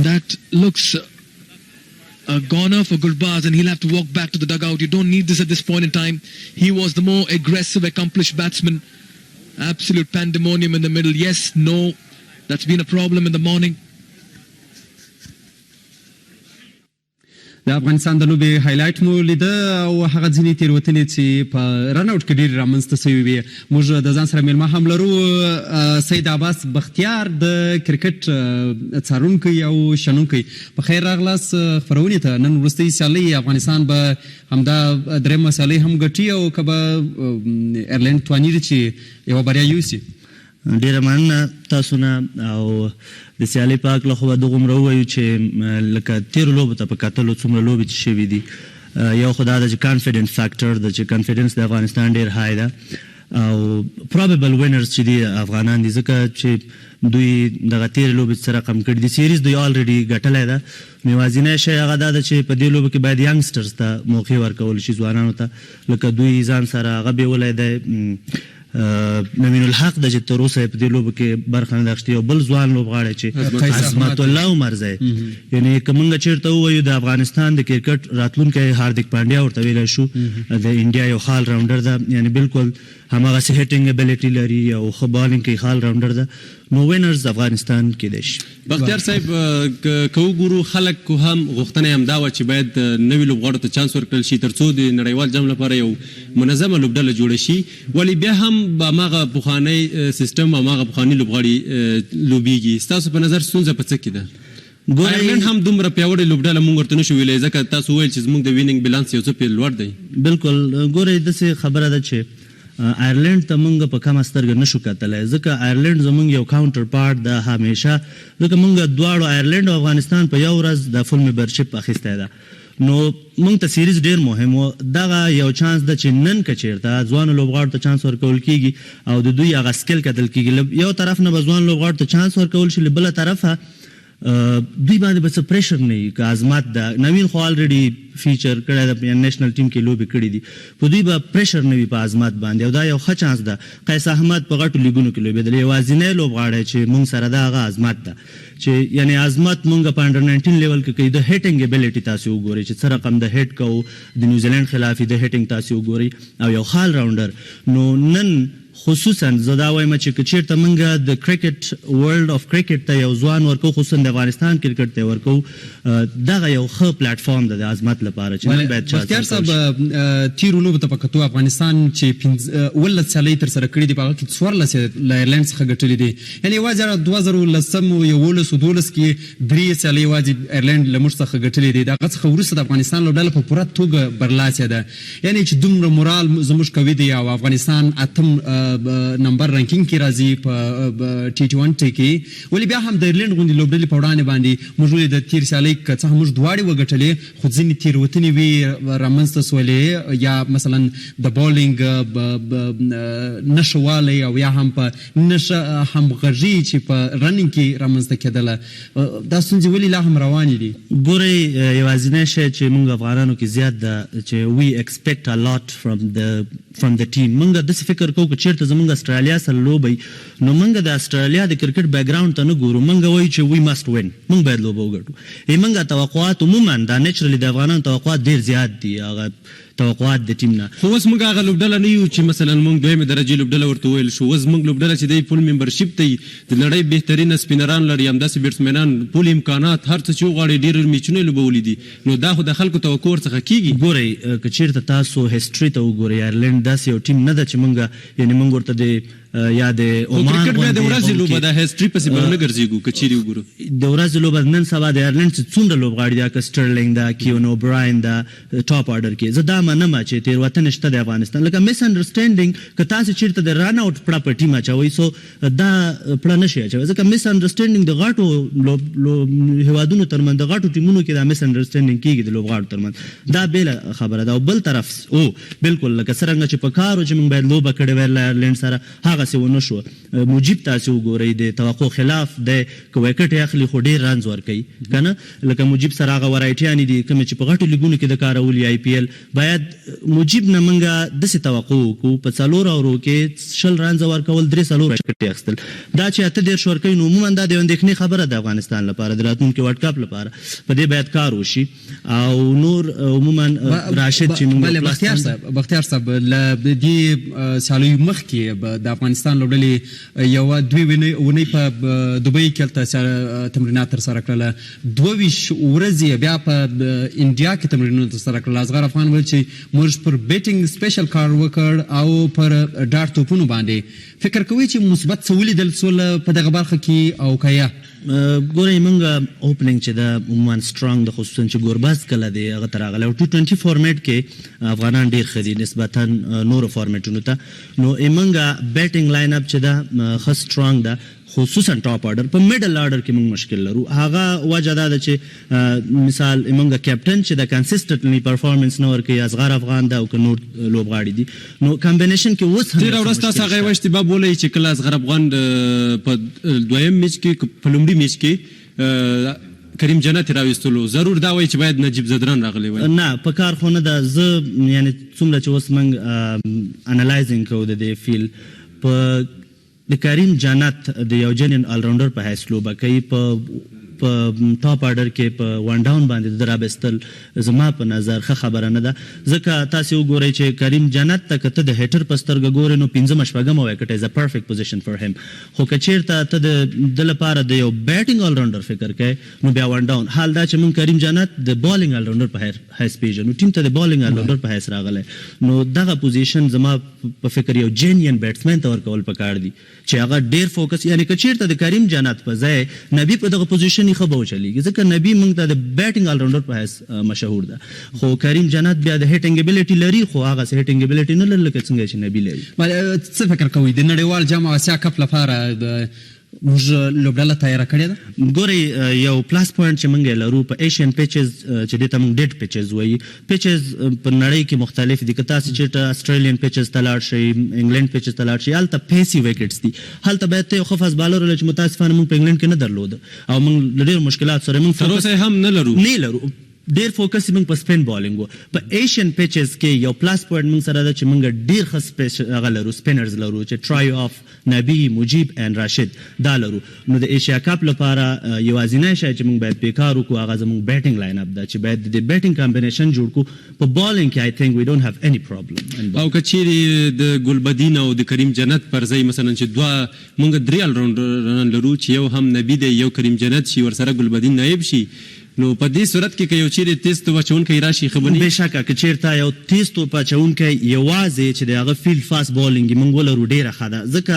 That looks a goner for Gurbaz, and he'll have to walk back to the dugout. You don't need this at this point in time. He was the more aggressive, accomplished batsman. Absolute pandemonium in the middle. Yes, no, that's been a problem in the morning. د افغانستان د لوبې هایلایټ مو لیده او هغه ځینې تېروتنې چې په رن اوټ کې ډېرې رامنځته سوي وې. موږ د ځان سره میلمه هم لرو، سید عباس بختیار د کرکټ څارونکی او شنونکی. په خیر راغلاست خپرونې ته. نن وروستۍ سیالۍ افغانستان به همدا درېیمه سیالۍ هم ګټي او که به ایرلینډ توانیږي چې یوه بریا یوسي. ډیره مننه تاسو نه. او د سیالۍ په هکله خو به دغومره ووایو چې لکه تېرو لوبو ته په کتلو څومره لوبې چې شوي دي، یو خو دا ده چې کانفیډنس فیکټر ده، چې کانفیډنس د افغانستان ډېر های ده او پروبیبل وینرز چې دي افغانان دي، ځکه چې دوی دغه تېرې لوبې سره رقم کړي دي. سیریز دوی الریډي ګټلی ده. یوازینی شی هغه دا ده چې په دې لوبو کې باید ینګسټرز ته موقع ورکول شي، ځوانانو ته، لکه دوی ځان سره هغه بیولی دی نوین الحق د چې تر اوسه په دې لوبو کې برخه نه اخیستې، یو بل ځوان لوبغاړی چې عظمت الله عمرزی، یعنی که موږ چېرته ووایو د افغانستان د کرکټ راتلونکی هاردیک پانډیا ورته ویلی شو، د انډیا یو خال راونډر ده، یعنی بالکل هماغسې هیټینګ ابیلیټي لري او ښه بالینګ کوي، خال راونډر ده. نو وینرز افغانستان کېدای شي. بختیار صاحب که وګورو خلک هم غوښتنه یې همدا وه چې باید نوي لوبغاړو ته چانس ورکړل شي تر څو د نړیوال جام لپاره یو منظمه لوبډله جوړه شي، ولې بیا هم به هماغه پخوانی سیستم او هماغه پخواني لوبغاړي لوبیږي. ستاسو په نظر ستونزه په څه کې ده؟ ایرلینډ هم دومره پیاوړې لوبډله موږ ورته نشو ویلی، ځکه تاسو ویل چې زموږ د ویننګ بیلانس یو څه پې لوړ دی. بالکل. ګورئ داسې خبره ده چې آیرلینډ ته موږ په کمه سترګه نشو کتلی، ځکه آیرلینډ زموږ یو کاونټر پارټ ده همیشه، ځکه موږ دواړو آیرلینډ او افغانستان په یو ورځ د فل ممبرشپ اخیستی ده. نو موږ ته سیریز ډېر مهم و. دغه یو چانس ده چې نن که چېرته ځوانو لوبغاړو ته چانس ورکول کېږي او د دوی هغه سکل کتل کېږي، یو طرف نه به ځوان لوبغاړو ته چانس ورکول شي، له بله طرفه دوی باندې به څه پریشر نه وي. که عظمت ده، نوین خو الریډي فیچر کړی ده، په نیشنل ټیم کې لوبې کړي دي، په دوی به پریشر نه وي په عظمت باندې، او دا یو ښه چانس ده. قیس احمد په غټو لیګونو کې لوبېدلی، یوازینی لوبغاړی چې موږ سره ده هغه عظمت ده، چې یعنی عظمت موږ په انډر 19 لیول کې کوي. د هیټینګ ابیلیټي تاسې وګورئ چې څه رقم د هیټ کوو، د نیوزیلینډ خلاف د هیټینګ تاسې وګورئ، او یو خال راونډر. نو نن خصوصا زه دا وایم چې که چېرته موږ د کرکټ ورلډ اف کرکټ ته یو ځوان ورکو، خصوصا د افغانستان کرکټ ته ورکو، دغه یو ښه پلیټفارم ده د عظمت لپاره چې نن باید بختیار صاحب تېرو لوبو ته په کتو افغانستان چې 15 سیالۍ ترسره کړي دي، په هغه کې 14 له ایرلینډ څخه ګټلي دي، یعنې یوازې 2010 11 12 کې 3 سیالۍ یوازې ایرلینډ له موږ څخه ګټلي دي. د هغه څخه وروسته د افغانستان لوبډله په پوره توګه برلاسې ده، یعنې چې دومره مورال زموږ قوي دی او افغانستان اتم نمبر رانکینګ کې راځي په t20 کې، ولې بیا هم د ایرلینډ غوندې لوبډلې په وړاندې باندې موږ ولې د تېر سیالۍ که څه هم موږ دواړې وګټلې، خو ځینې تېروتنې وې رامنځته سولې، یا مثلا د بالینګ نشهوالی او یا هم په نشه همغږي چې په رننګ کې رامنځته کېدله، دا ستونزې ولې لا هم روانې دي؟ ګورئ یوازینی شی چې موږ افغانانو کې زیات ده چې وی ایکسپیکټ ا لاټ فرام د ټیم. موږ داسې فکر کوو که چېرته زموږ استرالیا سره لوبئ، نو موږ د استرالیا د کرکټ بیکګراؤنډ ته نه ګورو، موږ وایو چې وی مست وین، موږ باید لوبه وګټو. موږ توقعات عموما دا نیچرلی د افغانانو توقعات ډېر زیات دي، هغه توقعات د ټیم نه. خو اوس موږ هغه لوبډله نه یو چې مثلا موږ دویمې درجې لوبډله ورته ویل شو. اوس موږ لوبډله چې دی فول ممبرشپ ته د نړۍ بهترینه سپینران لري، همداسې بیټسمینان، پول امکانات، هر څه چې وغواړي، ډېر میچونه یې لوبولي دي، نو دا خو د خلکو توقع ورڅخه کېږي. ګورئ که چېرته تاسو هسټري ته وګورئ، ایرلینډ داسې یو ټیم نه ده چې موږ یعنې موږ ورته د یا د عمان کرکټ بیا د ورځې لوبه ده، هسټري پسې به نه ګرځېږو که چېرې وګورو. د ورځې لوبه نن سبا د ایرلینډ چې څومره لوبغاړي دي، لکه سټرلینګ ده، کیون اوبراین ده ټاپ آرډر کې، زه دا منم چې تېروتنې شته د افغانستان، لکه مس انډرسټینډینګ. که تاسې چېرته د رن آوټ پړه په ټیم اچوئ، سو دا پړه نه شي اچوئ، ځکه مس انډرسټینډینګ د غټو هېوادونو ترمنځ، د غټو ټیمونو کې دا مس انډرسټینډینګ کېږي د لوبغاړو ترمنځ، دا بېله خبره ده. او بل طرف بالکل لکه څرنګه چې په کار و چې موږ باید لوبه کړې وای له ایرلینډ سره، هغه هغسې ونه شو. مجیب تاسې وګورئ د توقع خلاف دی که ویکټ یې اخلي خو ډېر رنز ورکوي که نه لکه مجیب سره هغه ورایټیانې دي کومې چې په غټو لیګونو کې د کارولي آی پی ایل باید مجیب نه موږ داسې توقع وکړو په 4 اورو کې 20 رنزه ورکول 3 ویکټ اخیستل دا چې 8 ورکوي نو عموما دا د یو اندېښنې خبره ده افغانستان لپاره د راتلونکي ورلډ کپ لپاره په دې باید کار وشي او نور عموما راشد چې موږ بختیار صاحب له دې سالیو مخکې د افغانستان لوبډلې یو 2 ونې په دوبۍ کې تمرینات ترسره کړله 22 ورځې بیا په انډیا کې تمرینونه ترسره کړل. اصغر افغان ویل چې موږ پر بیټینګ سپیشل کار وکړ او پر ډاټ توپونو باندې فکر کوي چې مثبت څه ولیدل سول په دغه برخه کې او که یا ګورئ موږ اوپننګ چې دا عموما سټرانګ د خصوصا چې ګورباز کله دی هغه ته راغلی او t20 فارمیټ کې افغانان ډېر ښه دي نسبتا نورو فارمیټونو ته نو موږ بیټینګ لاین اپ چې ده ښه سټرانګ ده خصوصا ټاپ آرډر په میډل آرډر کې موږ مشکل لرو هغه وجه دا ده چې مثال موږ کیپټن چې د کنسسټنټلی پرفارمنس نه ورکوي اصغر افغان ده او که نور لوبغاړي دي نو کمبینیشن کې اوس تېره ورځ تاسو هغه یوه اشتباه بولئ چې کله اصغر افغان په دویم میچ کې په لومړي میچ کې کریم جنت راویستلو ضرور دا وایي چې باید نجیب زدران راغلی وای نه په کار خو نه ده زه یعنې څومره چې اوس موږ انالایزینګ کوو د دې فیل په د کریم جنت د یو جنین آلراونډر په حیث لوبه کوي په ټاپ آرډر کې په ون ډاون باندې د رابستل زما په نظر ښه خبره نه ده ځکه تاسې وګورئ چې کریم جنت ته که ته د هیټر په سترګه ګورې نو 5 شپږمه ویکټ از ا پرفیکټ پوزیشن فار هیم خو که چېرته ته د لپاره د یو بیټینګ آلراونډر فکر کوې نو بیا ون ډاون حال دا چې موږ کریم جنت د بالینګ آلراونډر په حیث پیژنو ټیم ته د بالینګ آلراونډر په حیث راغلی نو دغه پوزیشن زما په فکر یو جینین بیټسمین ته ورکول پکار دي چې هغه ډېر فوکس یعنې که چېرته د کریم جنت په ځای نبي په دغه پوزیشن ښه به وچلېږي ځکه نبي موږ ته د بیټینګ آلراونډر په حیث مشهور ده خو کریم جنت بیا د هیټینګ ابیلیټي لري خو هغسې هیټینګ ابیلیټي نه لري لکه څنګه چې نبي لري. څه فکر کوئ د نړیوال جام اسیا کپ لپاره موږ لوبډله تیاره کړې ده؟ ګورئ یو پلاس پوینټ چې موږ یې لرو په ایشین پیچز چې دې ته موږ ډیډ پیچز وایي پیچز په نړۍ کې مختلف دي که تاسې چېرته اسټریلین پیچز ته لاړ شئ انګلینډ پیچز ته لاړ شئ هلته پیسي ویکټس دي هلته باید ته یو ښه فاست بالر ولرې چې متاسفانه موږ په انګلینډ کې نه درلوده او موږ له ډېرو مشکلاتو سره موږ تر اوسه هم نه لرو ډیر فوکس موږ په سپین بالینګ وو په ایشین پیچز کې یو پلاس پوینټ موږ سره ده چې موږ ډیر ښه هغه لرو سپینرز لرو چې ټرای آف نبی مجیب اینډ راشد دا لرو نو د ایشیا کپ لپاره یوازینی شی چې موږ باید بیکار وکړو هغه زموږ بیټینګ لاین اپ ده چې باید د بیټینګ کمبینیشن جوړ کړو په بالینګ کې آی تھنک وی ډونټ هاف اني پرابلم او که چیرې د ګلبدین او د کریم جنت پر ځای مثلا چې موږ 3 آلراونډران لرو چې یو هم نبی دی یو کریم جنت شي ورسره ګلبدین نایب شي نو په دې صورت کې که یو چیرې تیز توپ اچوونکی راشي ښه به نه بېشکه که چېرته یو تیز توپ اچوونکی یوازې چې د هغه فیلډ فاست بالینګ یې موږ ولرو ډېره ښه ده ځکه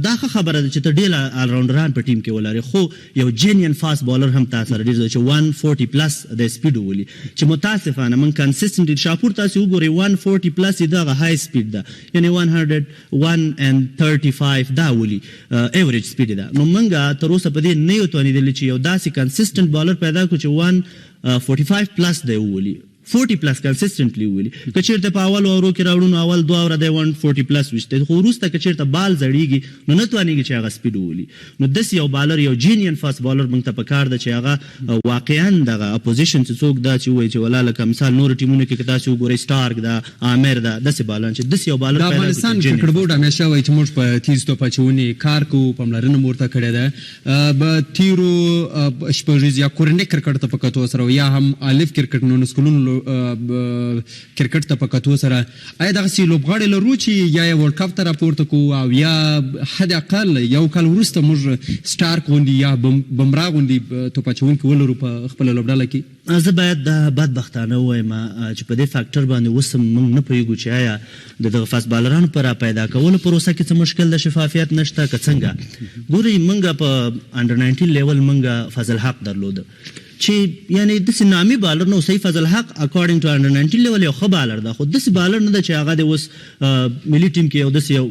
دا ښه خبره ده چې ته ډېر آلراونډران په ټیم کې ولرې خو یو جینین فاست بالر هم تا سره ډېر چې 140 پلس د سپیډ وولي چې متاسفانه موږ کنسسټنټلی شاپور تاسې وګورئ 140 پلس یې دغه های سپیډ ده یعنې 101.35 دا ولي ایوریج سپیډ ده نو موږ تر اوسه په دې نه یو توانېدلي چې یو داسې کنسسټنټ بالر پیدا کړو چې 145 پلس دی وولي 40 پلس کنسسټنټلی وولي که چېرته په اول اورو کې راوړو نو اول 2 اوره دی 140 پلس ویشته خو وروسته که چېرته بال زړېږي نو نه توانېږي چې هغه سپیډ وولي نو داسې یو بالر یو جینین فاست بالر موږ ته پکار ده چې هغه واقعا دغه اپوزیشن چې څوک دا چې وایي چې ولا لکه مثال نورو ټیمونو کې که تاسې وګورئ سټارک ده عامر ده داسې بالران چې داسې یو بالر د افغانستان کرکټ بورډ همیشه وایي چې موږ په تیز توپ اچونې کار کوو پاملرنه مو ورته کړې ده به تیرو شپږیز یا کورنۍ کرکټ ته په کتو سره یا هم الف کرکټ نو نسکلونو کرکټ ته په کتو سره آیا دغسې لوبغاړي لرو چې یا یې ورلډ کپ ته راپورته کوو او یا حد اقل یو کال وروسته موږ سټارک غوندې یا بمرا غوندې توپ اچوونکي ولرو په خپله لوبډله کې؟ زه باید دا بدبختانه ووایم چې په دې فاکټر باندې اوس هم موږ نه پوهېږو چې آیا د دغه فاست بالرانو په راپیدا کولو پروسه کې څه مشکل د شفافیت نشته که څنګه ګورئ موږ په انډر 19 لیول موږ فضل حق درلوده چې یعنې داسې نامي بالر نه صحیح فضل حق اکارډینګ ټو انډر 19 لیول یو ښه بالر ده خو داسې بالر نه ده چې هغه د اوس ملي ټیم کې یو داسې یو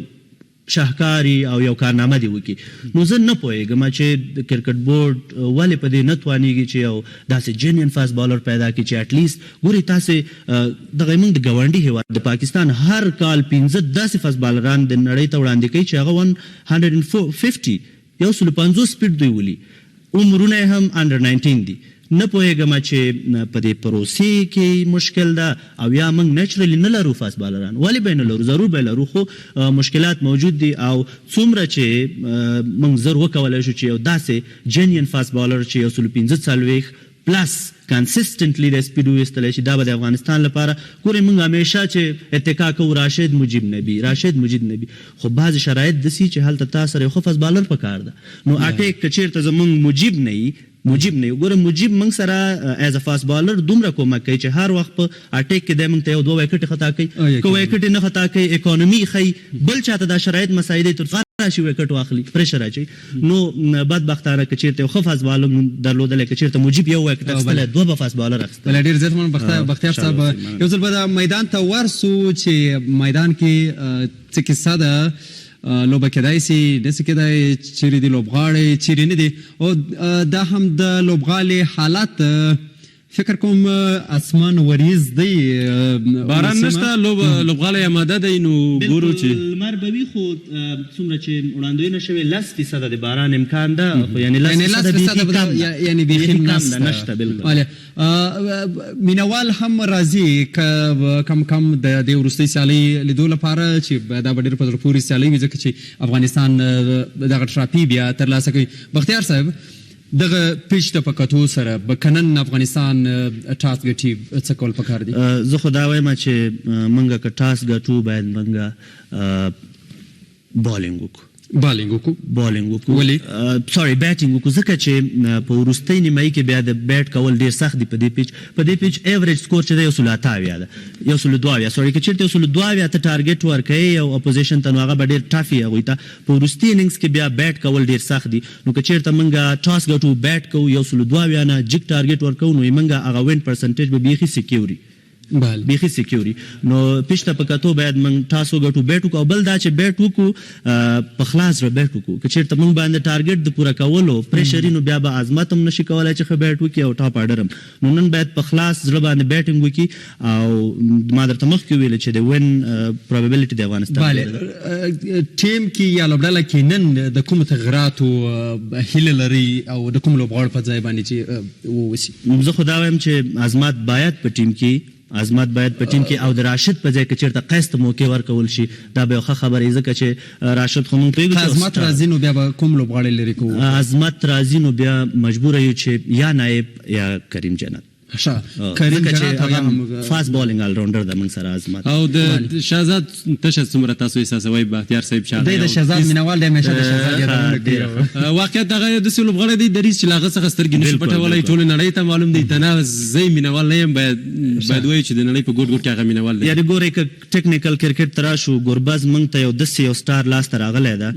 شاهکاري او یو کارنامه دی وکړي نو زه نه پوهېږم چې د کرکټ بورډ ولې په دې نه توانېږي چې یو داسې جینین فاست بالر پیدا کړي چې اټلیست ګورئ تاسې دغه موږ د ګاونډي هېواد د پاکستان هر کال 15 داسې فاست بالران د نړۍ ته وړاندې کوي چې هغه 150 150 سپیډ دوی ولي عمرونه هم انډر 19 دي نه پوهېږم چې په دې پروسې کې مشکل ده او یا موږ نیچرلی نه لرو فاست بالران ولې به یې نه لرو ضرور به یې لرو خو مشکلات موجود دي او څومره چې موږ زر وکولی شو چې یو داسې جینین فاست بالر چې 145 پلس کنسسټنټلی د سپیډ ویستلی شي دا به د افغانستان لپاره ګورئ موږ همیشه چې اتکا کوو راشد مجیب نبي خو بعضې شرایط داسې چې هلته تا سره یو ښه فاست بالر پکار ده نو اټیک که چېرته زموږ مجیب نه ګوره مجیب موږ سره ایز ا فاست بالر دومره کومک کوي چې هر وخت په اټیک کې دی موږ ته یو 2 وکټې خطا کوي که وکټې نه خطا کوي اکانومي ښیي بل چاته دا شرایط مساعدې تر راشي وکټ واخلي پریشر اچوي نو بدبختانه که چېرته یو ښه فاست بالر درلودلی که چېرته مجیب یو وکټ اخیستلی 2 به فاست بالر اخیستلی ډېر زیات مننه بختیار صاحب یو ځل به د میدان ته ورسو چې میدان کې څه کیسه ده لوبه کېدای سي داسې کېدای چیرې دي لوبغاړی چیرې نه دي او دا هم د لوبغالي حالت فکر کوم اسمان وریځ دی باران نشته لوبغالی اماده دی نو ګورو چې لمر به وي خو څومره چې وړاندوینه شوې 10% د باران امکان ده خو یعنې 10% یعنی بیخي کم ده نشته بالکل مینوال هم راځي کم د دې وروستۍ سیالۍ لیدو لپاره چې دا به ډېر په زړه پورې سیالۍ وي ځکه چې افغانستان دغه ټراپي بیا ترلاسه کوي بختیار صاحب دغه پیچ ته په کتو سره به کنن افغانستان ټاس ګټي څه کول پکار دي زه خو دا وایم چې موږ که ټاس ګټو باید موږ بالینګ وکړو ولې بیټینګ وکړو ځکه چې په وروستۍ نیمایي کې بیا د بیټ کول ډېر سخت دي په دې پیچ ایوریج سکور چې دی 128 ده 122 که چېرته 122 ته ټارګېټ ورکوي او اپوزیشن ته نو هغه به ډېر ټف وي هغوی ته په وروستي اننګز کې بیا بیټ کول ډېر سخت دي نو که چېرته موږ ټاس ګټو بیټ کوو 122 نه جګ ټارګېټ ورکوو نو موږ هغه وین پرسنټیج به بیخي سیکیوري بیخي سیکیوري نو پیچ ته په کتو باید موږ ټاس وګټو بیټ وکړو او بل دا چې بیټ وکړو په خلاص زړه بیټ وکړو که چېرته موږ باندې ټارګېټ د پوره کولو پریشر نو بیا به عظمت هم نشي کولی چې ښه بیټ وکړي او ټاپ آرډر هم نو نن باید په خلاص زړه باندې بیټینګ وکړي او ما درته مخکې ویلې چې د وین پروبیبلیټي د افغانستان ټیم کې یا لوبډله کې نن د کومو تغیراتو هیله لري او د کوم لوبغاړو په ځای باندې چې ووسي زه خو دا وایم چې عظمت باید په ټیم کې او د راشد په ځای کې چېرته قیس ته موقع ورکول شي دا به یو ښه خبره ځکه چې راشد خو موږ پوهېږو چې عظمت راځي نو بیا به کوم لوبغاړی لرې کوو عظمت راځي نو بیا مجبوره یو چې یا نایب یا کریم جنت کریم جنت فاست بالینګ آل راونډر د موږ سره عظمت او د شهزاد تشه څومره تاسو احساسوئ بختیار صاحب دی د شهزاد مینوال دی همیشه د شهزاد یادونه کوي واقعیت دغه داسې لوبغاړی دی دریځ چې له هغه څخه سترګې نشي پټولی ټولې نړۍ ته معلوم دی ته زه یې مینوال نه یم باید ووایو چې د نړۍ په ګوټ ګوټ کې هغه مینوال دی یعنې ګورئ که ټیکنیکل کرکټ ته راشو ګوربز موږ ته یو داسې یو سټار لاسته راغلی ده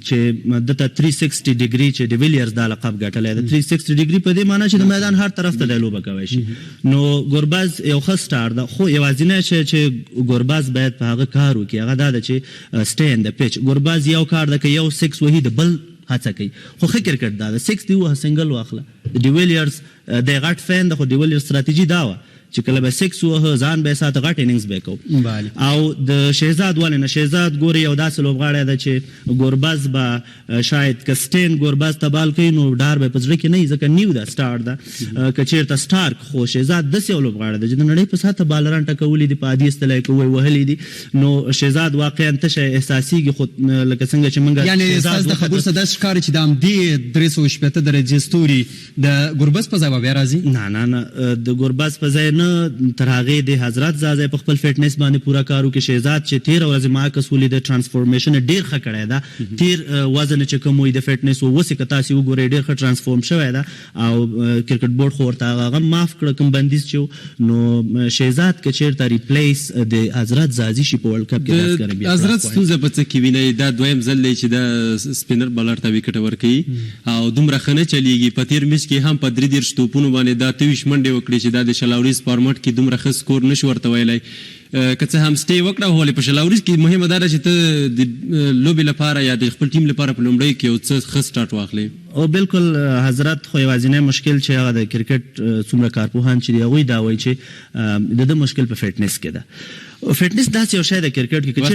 چې دته 360 ډیګري چې ډیویلیرز دا لقب ګټلی ده 360 ډیګري په دې معنی چې د میدان هر طرف ته دی لوبه کوی شي نو ګورباز یو ښه سټار ده خو یوازینی شی چې ګورباز باید په هغه کار وکړي هغه دا ده چې سټی ان د پیچ ګورباز یو کار ده که یو 6 وهي د بل هڅه کوي خو ښه کرکټ دا ده 6 دی ووهه سنګل واخله د ډیویلیرز دی غټ فین ده خو ډیویلیرز ستراتیجي دا وه چې کله به 6 ووهه ځان به یې ساته غټ اننګز به یې کوو او د شهزاد ولې نه شهزاد ګورې یو داسې لوبغاړی ده چې ګورباز به شاید که سټین ګورباز ته بال کوي نو ډار به یې په زړه کې نه وي ځکه نیو ده سټار ده که چېرته سټارک خو شهزاد داسې یو لوبغاړی ده چې د نړۍ په سطحه بالران ټکولي دي په عادي اصطلاح کې وهلي دي نو شهزاد واقعا تشه احساسیږي خو لکه څنګه چې موږ یعنې ستاسو د خبرو څخه داسې ښکاري چې د همدې 380 درجې ستوري د ګوربز په ځای به بیا راځي نه د ګوربز په ځای نه تر هغې د حضرت زازی په خپل فټنس باندې پوره کار وکړي شهزاد چې 13 ورځې ما کس ولید ټرانسفورمیشن ډېر ښه کړی ده تیر وزن چې کوم وي د فټنس اوس که تاسې وګورئ ډېر ښه ټرانسفورم شوی ده او کرکټ بورډ خو ورته هغه معاف کړه کوم بندیز چې نو شهزاد که چېرته ریپلیس د حضرت زازي شي په ورلډ کپ کې حضرت ستونزه په څه کې وینئ دا دویم ځل دی چې دا سپینر بالر ته وکټ ورکوي او دومره ښه نه چلیږي په تېر میچ کې هم په 3 توپونو باندې دا 23 منډې وکړې چې دا د شلاوریز فارمټ کې دومره ښه سکور نشو ورته ویلی که څه هم سټې وکړه خو ولې په شلاوریز کې مهمه دا ده چې ته د لوبې لپاره یا د خپل ټیم لپاره په لومړۍ کې یو څه ښه سټارټ واخلې. او بالکل حضرت خو یوازینی مشکل چې هغه د کرکټ څومره کارپوهان چې دي هغوی دا وایي چې د ده مشکل په فټنس کې ده. فټنس داسې یو شی د کرکټ کې چې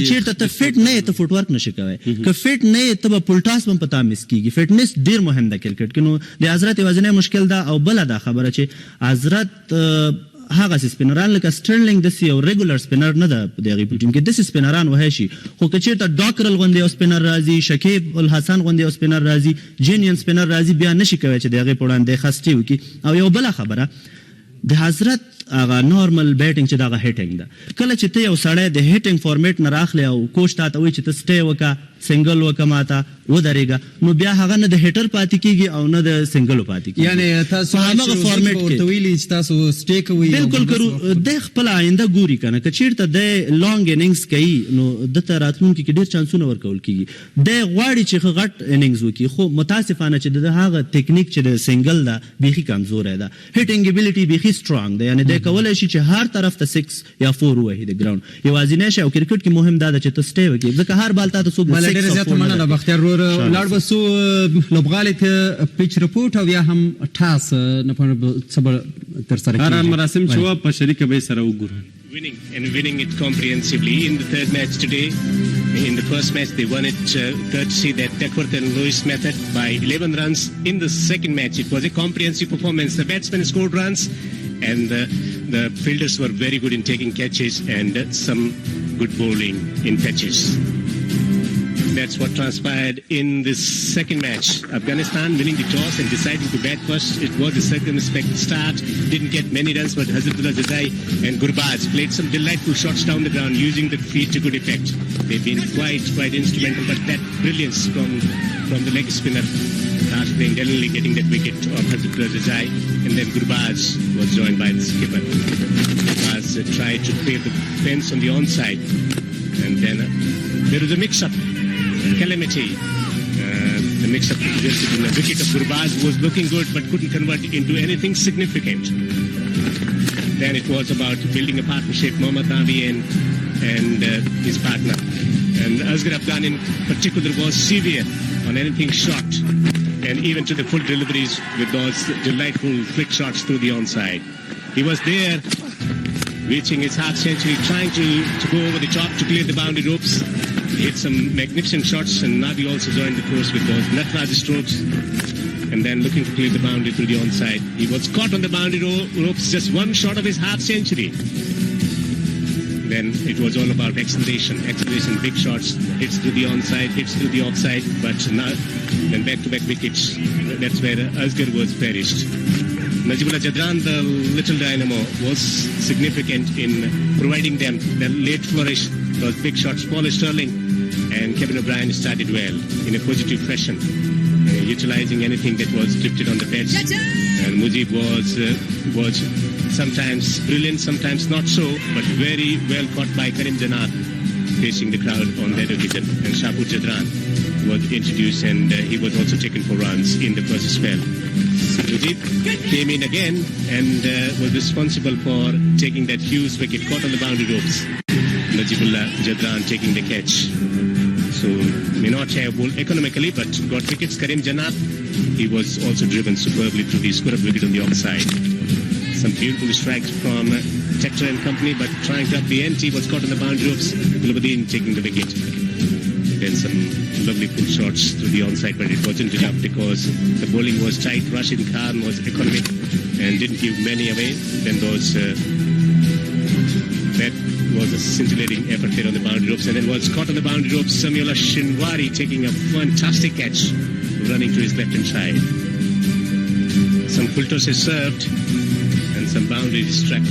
چېرته ته فټ نه یې ته فوټ ورک نشي کوی که فټ نه یې ته به پولټاس هم په تا مس کېږي. فټنس ډېر مهم ده کرکټ کې. نو د حضرت یوازینی مشکل ده. او بله دا خبره چې حضرت هغه سپینران لکه سټرلینګ داسې یو ریګولر سپینر نه ده په دغې په ټیم کې. داسې سپینران وهی شي خو که چېرته ډاکرل غوندې یو سپینر راځي شکیب الحسن غوندې یو سپینر راځي جینین سپینر راځي بیا نشي کوی چې د هغې په وړاندې خستې وکړي. او یو بله خبره د حضرت هغه نارمل بیټینګ چې دغه هیټینګ ده. کله چې ته یو سړی د هیټینګ فارمیټ نه راخلی او کوچ تا ته وایي چې ته سټې وکړه سنګل وکړه ماته ودرېږه نو بیا هغه نه د هیټر پاتې کېږي او نه د سنګلو پاتې کېږي. یعنې تاسو همغه فارمیټ کې ورته ویلي چې تاسو سټې کوئ بالکل کرو دی خپله آینده ګوري که نه که چېرته دی لانګ انینګز کوي نو ده ته راتلونکي کې ډېر چانسونه ورکول کېږي. دی غواړي چې ښه غټ انینګز وکړي خو متاسفانه چې د هغه تکنیک چې د سنګل ده بیخي کمزوری ده. هیټینګ ابیلیټي بیخي سټرانګ ده. یعنې دی کولی شي چې هر طرف ته 6 یا 4 ووهي د ګراوند. یوازینی شی او کرکټ کې مهم دا ده چې ته سټې وکړي ځکه هر بال تا ته څوک ډېره زیاته مننه بختیار ورور. ولاړ به سو لوبغالي ته پیچ رپورټ او یا هم ټاس نه پوهېږم څه به ترسره کېږي. هر مراسم چې وه په شریکه به یې سره وګورو. Winning it comprehensively in the third match today. In the first match they won it courtesy that Duckworth and Lewis method by 11 runs. In the second match it was a comprehensive performance. The batsmen scored runs and the fielders were very good in taking catches and some good bowling in catches. That's what transpired in this second match. Afghanistan winning the toss and deciding to bat first. It was a circumspect start. Didn't get many runs, but Hazratullah Jazai and Gurbaz played some delightful shots down the ground using the feet to good effect. They've been quite instrumental, but that brilliance from the leg spinner, Raj playing delicately, getting that wicket of Hazratullah Jazai, and then Gurbaz was joined by the skipper. Gurbaz tried to clear the fence on the onside, and then there was a mix-up. Calamity. The mix-up resulted in a wicket of Gurbaz, who was looking good but couldn't convert it into anything significant. Then it was about building a partnership, Mohammad Nabi and his partner. And Asghar Afghan in particular was severe on anything short, and even to the full deliveries with those delightful flick shots through the onside. He was there, reaching his half century, trying to go over the top to clear the boundary ropes. He hit some magnificent shots, and Nabi also joined the course with those Natraj strokes, and then looking to clear the boundary through the onside. He was caught on the boundary ropes, just one shot of his half century. Then it was all about acceleration, big shots, hits through the onside, hits through the offside, but now then back-to-back wickets. That's where Asghar was perished. Najibullah Jadran, the little dynamo, was significant in providing them the late flourish, those big shots. Paul Sterling and Kevin O'Brien started well in a positive fashion, utilizing anything that was drifted on the pitch. And Mujib was sometimes brilliant, sometimes not so, but very well caught by Karim Janat facing the crowd on that occasion. And Shapur Jadran was introduced, and he was also taken for runs in the first spell. Mujib came in again and was responsible for taking that huge wicket caught on the boundary ropes. Najibullah Jadran taking the catch. So may not have bowled economically, but got wickets. Karim Janat, he was also driven superbly through the square wicket on the offside. Some beautiful strikes from Tector and company, but trying to up the end, he was caught on the boundary ropes. Gulbuddin taking the wicket. Then some lovely pull shots through the onside, but it wasn't enough because the bowling was tight. Rashid Khan was economic and didn't give many away. Then those that was a scintillating effort there on the boundary ropes, and then was caught on the boundary ropes. Samiola Shinwari taking a fantastic catch, running to his left hand side. Some full tosses served and some boundaries struck,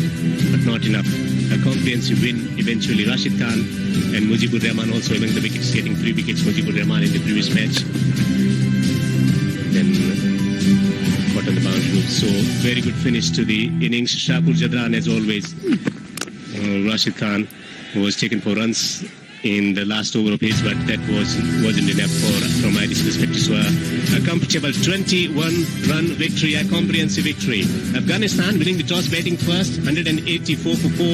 but not enough. A comprehensive win eventually. Rashid Khan and Mujibur Rahman also among the wickets, getting 3 wickets. Mujibur Rahman in the previous match. Then caught on the boundary ropes. So very good finish to the innings. Shapur Jadran as always. Rashid Khan was taken for runs in the last over of his, but that wasn't enough from Irish perspective. So a comfortable 21-run victory, a comprehensive victory. Afghanistan winning the toss, batting first, 184 for 4.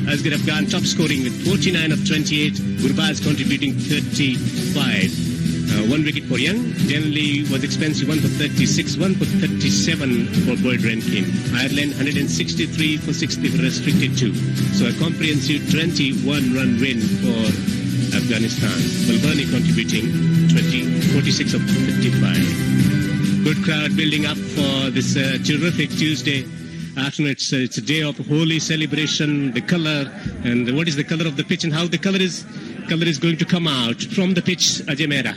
Asghar Afghan top scoring with 49 of 28. Gurbaz contributing 35. One wicket for Young. Generally was expensive, one for 36, one for 37 for Boyd Rankin. Ireland 163 for 60 for restricted 2. So a comprehensive 21-run win for Afghanistan. Balbani contributing 46 of 55. Good crowd building up for this terrific Tuesday afternoon. It's a day of holy celebration. The color, and what is the color of the pitch and how the color is going to come out from the pitch, Ajay Mehra.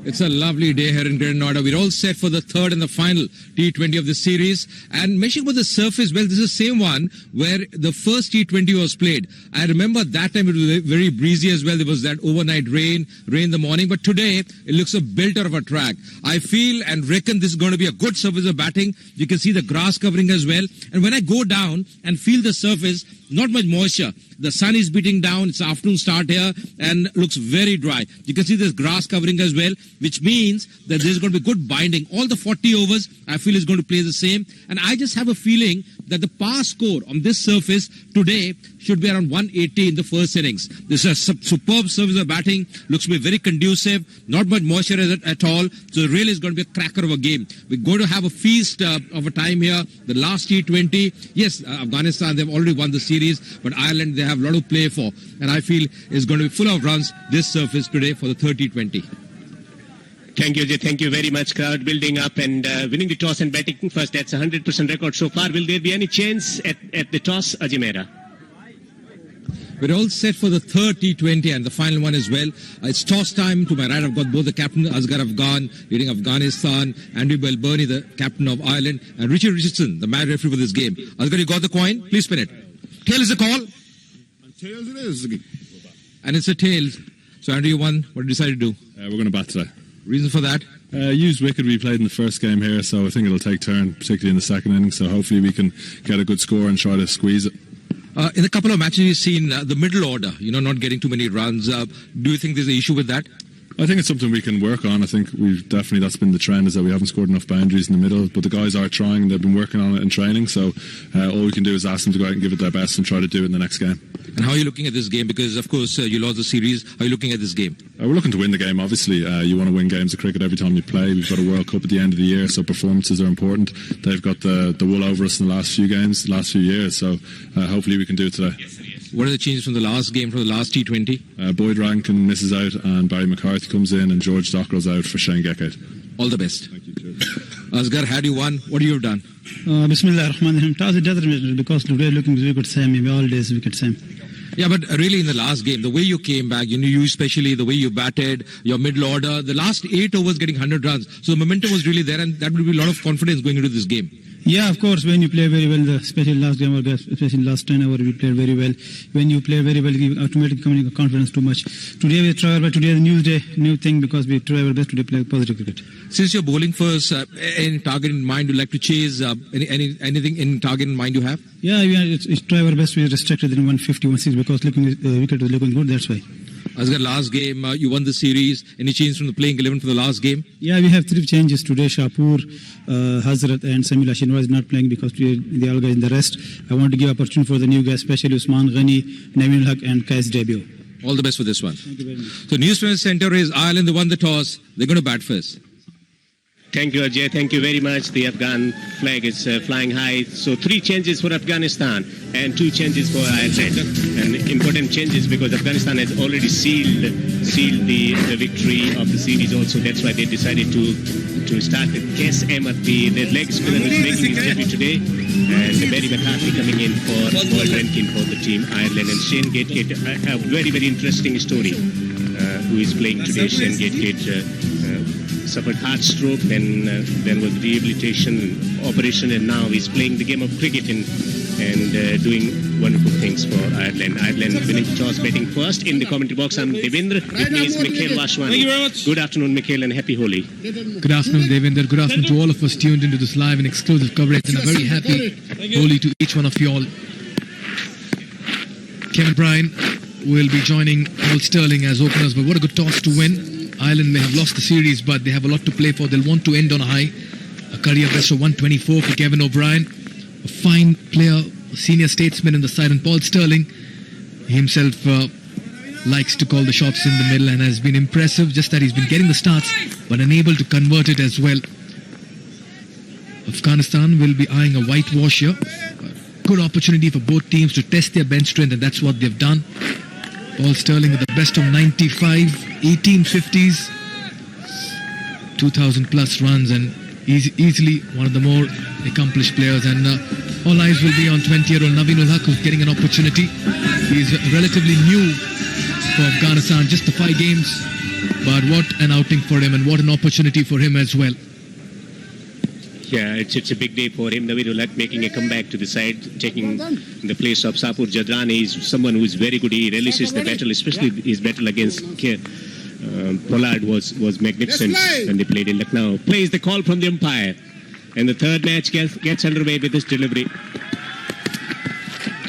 It's a lovely day here in Grenada. We're all set for the third and the final T20 of the series. And mentioning about the surface, well, this is the same one where the first T20 was played. I remember that time it was very breezy as well. There was that overnight rain in the morning. But today, it looks a belter of a track. I feel and reckon this is going to be a good surface of batting. You can see the grass covering as well. And when I go down and feel the surface, not much moisture. The sun is beating down. It's afternoon start here and looks very dry. You can see there's grass covering as well, which means that there's going to be good binding. All the 40 overs, I feel, is going to play the same. And I just have a feeling that the par score on this surface today should be around 180 in the first innings. This is a superb surface of batting. Looks to be very conducive. Not much moisture at all. So it really is going to be a cracker of a game. We're going to have a feast of a time here. The last T20. Yes, Afghanistan, they've already won the series. But Ireland, they have a lot to play for. And I feel is going to be full of runs, this surface today for the third T20. Thank you, Jay. Thank you very much. Crowd building up and winning the toss and batting first. That's a 100% record so far. Will there be any chance at the toss, Ajay Mehra? We're all set for the third T20 and the final one as well. It's toss time. To my right, I've got both the captain, Asghar Afghan, leading Afghanistan, Andrew Balbirnie, the captain of Ireland, and Richard Richardson, the mad referee for this game. Asghar, you got the coin? Please spin it. Tail is the call. Tails it is. And it's a tail. So, Andrew, you won. What did you decide to do? We're going to bat today. Reason for that? Used wicket we played in the first game here, so I think it'll take turn, particularly in the second inning. So hopefully we can get a good score and try to squeeze it. In a couple of matches, you've seen the middle order, not getting too many runs. Do you think there's an issue with that? I think it's something we can work on. I think that's been the trend, is that we haven't scored enough boundaries in the middle, but the guys are trying. They've been working on it in training, so all we can do is ask them to go out and give it their best and try to do it in the next game. And how are you looking at this game? Because, of course, you lost the series. How are you looking at this game? We're looking to win the game, obviously. You want to win games of cricket every time you play. We've got a World Cup at the end of the year, so performances are important. They've got the wool over us in the last few games, the last few years, so hopefully we can do it today. What are the changes from the last game, from the last T20? Boyd Rankin misses out and Barry McCarthy comes in and George Dockrell's out for Shane Geckett. All the best. Thank you. Asghar, had you won, what you have done? Bismillah ar-Rahman ar-Rahim. Toss it doesn't matter because today looking wicket same, maybe all days wicket same. Yeah, but really in the last game, the way you came back, you especially, the way you batted, your middle order, the last 8 overs getting 100 runs. So the momentum was really there and that would be a lot of confidence going into this game. Yeah, of course, when you play very well, especially last game or especially last 10 hours, we played very well. When you play very well, you automatically come in confidence too much. Today we try, but today is a new day, new thing because we try our best to play positive cricket. Since you're bowling first, any target in mind you'd like to chase? Anything in target in mind you have? Yeah, it's try our best. We restricted in 150, 160 because wicket was looking good. That's why. Asghar, last game you won the series. Any change from the playing 11 for the last game? Yeah, we have 3 changes today. Shapur, Hazrat, and Samil Ashinwa is not playing because they all guys in the rest. I want to give opportunity for the new guys, especially Usman Ghani, Naveen Haq, and Kais debut. All the best for this one. Thank you very much. So, Newspaper Centre is Ireland. They won the toss. They're going to bat first. Thank you, Ajay. Thank you very much. The Afghan flag is flying high. So 3 changes for Afghanistan and 2 changes for Ireland. And important changes because Afghanistan has already sealed the victory of the series also. That's why they decided to start with Kes Ahmed, the leg spinner who's making his debut today. And Barry McCarthy coming in for Boyd Rankin for the team Ireland. And Shane Geckett, a very, very interesting story. Who is playing today. Shane Geckett suffered heart stroke, then was rehabilitation operation, and now he's playing the game of cricket and doing wonderful things for Ireland. Ireland winning the toss, batting first. In the commentary box, I'm Devendra. With me is Mikhail Vashwani. Thank you very much. Good afternoon, Mikhail, and happy Holi. Good afternoon, Devendra. Good afternoon to all of us tuned into this live and exclusive coverage, and a very happy Holi to each one of you all. Kevin Bryan will be joining Paul Sterling as openers. But what a good toss to win. Ireland may have lost the series, but they have a lot to play for. They'll want to end on a high. A career best of 124 for Kevin O'Brien. A fine player, senior statesman in the side. And Paul Sterling himself likes to call the shots in the middle and has been impressive. Just that he's been getting the starts, but unable to convert it as well. Afghanistan will be eyeing a whitewash here. Good opportunity for both teams to test their bench strength, and that's what they've done. Paul Sterling with the best of 95, 18 50s, 2,000 plus runs, and easily one of the more accomplished players. And all eyes will be on 20-year-old Naveen ul Haq, who's getting an opportunity. He's relatively new for Afghanistan, just the 5 games, but what an outing for him and what an opportunity for him as well. Yeah, it's a big day for him. Naveen ul Haq making a comeback to the side, taking the place of Sapur Jadrani. Is someone who is very good. He relishes the battle, especially his battle against Pollard was magnificent when they played in Lucknow. Plays the call from the umpire, and the third match gets underway with this delivery.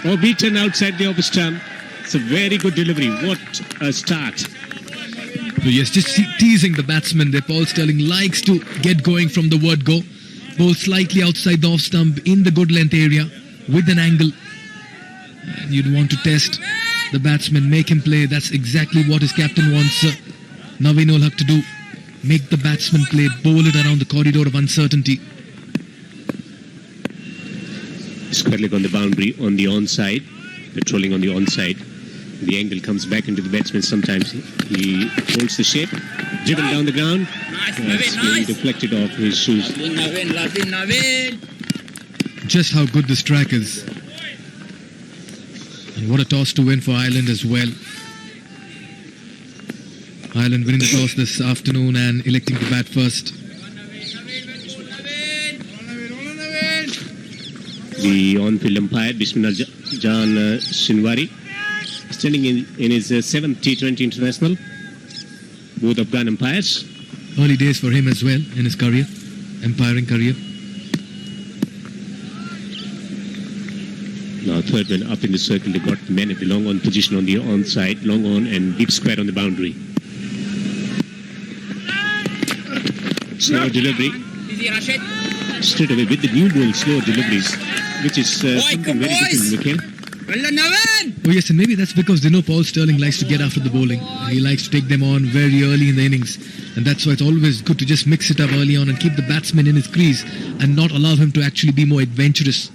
Oh, beaten outside the off stump. It's a very good delivery. What a start. So yes, just teasing the batsman there. Paul Sterling likes to get going from the word go. Bowl slightly outside the off stump in the good length area with an angle. And you'd want to test the batsman, make him play. That's exactly what his captain wants Naveen ul Haq to do. Make the batsman play, bowl it around the corridor of uncertainty. Square leg on the boundary on the onside, patrolling on the onside. The angle comes back into the batsman. Sometimes he holds the shape, driven down the ground. It's being deflected off his shoes. Just how good this track is. And what a toss to win for Ireland as well. Ireland winning the toss this afternoon and electing to bat first. The on-field umpire, Bismillah Jan Shinwari, standing in his 7th T20 international. Both Afghan umpires. Early days for him as well in his career, umpiring career. Now third man up in the circle. They got the men at the long on position on the onside, long on and deep square on the boundary. Slow delivery. Straight away with the new ball, slow deliveries, which is something very different, Mikhail. Oh yes, and maybe that's because they know Paul Sterling likes to get after the bowling. He likes to take them on very early in the innings, and that's why it's always good to just mix it up early on and keep the batsman in his crease and not allow him to actually be more adventurous.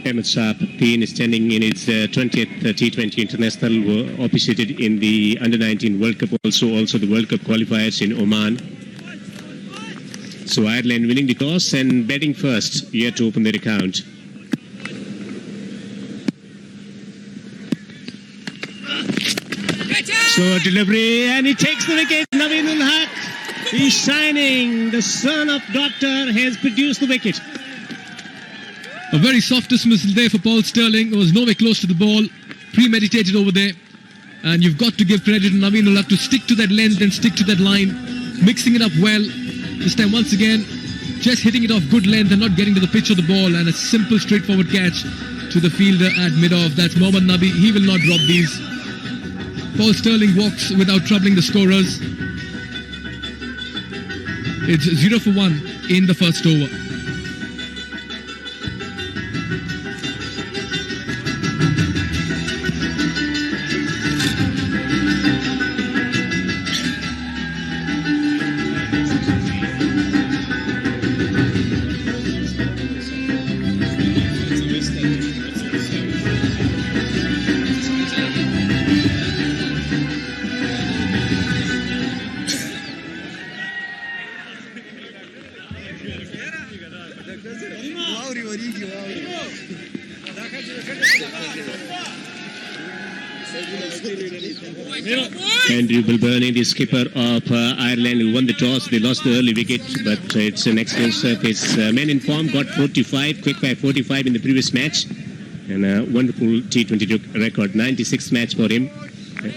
Ahmed Shah Pateen is standing in its 20th T20 international, officiated in the Under-19 World Cup, also the World Cup qualifiers in Oman. So Ireland winning the toss and batting first here to open their account. So delivery, and he takes the wicket. Naveen ul Haq, he's shining. The son of doctor has produced the wicket. A very soft dismissal there for Paul Sterling. It was nowhere close to the ball. Premeditated over there. And you've got to give credit to Naveen ul Haq to stick to that length and stick to that line. Mixing it up well. This time once again, just hitting it off good length and not getting to the pitch of the ball. And a simple straightforward catch to the fielder at mid-off. That's Mohammad Nabi. He will not drop these. Paul Sterling walks without troubling the scorers. It's 0 for 1 in the first over. Andrew Bilburney, the skipper of Ireland, who won the toss. They lost the early wicket, but it's an excellent surface. Men in form got 45, quick by 45 in the previous match, and a wonderful T20 record. 96th match for him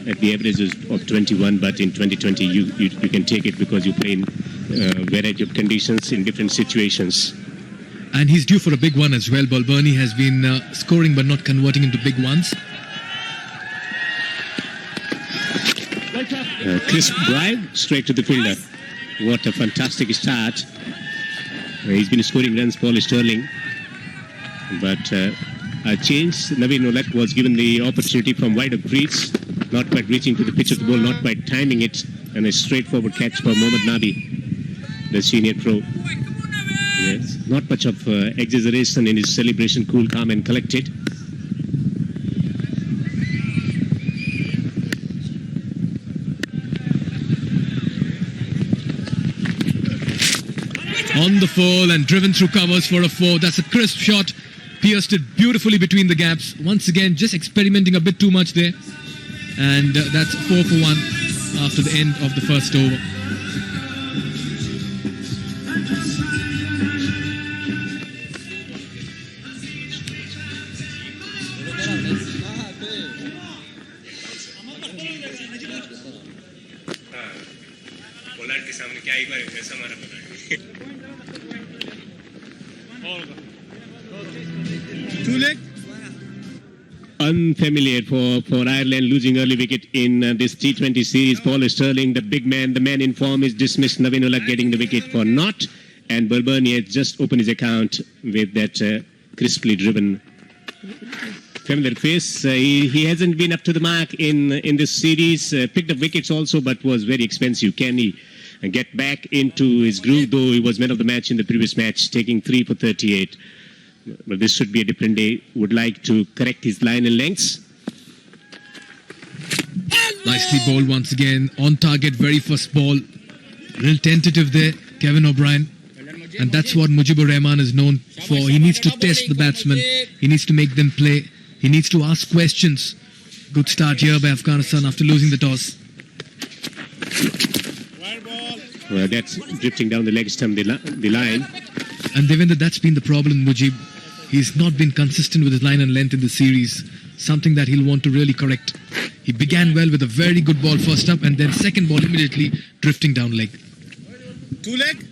at the average of 21, but in 2020 you can take it because you play in a variety of conditions in different situations. And he's due for a big one as well. Bilburney has been scoring but not converting into big ones. Crisp drive straight to the fielder. What a fantastic start. He's been scoring runs, Paul Sterling. But a change. Navin Ulak was given the opportunity from wide of crease, not quite reaching to the pitch of the ball, not quite timing it, and a straightforward catch for Mohammad Nabi, the senior pro. Yes, not much of exaggeration in his celebration, cool, calm and collected. On the fall and driven through covers for a 4. That's a crisp shot. Pierced it beautifully between the gaps. Once again, just experimenting a bit too much there. And that's 4 for 1 after the end of the first over. Unfamiliar for Ireland, losing early wicket in this T20 series. Paul Sterling, the big man, the man in form, is dismissed. Navin Ulak getting the wicket for naught. And Balbani has just opened his account with that crisply driven familiar face. He hasn't been up to the mark in this series. Picked up wickets also, but was very expensive. Can he get back into his groove, though he was man of the match in the previous match, taking 3 for 38. But this should be a different day. Would like to correct his line and lengths. Nicely bowled once again. On target, very first ball. Real tentative there, Kevin O'Brien. And that's what Mujibur Rahman is known for. He needs to test the batsmen. He needs to make them play. He needs to ask questions. Good start here by Afghanistan after losing the toss. Well, that's drifting down the leg stump, the line. And Devendra, that's been the problem, Mujib. He's not been consistent with his line and length in the series. Something that he'll want to really correct. He began well with a very good ball first up, and then second ball immediately drifting down leg. 2 leg?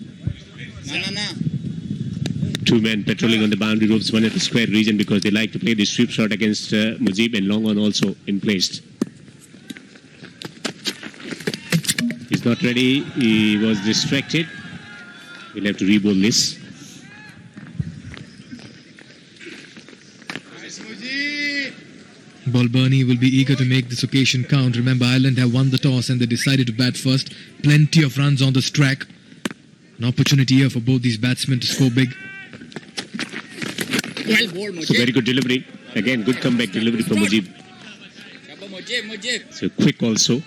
Two men patrolling on the boundary ropes, one at the square region, because they like to play the sweep shot against Mujib, and long on also in place. He's not ready. He was distracted. We'll have to re-bowl this. Balbani will be eager to make this occasion count. Remember, Ireland have won the toss and they decided to bat first. Plenty of runs on this track. An opportunity here for both these batsmen to score big. So very good delivery. Again, good comeback delivery from Mujib. So quick also.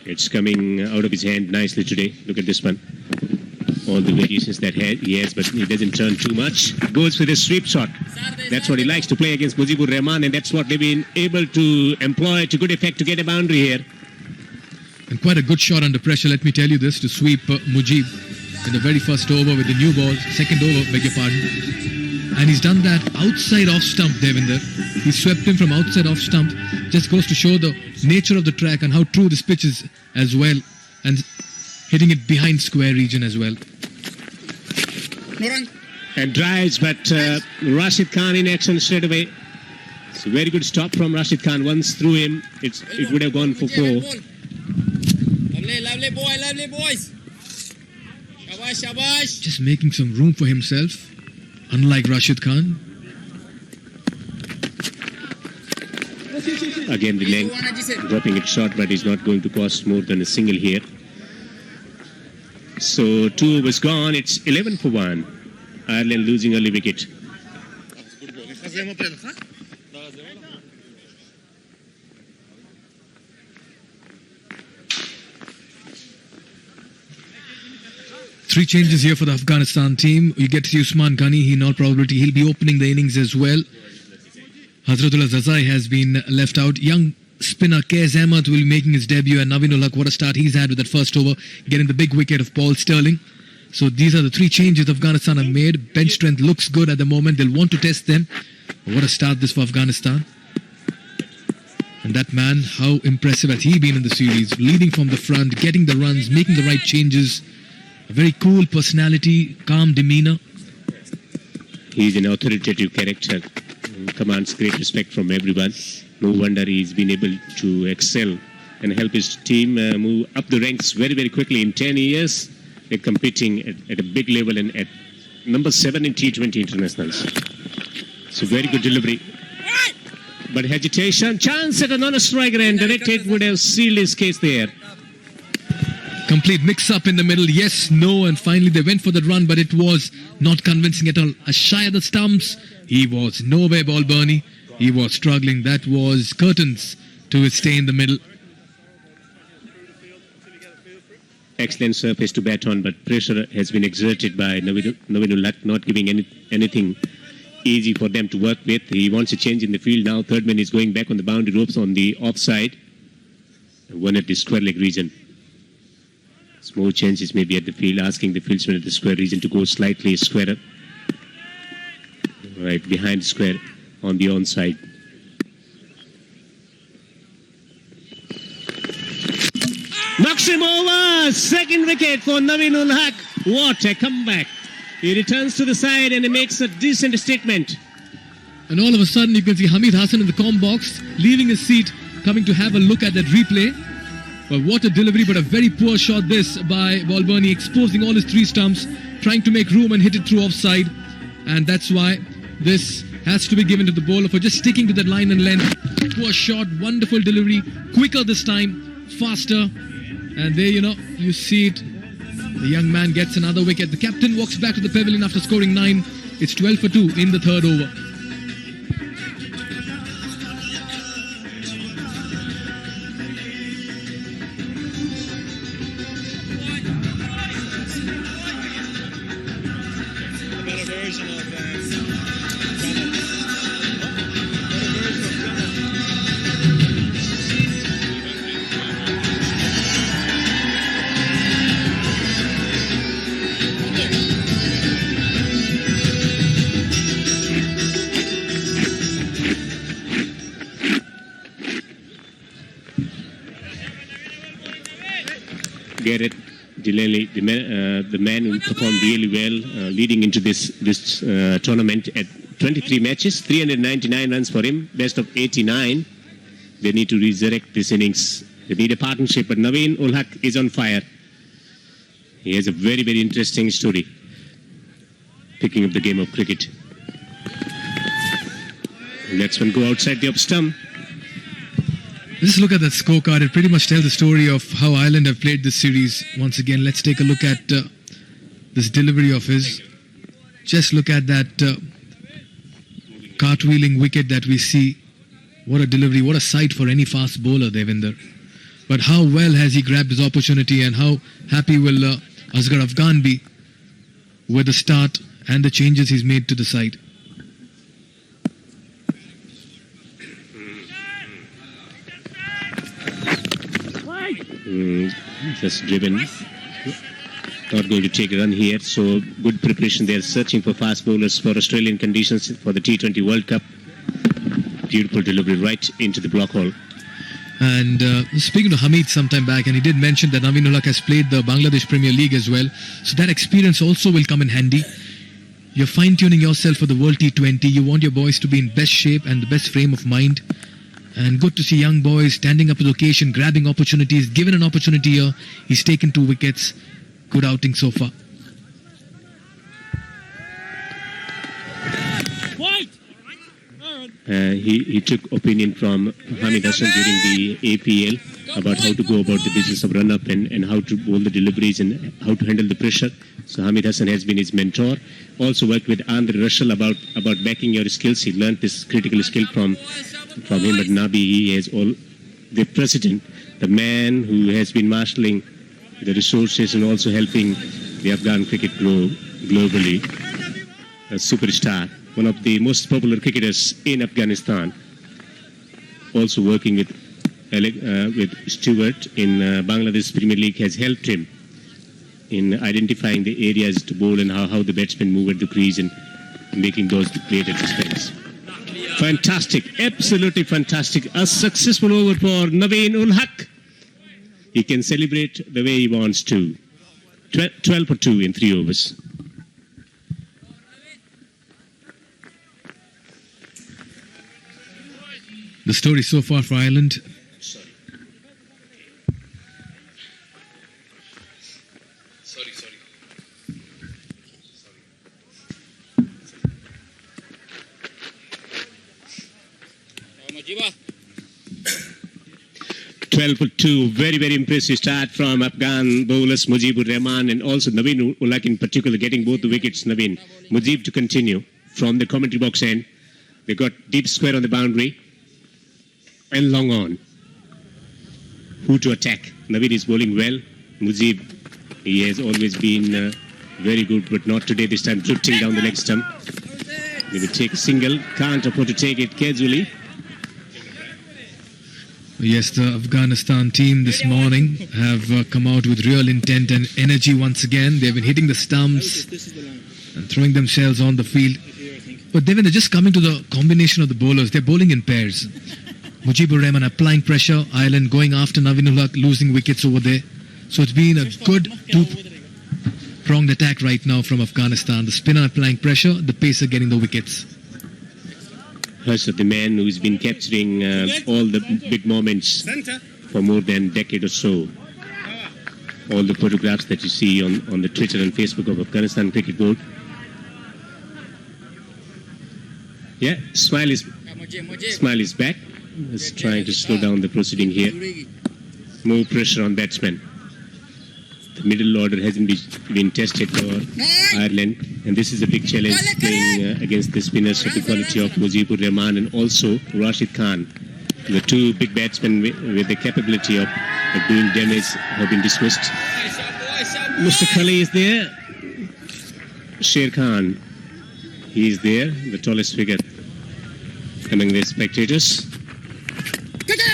It's coming out of his hand nicely today. Look at this one. All the variations that he has, but he doesn't turn too much. Goes with a sweep shot. That's what he likes to play against Mujibur Rahman, and that's what they've been able to employ to good effect to get a boundary here. And quite a good shot under pressure, let me tell you this, to sweep Mujib in the very first over with the new ball, second over, beg your pardon. And he's done that outside off stump, Devinder. He swept him from outside off stump. Just goes to show the nature of the track and how true this pitch is as well. And hitting it behind square region as well. And drives, but Rashid Khan in action straight away. It's a very good stop from Rashid Khan. Once through him, it would have gone for 4. Lovely boy, lovely boys. Shabash, shabash. Just making some room for himself, unlike Rashid Khan. Again, the length, dropping it short, but he's not going to cost more than a single here. So 2 overs gone. It's 11 for 1. Ireland losing early wicket. Three changes here for the Afghanistan team. You get to see Usman Ghani. He in all probability he'll be opening the innings as well. Hazratullah Zazai has been left out. Young spinner Kez Ahmed will be making his debut, and Navin Ulak, what a start he's had with that first over, getting the big wicket of Paul Sterling. So these are the 3 changes Afghanistan have made. Bench strength looks good at the moment. They'll want to test them. What a start this for Afghanistan. And that man, how impressive has he been in the series? Leading from the front, getting the runs, making the right changes. A very cool personality, calm demeanor. He's an authoritative character. Commands great respect from everyone. No wonder he's been able to excel and help his team move up the ranks very, very quickly. In 10 years, they're competing at a big level and at number 7 in T20 internationals. So very good delivery. But hesitation, chance at another striker, and direct hit would have sealed his case there. Complete mix-up in the middle. Yes, no, and finally they went for the run, but it was not convincing at all. A shy of the stumps. He was nowhere, ball Bernie. He was struggling. That was curtains to stay in the middle. Excellent surface to bat on, but pressure has been exerted by Naveen Luck, not giving anything easy for them to work with. He wants a change in the field now. Third man is going back on the boundary ropes on the offside. One at the square leg region. Small changes maybe at the field, asking the fieldsman at the square region to go slightly squarer. Right behind the square on the onside. Knocks him over. Second wicket for Naveen ul Haq. What a comeback. He returns to the side and he makes a decent statement. And all of a sudden you can see Hamid Hassan in the comm box, leaving his seat, coming to have a look at that replay. But what a delivery, but a very poor shot this by Balbani, exposing all his 3 stumps, trying to make room and hit it through offside. And that's why this has to be given to the bowler for just sticking to that line and length. Poor shot, wonderful delivery, quicker this time, faster. And there, you see it. The young man gets another wicket. The captain walks back to the pavilion after scoring 9. It's 12 for 2 in the third over. Garrett Delaney, the man who performed really well leading into this tournament at 23 matches, 399 runs for him, best of 89. They need to resurrect this innings. They need a partnership, but Naveen ul Haq is on fire. He has a very, very interesting story picking up the game of cricket. Let's one go outside the up stump. Just look at that scorecard. It pretty much tells the story of how Ireland have played this series. Once again, let's take a look at this delivery of his. Just look at that cartwheeling wicket that we see. What a delivery, what a sight for any fast bowler, Devinder. But how well has he grabbed his opportunity, and how happy will Asghar Afghan be with the start and the changes he's made to the side. Just driven, not going to take a run here, so good preparation there, searching for fast bowlers for Australian conditions for the T20 World Cup. Beautiful delivery right into the block hole. And speaking to Hamid sometime back, and he did mention that Naveen ul Haq has played the Bangladesh Premier League as well, so that experience also will come in handy. You're fine-tuning yourself for the World T20. You want your boys to be in best shape and the best frame of mind. And good to see young boys standing up to the occasion, grabbing opportunities. Given an opportunity here, he's taken 2 wickets. Good outing so far. He took opinion from Hamid Hassan during the APL about how to go about the business of run-up and how to bowl the deliveries and how to handle the pressure. So Hamid Hassan has been his mentor. Also worked with Andre Russell about backing your skills. He learned this critical skill from him. But Nabi, he has the president, the man who has been marshalling the resources and also helping the Afghan cricket grow globally. A superstar, one of the most popular cricketers in Afghanistan. Also working with Stewart in Bangladesh Premier League, has helped him in identifying the areas to bowl and how the batsmen move at the crease and making those created spins. Fantastic, absolutely fantastic. A successful over for Naveen ul Haq. He can celebrate the way he wants to. 12 for 2 in 3 overs. The story so far for Ireland. Jiba. 12-2, very, very impressive start from Afghan bowlers Mujibur Rahman and also Naveen Ulak in particular, getting both the wickets. Naveen, Mujib to continue from the commentary box end. They got deep square on the boundary and long on. Who to attack? Naveen is bowling well. Mujib, he has always been very good, but not today. This time drifting down the leg stump. They will take a single. Can't afford to take it casually. Yes, the Afghanistan team this morning have come out with real intent and energy once again. They've been hitting the stumps and throwing themselves on the field. But they're just coming to the combination of the bowlers. They're bowling in pairs. Mujibur Rahman applying pressure. Ireland going after Naveen Ulak, losing wickets over there. So it's been a good two-pronged attack right now from Afghanistan. The spinner applying pressure, the pacer getting the wickets. Also the man who's been capturing all the big moments for more than a decade or so. All the photographs that you see on the Twitter and Facebook of Afghanistan cricket board. Yeah, Smile is back. He's trying to slow down the proceeding here. More pressure on batsmen. The middle order hasn't been tested for Ireland, and this is a big challenge playing against the spinners of the quality of Mujibur Rahman and also Rashid Khan. The two big batsmen with the capability of doing damage have been dismissed. Mr. Khali is there. Sher Khan, he is there, the tallest figure among the spectators.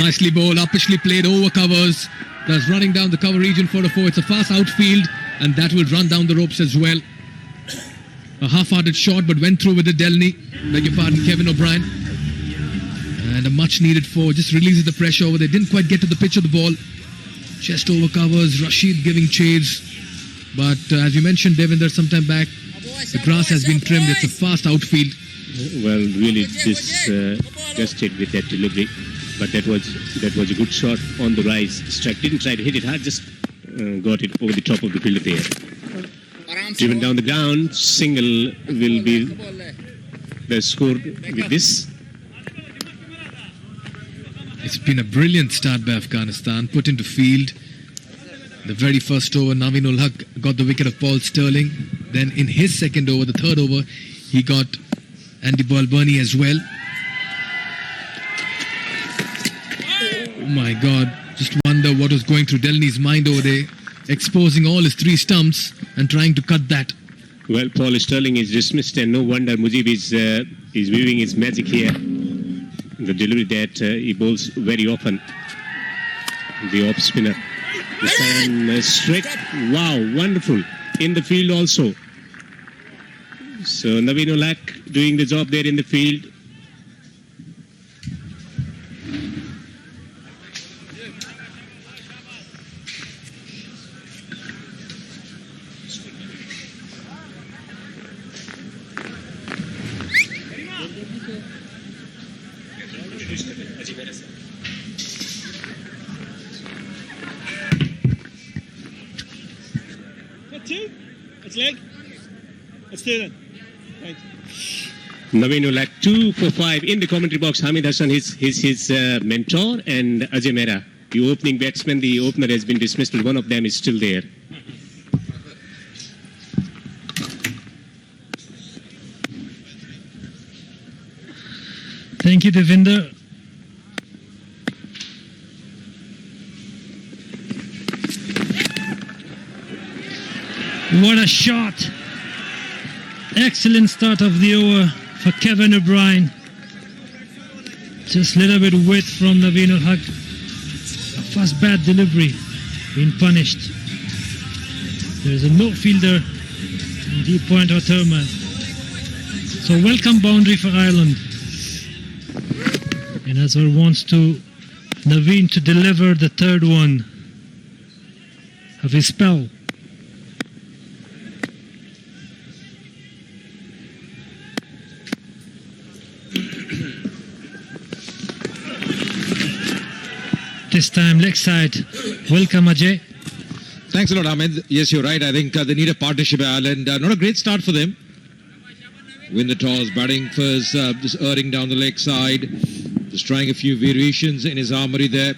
Nicely bowled, uppishly played over covers. That's running down the cover region for a four. It's a fast outfield, and that will run down the ropes as well. A half-hearted shot, but went through with the Delney. Beg your pardon, Kevin O'Brien. And a much-needed four. Just releases the pressure over there. Didn't quite get to the pitch of the ball. Chest over covers. Rashid giving chase. But as you mentioned, Devinder, sometime back, the grass has been trimmed. It's a fast outfield. Well, really disgusted with that delivery. But that was a good shot on the rise. Strike, didn't try to hit it hard, just got it over the top of the fielder there. Driven down the ground, single will be the score with this. It's been a brilliant start by Afghanistan, put into field. The very first over, Naveen Ulak got the wicket of Paul Sterling. Then in his second over, the third over, he got Andy Balbirnie as well. Oh my God, just wonder what was going through Delney's mind over there, exposing all his three stumps and trying to cut that. Well, Paul Sterling is dismissed, and no wonder Mujib is weaving his magic here. The delivery that he bowls very often. The off spinner. This time straight. Wow, wonderful. In the field also. So Naveen Ulak doing the job there in the field. It's leg. Let's do it. Right. Naveen Ulak 2 for 5 in the commentary box. Hamid Hassan, his mentor, and Ajay Mehra, the opening batsman. The opener has been dismissed, but one of them is still there. Thank you, Devinder. What a shot. Excellent start of the over for Kevin O'Brien. Just a little bit width from Naveen Ulak. First bad delivery, being punished. There's a no fielder in deep point or Thurman. So welcome boundary for Ireland. And Azhar wants Naveen to deliver the third one of his spell. This time leg side. Welcome, Ajay. Thanks a lot, Ahmed. Yes, you're right. I think they need a partnership, Ireland. Not a great start for them. Win the toss, batting first, just erring down the leg side. Just trying a few variations in his armory there.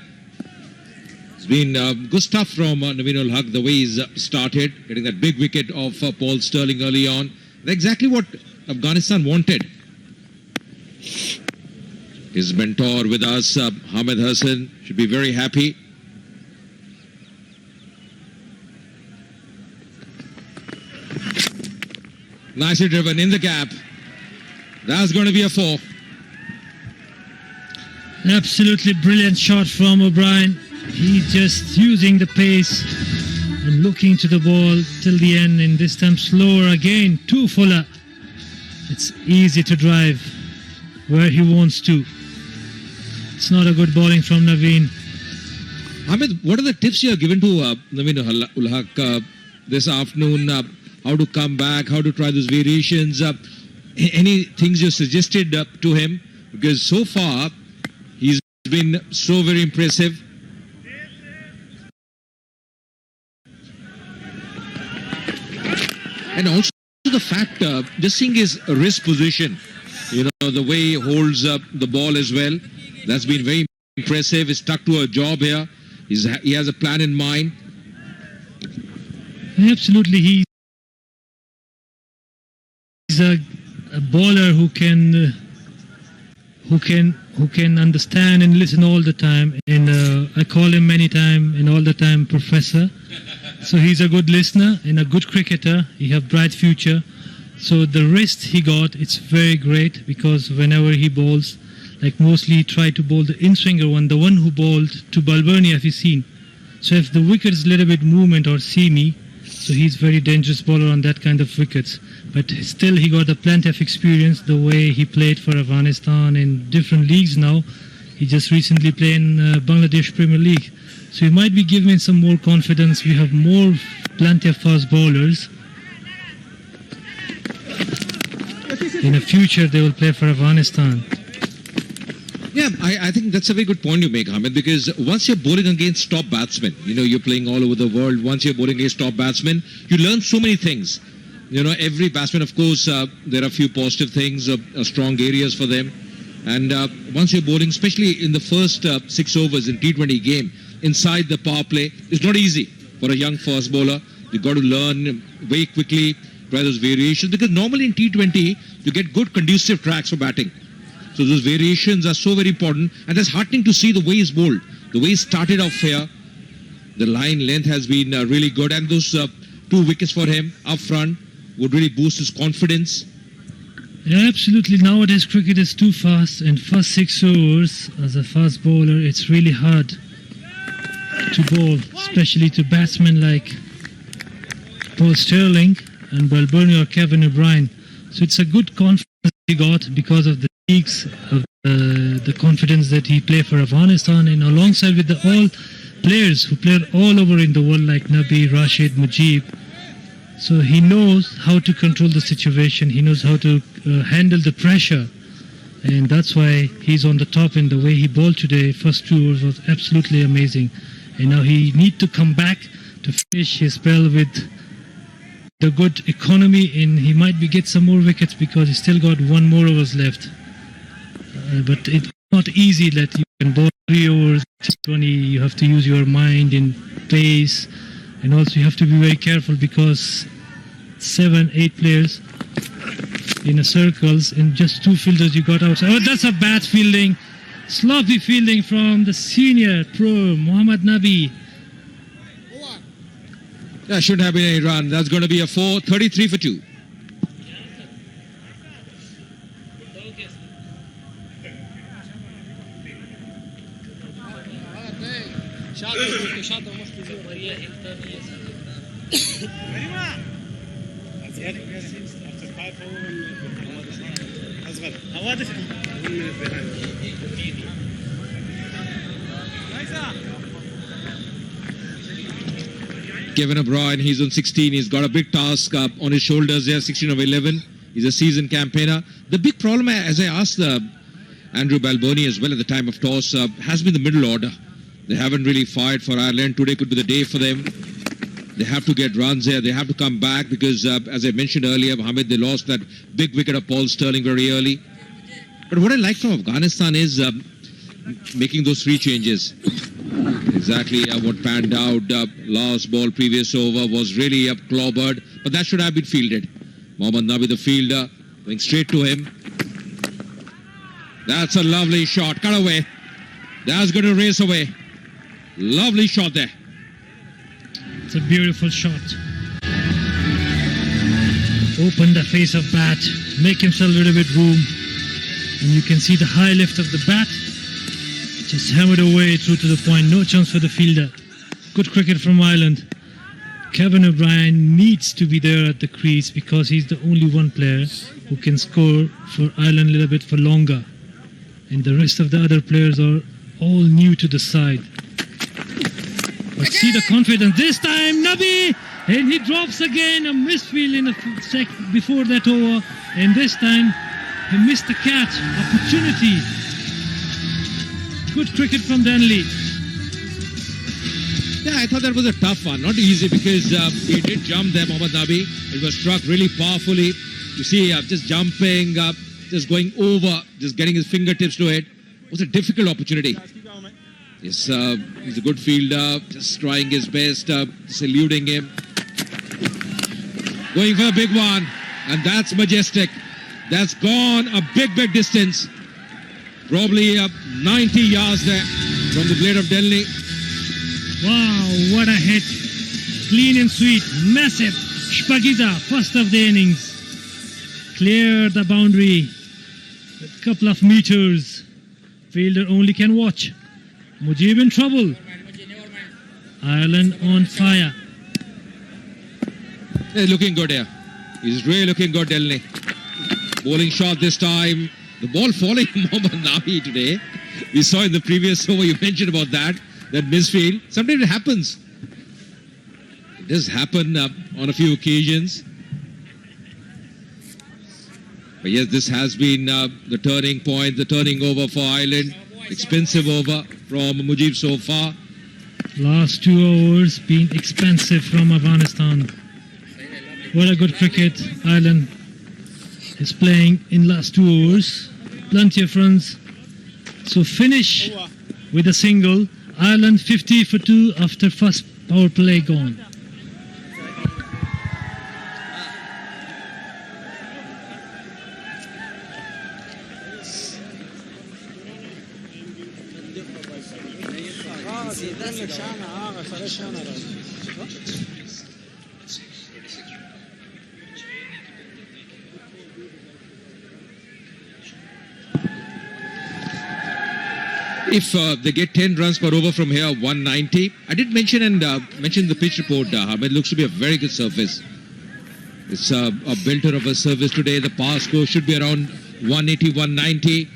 It's been good stuff from Naveen ul Haq, the way he's started, getting that big wicket of Paul Sterling early on. That's exactly what Afghanistan wanted. His mentor with us, Hamid Hassan, should be very happy. Nicely driven in the gap. That's going to be a 4. Absolutely brilliant shot from O'Brien. He's just using the pace and looking to the ball till the end, and this time slower again to Fuller. It's easy to drive where he wants to. It's not a good bowling from Naveen. Hamid, what are the tips you have given to Naveen ul Haq this afternoon? How to come back, how to try those variations? Any things you suggested to him? Because so far, he's been so very impressive. And also the fact, just seeing his wrist position, the way he holds up the ball as well, that's been very impressive. He's stuck to a job here. He has a plan in mind. Absolutely, he's a bowler who can understand and listen all the time. And I call him many times and all the time Professor. So he's a good listener and a good cricketer. He have bright future. So the wrist he got, it's very great, because whenever he bowls, like mostly he tried to bowl the in-swinger one, the one who bowled to Balbirnie, have you seen? So if the wicket is a little bit movement or seamy, so he's very dangerous bowler on that kind of wickets. But still he got a plenty of experience, the way he played for Afghanistan in different leagues now. He just recently played in Bangladesh Premier League. So he might be giving some more confidence. We have plenty of fast bowlers. In the future they will play for Afghanistan. Yeah, I think that's a very good point you make, Hamid, because once you're bowling against top batsmen, you're playing all over the world. Once you're bowling against top batsmen, you learn so many things. Every batsman, of course, there are a few positive things, strong areas for them. And once you're bowling, especially in the first 6 overs in T20 game, inside the power play, it's not easy for a young fast bowler. You've got to learn very quickly, try those variations, because normally in T20, you get good conducive tracks for batting. So those variations are so very important, and it's heartening to see the way he's bowled, the way he started off here. The line length has been really good, and those 2 wickets for him up front would really boost his confidence. Yeah, absolutely. Nowadays cricket is too fast, and first 6 overs as a fast bowler, it's really hard to bowl, especially to batsmen like Paul Sterling and Balbirnie or Kevin O'Brien. So it's a good confidence he got because of the leagues, of the confidence that he played for Afghanistan, and alongside with the all players who played all over in the world like Nabi, Rashid, Mujib. So he knows how to control the situation. He knows how to handle the pressure. And that's why he's on the top, in the way he bowled today. First 2 overs was absolutely amazing. And now he needs to come back to finish his spell with the good economy, and he might get some more wickets because he's still got 1 more overs left. But it's not easy that you can bowl 3 overs, 20. You have to use your mind and pace. And also you have to be very careful because 7, 8 players in a circles, and just 2 fielders you got outside. Oh, that's a bad fielding. Sloppy fielding from the senior pro, Mohammad Nabi. Yeah, shouldn't have been any run. That's going to be a 4, 33 for 2. Kevin O'Brien, he's on 16. He's got a big task on his shoulders there, 16 of 11. He's a seasoned campaigner. The big problem, as I asked Andrew Balbirnie as well at the time of toss, has been the middle order. They haven't really fired for Ireland. Today could be the day for them. They have to get runs here. They have to come back because, as I mentioned earlier, Mohammed, they lost that big wicket of Paul Sterling very early. But what I like from Afghanistan is making those 3 changes. Exactly what panned out. Last ball, previous over was really clobbered, but that should have been fielded. Mohammad Nabi, the fielder, going straight to him. That's a lovely shot. Cut away. That's going to race away. Lovely shot there. It's a beautiful shot. Open the face of bat, make himself a little bit room, and you can see the high lift of the bat. Just hammered away through to the point. No chance for the fielder. Good cricket from Ireland. Kevin O'Brien needs to be there at the crease because he's the only one player who can score for Ireland a little bit for longer. And the rest of the other players are all new to the side. But see the confidence this time, Nabi, and he drops again a misfield in a sec before that over, and this time he missed the catch opportunity. Good cricket from Denley. Yeah, I thought that was a tough one, not easy because he did jump there, Mohammad Nabi. It was struck really powerfully. You see, just jumping, just going over, just getting his fingertips to it. It was a difficult opportunity. Yes, he's a good fielder, just trying his best, just eluding him. Going for a big one, and that's majestic. That's gone a big, big distance. Probably 90 yards there from the blade of Delhi. Wow, what a hit. Clean and sweet, massive. Shpagida, first of the innings. Clear the boundary. A couple of meters. Fielder only can watch. Mujib in trouble. Ireland on fire. He's looking good here. He's really looking good, Delhi. Bowling shot this time. The ball falling Mohammad Nabi today. We saw in the previous over, you mentioned about that misfield. Sometimes it happens. It does happen on a few occasions. But yes, this has been the turning point, the turning over for Ireland. Expensive over from Mujib so far. Last 2 hours being expensive from Afghanistan. What a good cricket Ireland is playing in last 2 hours. Plenty of runs. So finish with a single. Ireland 50 for 2 after first power play gone. If they get 10 runs per over from here, 190. I did mention the pitch report, Hamid. Looks to be a very good surface. It's a belter of a service today. The power score should be around 180, 190.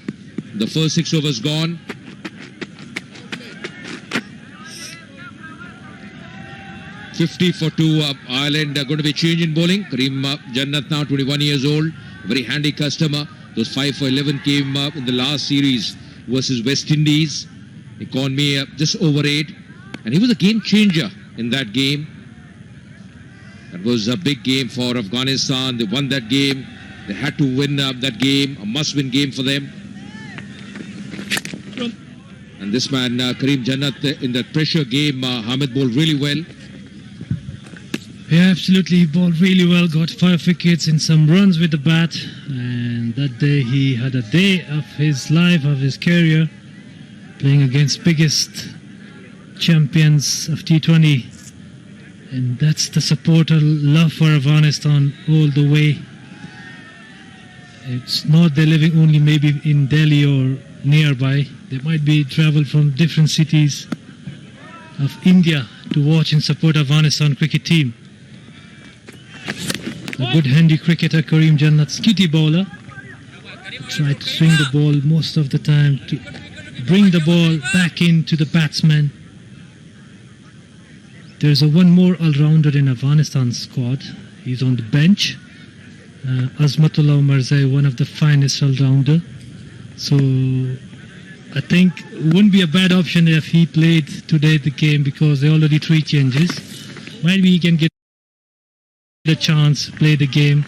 The first 6 overs gone. $50 for 2. Ireland are going to be changing bowling. Kareem Jannat now 21 years old. Very handy customer. Those 5 for 11 came in the last series versus West Indies. Economy just over 8. And he was a game changer in that game. That was a big game for Afghanistan. They won that game. They had to win that game. A must-win game for them. And this man, Kareem Jannat, in that pressure game, Hamid bowled really well. Yeah, absolutely. He bowled really well. Got 5 wickets and some runs with the bat. And that day he had a day of his life, of his career, playing against biggest champions of T20. And that's the supporter love for Afghanistan all the way. It's not they're living only maybe in Delhi or nearby. They might be traveled from different cities of India to watch and support Afghanistan cricket team. A good handy cricketer, Kareem Jannat, skitty bowler. Tried to swing the ball most of the time to bring the ball back into the batsman. There's one more all-rounder in Afghanistan squad. He's on the bench. Azmatullah Umarzai, one of the finest all-rounder. So I think it wouldn't be a bad option if he played today the game because there are already 3 changes. Maybe he can get the chance, play the game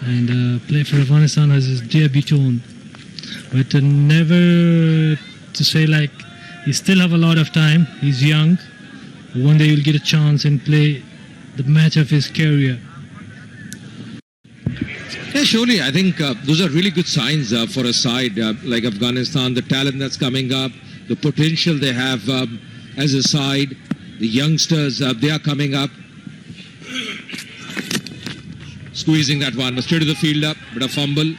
and play for Afghanistan as his debutant. But never to say like he still have a lot of time. He's young. One day he'll get a chance and play the match of his career. Yeah, surely. I think those are really good signs for a side like Afghanistan. The talent that's coming up, the potential they have as a side, the youngsters, they are coming up. Squeezing that one, straight to the field up, but a fumble.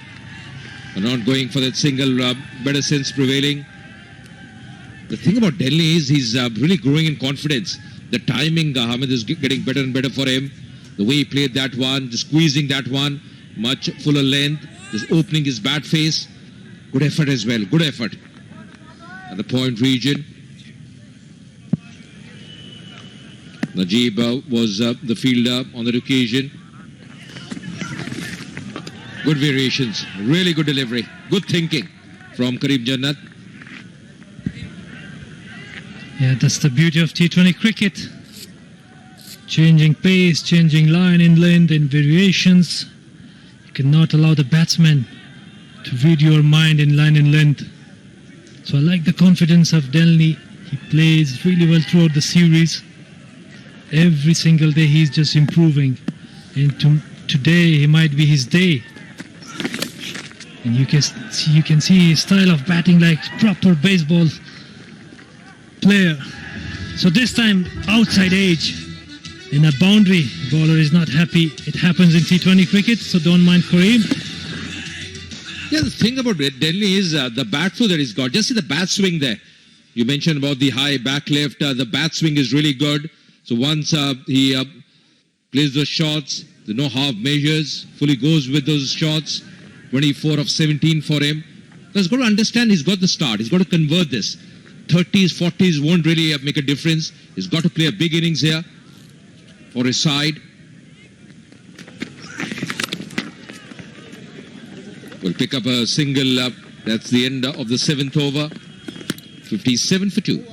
Not going for that single, better sense prevailing. The thing about Delhi is he's really growing in confidence. The timing, Hamid, is getting better and better for him. The way he played that one, just squeezing that one, much fuller length, just opening his bat face. Good effort as well, good effort. At the point region. Najib was the fielder on that occasion. Good variations, really good delivery, good thinking from Karim Jannat. Yeah, that's the beauty of T20 cricket. Changing pace, changing line in length and variations. You cannot allow the batsman to read your mind in line and length. So I like the confidence of Delhi. He plays really well throughout the series. Every single day he's just improving. And today he might be his day. And you can see his style of batting like proper baseball player. So this time outside edge in a boundary, bowler is not happy. It happens in T20 cricket, so don't mind Kareem. Yeah, the thing about Delhi is the bat flow that he's got. Just see the bat swing there. You mentioned about the high back left. The bat swing is really good. So once he plays those shots, there are no half measures, fully goes with those shots. 24 of 17 for him. He's got to understand he's got the start. He's got to convert this. 30s, 40s won't really make a difference. He's got to play a big innings here for his side. We'll pick up a single. That's the end of the 7th over. 57 for 2.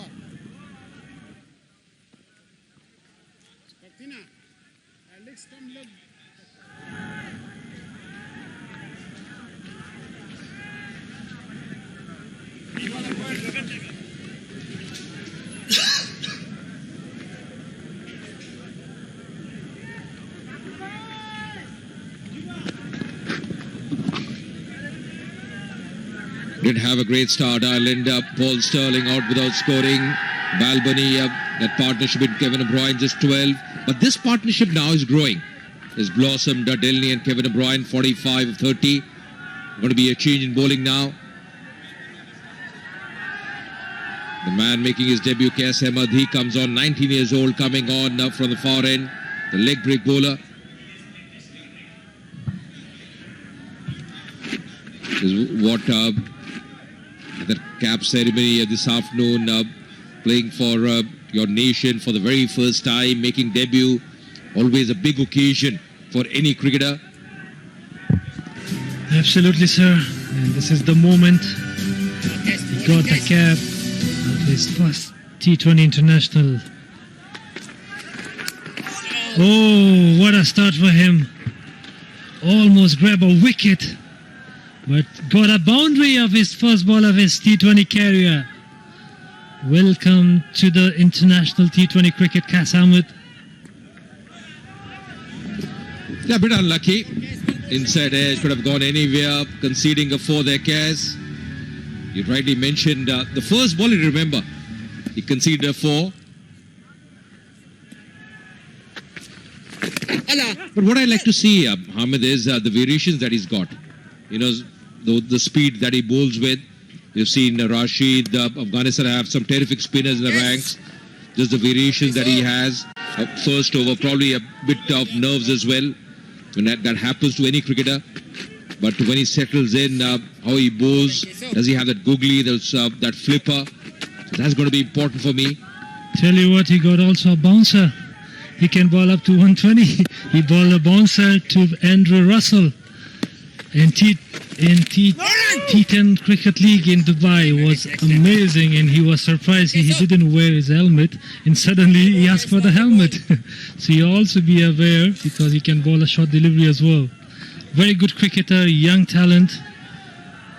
Did have a great start. Ireland, Paul Sterling out without scoring. Balbany, that partnership with Kevin O'Brien, just 12. But this partnership now is growing. It's blossomed. Delhi and Kevin O'Brien, 45 of 30. Going to be a change in bowling now. The man making his debut, Qais Ahmed, he comes on, 19 years old, coming on from the far end. The leg break bowler. This is what the cap ceremony this afternoon, playing for your nation for the very first time, making debut, always a big occasion for any cricketer. Absolutely, sir. And this is the moment he got the cap of his first T20 international. Oh, what a start for him. Almost grab a wicket, but got a boundary of his first ball of his T20 career. Welcome to the international T20 cricket, Qais Ahmed. Yeah, a bit unlucky. Inside edge, could have gone anywhere, conceding a 4 there, Qais. You rightly mentioned the first ball, you remember. He conceded a 4. But what I like to see, Hamid, is the variations that he's got. You know, the speed that he bowls with. You've seen Rashid, Afghanistan have some terrific spinners in the ranks. Just the variations that he has. First over, probably a bit of nerves as well. When that happens to any cricketer. But when he settles in, how he bowls, does he have that googly, that flipper? So that's going to be important for me. Tell you what, he got also a bouncer. He can bowl up to 120. He bowled a bouncer to Andrew Russell. And T10 Cricket League in Dubai was amazing, and he was surprised he didn't wear his helmet, and suddenly he asked for the helmet. So you also be aware, because he can bowl a short delivery as well. Very good cricketer, young talent,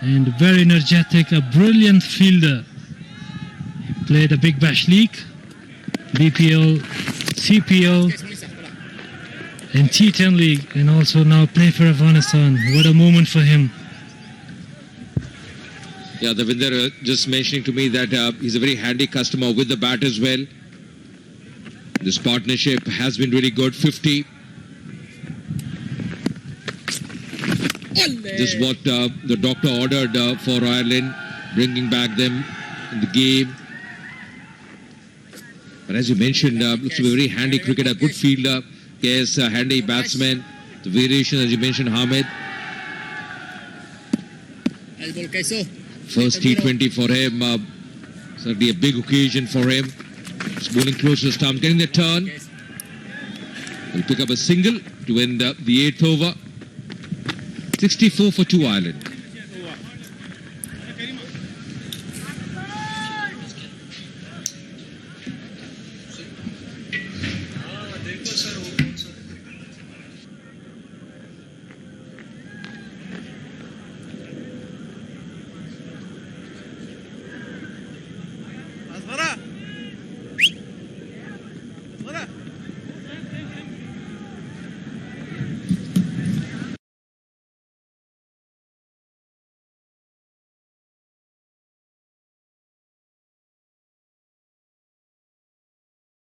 and very energetic, a brilliant fielder. play the Big Bash League, BPL, CPL, and T10 League, and also now play for Afghanistan. What a moment for him. Yeah, Davinder just mentioning to me that he's a very handy customer with the bat as well. This partnership has been really good. 50. This is what the doctor ordered for Ireland, bringing back them in the game. But as you mentioned, looks to be a very handy cricketer, good fielder, yes, handy batsman. The variation, as you mentioned, Hamid. First T20 for him, certainly a big occasion for him. He's bowling close to the stump, getting the turn. He'll pick up a single to end the 8th over. 64 for 2 Ireland.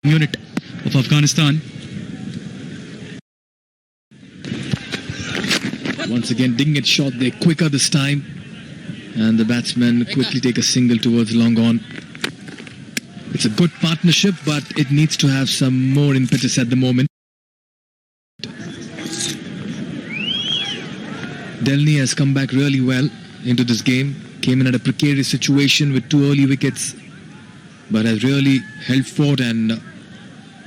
Unit of Afghanistan. Once again, didn't get shot there quicker this time. And the batsmen quickly take a single towards long on. It's a good partnership, but it needs to have some more impetus at the moment. Delhi has come back really well into this game. Came in at a precarious situation with 2 early wickets, but has really held fort and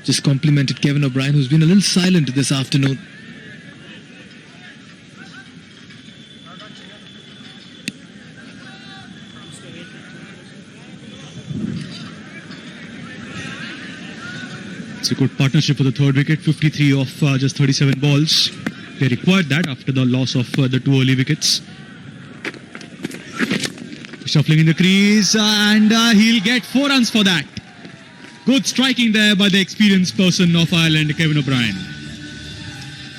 just complimented Kevin O'Brien, who's been a little silent this afternoon. It's a good partnership for the third wicket, 53 off just 37 balls. They required that after the loss of the 2 early wickets. Shuffling in the crease, and he'll get 4 runs for that. Good striking there by the experienced person of Ireland, Kevin O'Brien.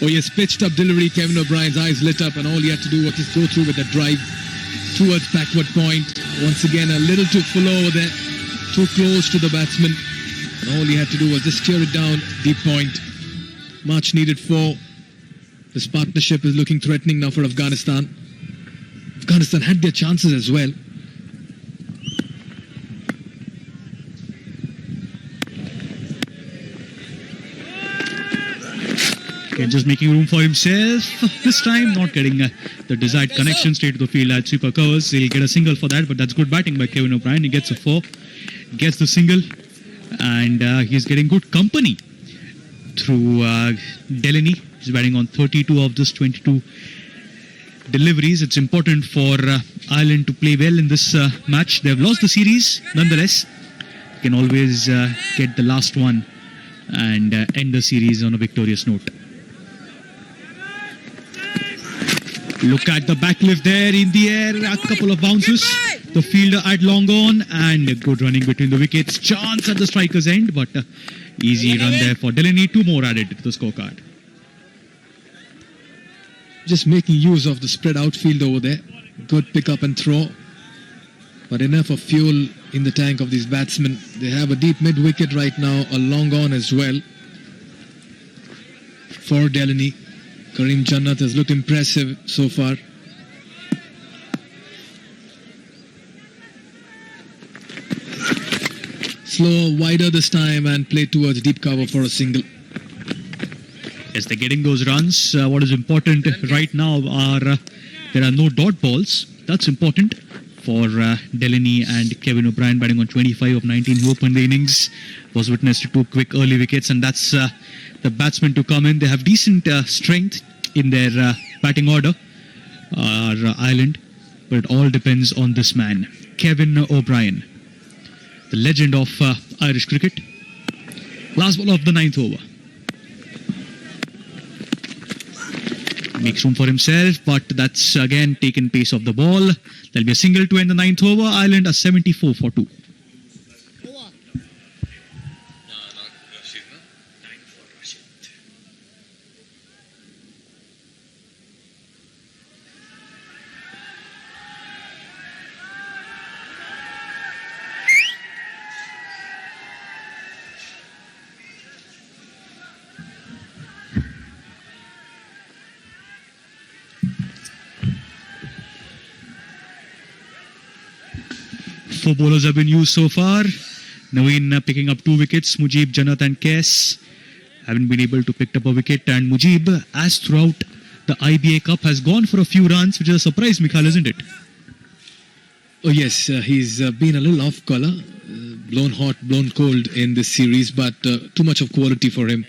Oh yes, pitched up delivery. Kevin O'Brien's eyes lit up, and all he had to do was just go through with that drive towards backward point. Once again, a little too full over there, too close to the batsman. And all he had to do was just steer it down, deep point. Much needed 4. This partnership is looking threatening now for Afghanistan. Afghanistan had their chances as well. Again, just making room for himself. This time, not getting the desired connection straight to the field at super covers. He'll get a single for that, but that's good batting by Kevin O'Brien. He gets a 4, gets the single, and he's getting good company through Delaney. He's batting on 32 of this 22 deliveries. It's important for Ireland to play well in this match. They've lost the series, nonetheless. They can always get the last one and end the series on a victorious note. Look at the backlift there in the air, a couple of bounces. The fielder at long on, and good running between the wickets. Chance at the striker's end, but easy run there for Delaney. 2 more added to the scorecard. Just making use of the spread outfield over there. Good pick up and throw. But enough of fuel in the tank of these batsmen. They have a deep mid wicket right now, a long on as well for Delaney. Karim Jannat has looked impressive so far. Slow, wider this time, and play towards deep cover for a single. Yes, they're getting those runs. What is important right now are there are no dot balls. That's important for Delaney and Kevin O'Brien, batting on 25 of 19 who opened the innings. Was witness to 2 quick early wickets, and that's the batsmen to come in. They have decent strength in their batting order, Ireland, but it all depends on this man, Kevin O'Brien, the legend of Irish cricket. Last ball of the 9th over. Makes room for himself, but that's again taken pace of the ball. There'll be a single to end the 9th over. Ireland are 74 for 2. 4 bowlers have been used so far. Naveen picking up 2 wickets. Mujib, Janat and Kes haven't been able to pick up a wicket. And Mujib, as throughout the IBA Cup, has gone for a few runs, which is a surprise, Mikhal, isn't it? Oh yes, he's been a little off colour, blown hot, blown cold in this series, but too much of quality for him.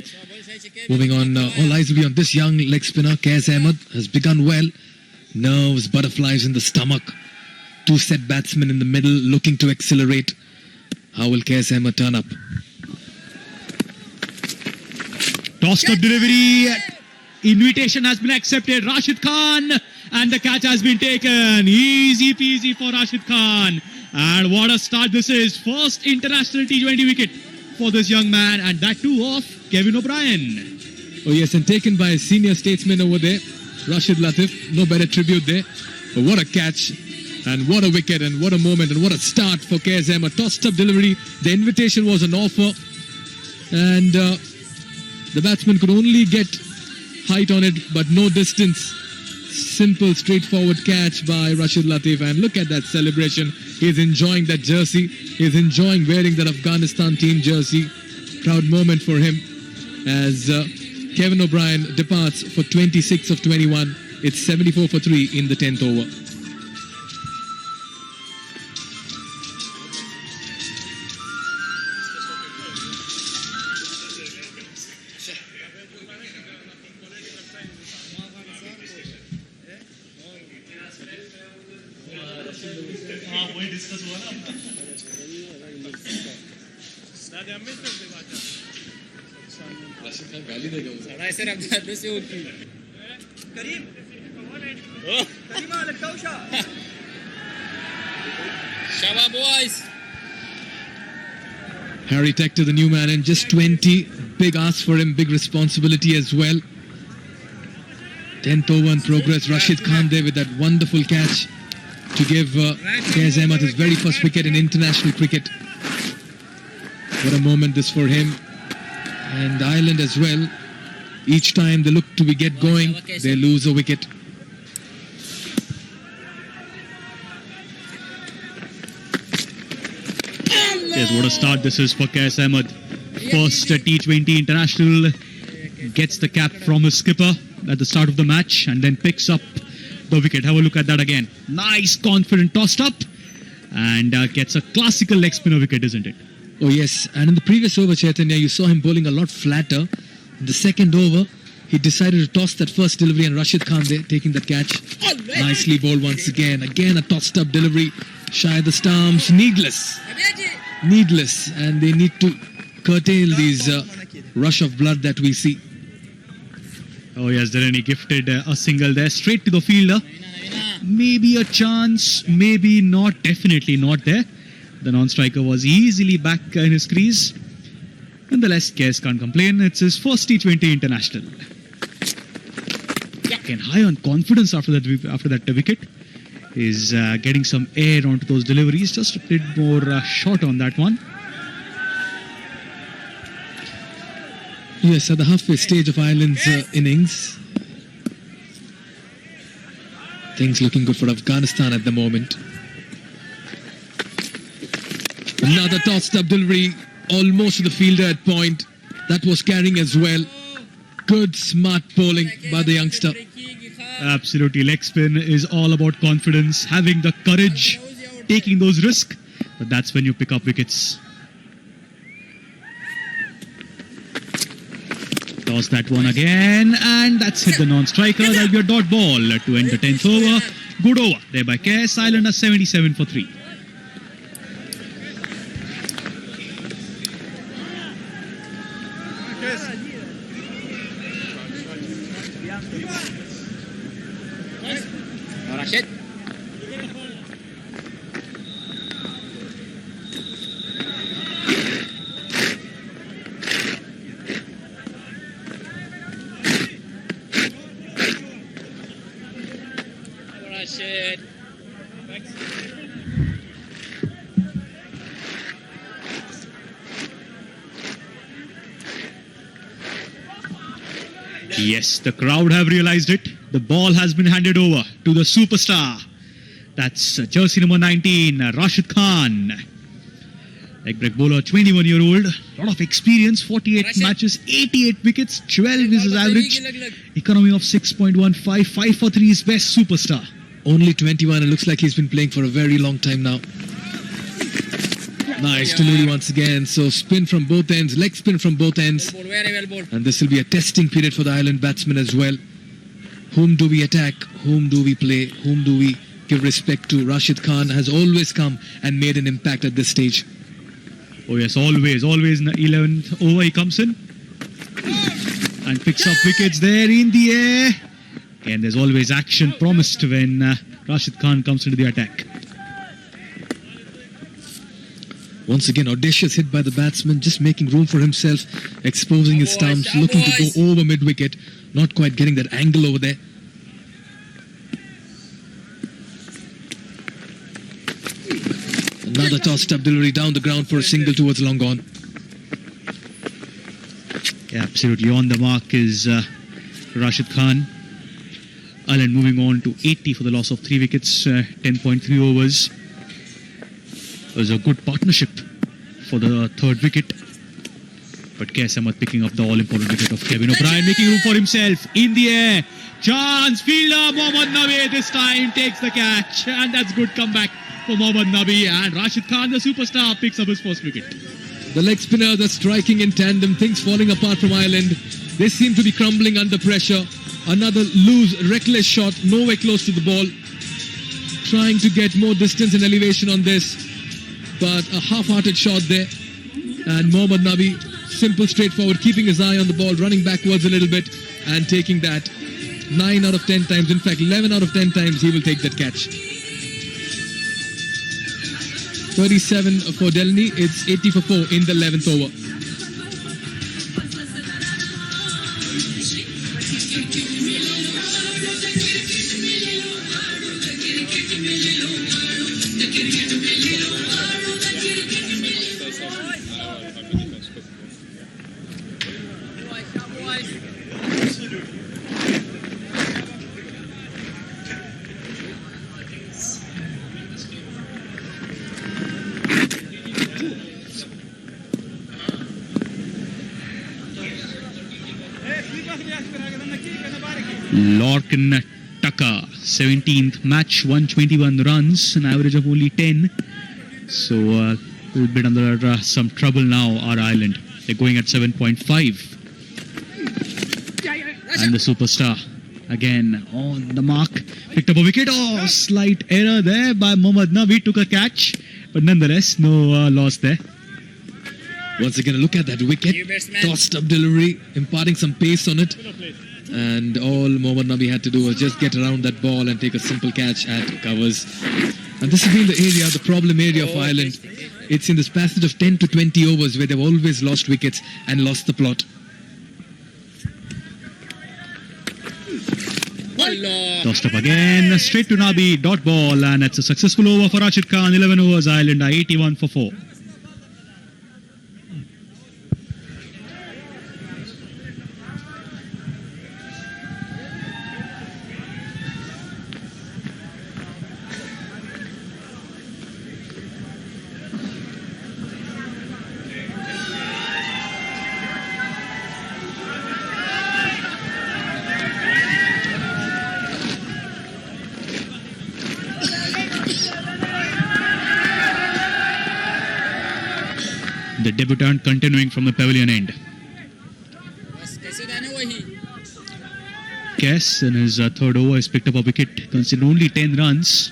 Moving on, all eyes will be on this young leg spinner. Kaz Ahmed has begun well. Nerves, butterflies in the stomach. 2 set batsmen in the middle looking to accelerate. How will Kaz Ahmed turn up? Tossed up delivery. Invitation has been accepted. Rashid Khan. And the catch has been taken. Easy peasy for Rashid Khan. And what a start this is. First international T20 wicket for this young man. And that too of Kevin O'Brien. Oh yes, and taken by a senior statesman over there, Rashid Latif. No better tribute there. But what a catch. And what a wicket. And what a moment. And what a start for Kaz Ahmed. Tossed up delivery. The invitation was an offer. And the batsman could only get height on it, but no distance. Simple, straightforward catch by Rashid Latif. And look at that celebration. He's enjoying that jersey. He's enjoying wearing that Afghanistan team jersey. Proud moment for him as Kevin O'Brien departs for 26 of 21. It's 74 for 3 in the 10th over. Shabba boys. Harry Tech to the new man, and just 20. Big ask for him, big responsibility as well. 10th over in progress. Rashid Khan there with that wonderful catch to give Kaz Ahmed his very first wicket in international cricket. What a moment this for him. And Ireland as well. Each time they look to get going, they lose a wicket. Yes, what a start this is for Kaz Ahmed. First T20 international, gets the cap from his skipper at the start of the match and then picks up the wicket. Have a look at that again. Nice, confident tossed up and gets a classical leg spinner wicket, isn't it? Oh yes, and in the previous over, Chaitanya, you saw him bowling a lot flatter. In the second over, he decided to toss that first delivery, and Rashid Khan there taking that catch. Nicely bowled once again. Again a tossed up delivery. Shy of the stumps. Needless, and they need to curtail these rush of blood that we see. Oh yes, Delaney gifted a single there straight to the fielder. Maybe a chance, maybe not, definitely not there. The non-striker was easily back in his crease. Nonetheless, Kaz can't complain. It's his first T20 international. Again, high on confidence after that wicket. Is getting some air onto those deliveries. Just a bit more short on that one. Yes, at the halfway stage of Ireland's innings. Things looking good for Afghanistan at the moment. Another tossed up delivery, almost to the fielder at point. That was carrying as well. Good, smart bowling by the youngster. Absolutely, leg spin is all about confidence, having the courage, taking those risks. But that's when you pick up wickets. Toss that one again, and that's hit the non-striker. That'll be a dot ball to end the 10th over. Good over there by Kaz. Ireland are 77 for 3. Rashid. Rashid. Yes, the crowd have realized it. The ball has been handed over to the superstar. That's jersey number 19, Rashid Khan. Leg break bowler, 21-year-old. Lot of experience, 48 matches, 88 wickets, 12 is his average. Economy of 6.15, 5 for 3 is best superstar. Only 21, it looks like he's been playing for a very long time now. Nice delivery once again. So spin from both ends, leg spin from both ends. And this will be a testing period for the Ireland batsmen as well. Whom do we attack? Whom do we play? Whom do we give respect to? Rashid Khan has always come and made an impact at this stage. Oh yes, always in the 11th over he comes in and picks up wickets there in the air. And there's always action promised when Rashid Khan comes into the attack. Once again, audacious hit by the batsman, just making room for himself, exposing his stumps, looking to go over mid-wicket, not quite getting that angle over there. Another tossed-up delivery down the ground for a single towards long on. Yeah, absolutely on the mark is Rashid Khan. Ireland moving on to 80 for the loss of 3 wickets, 10.3 overs. It was a good partnership for the third wicket. But Qais Ahmed picking up the all-important wicket of Kevin O'Brien, making room for himself in the air. Chance, fielder Mohammad Nabi this time takes the catch, and that's good comeback for Mohammad Nabi. And Rashid Khan, the superstar, picks up his first wicket. The leg spinners are striking in tandem, things falling apart from Ireland. They seem to be crumbling under pressure. Another loose, reckless shot, nowhere close to the ball. Trying to get more distance and elevation on this, but a half-hearted shot there. And Mohammad Nabi, simple, straightforward, keeping his eye on the ball, running backwards a little bit and taking that 9 out of 10 times. In fact, 11 out of 10 times he will take that catch. 37 for Delhi, it's 80 for 4 in the 11th over. Lorcan Tucker, 17th match, 121 runs, an average of only 10. So a little bit under some trouble now, our Ireland. They're going at 7.5. And the superstar, again on the mark, picked up a wicket. Oh, slight error there by Mohammad Nabi, took a catch, but nonetheless, no loss there. Once again, look at that wicket, tossed up delivery, imparting some pace on it. And all Mohammad Nabi had to do was just get around that ball and take a simple catch at covers. And this has been the area, the problem area for Ireland. It's in this passage of 10 to 20 overs where they've always lost wickets and lost the plot. Tossed up again, straight to Nabi, dot ball, and it's a successful over for Rashid Khan. 11 overs, Ireland are 81 for 4. The debutant continuing from the pavilion end. Qais in his third over has picked up a wicket, considered only 10 runs,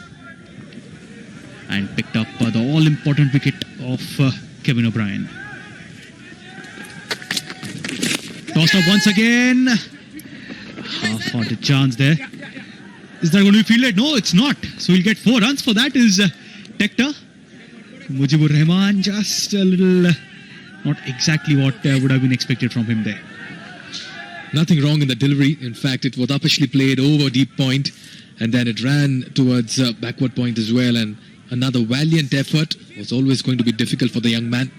and picked up the all-important wicket of Kevin O'Brien. Tossed up once again. Half-hearted chance there. Is that going to be fielded? No, it's not. So he'll get 4 runs for that. Is Tector. Mujibur Rahman, just a little, not exactly what would have been expected from him there. Nothing wrong in the delivery. In fact, it was uppishly played over deep point, and then it ran towards backward point as well. And another valiant effort. Was always going to be difficult for the young man.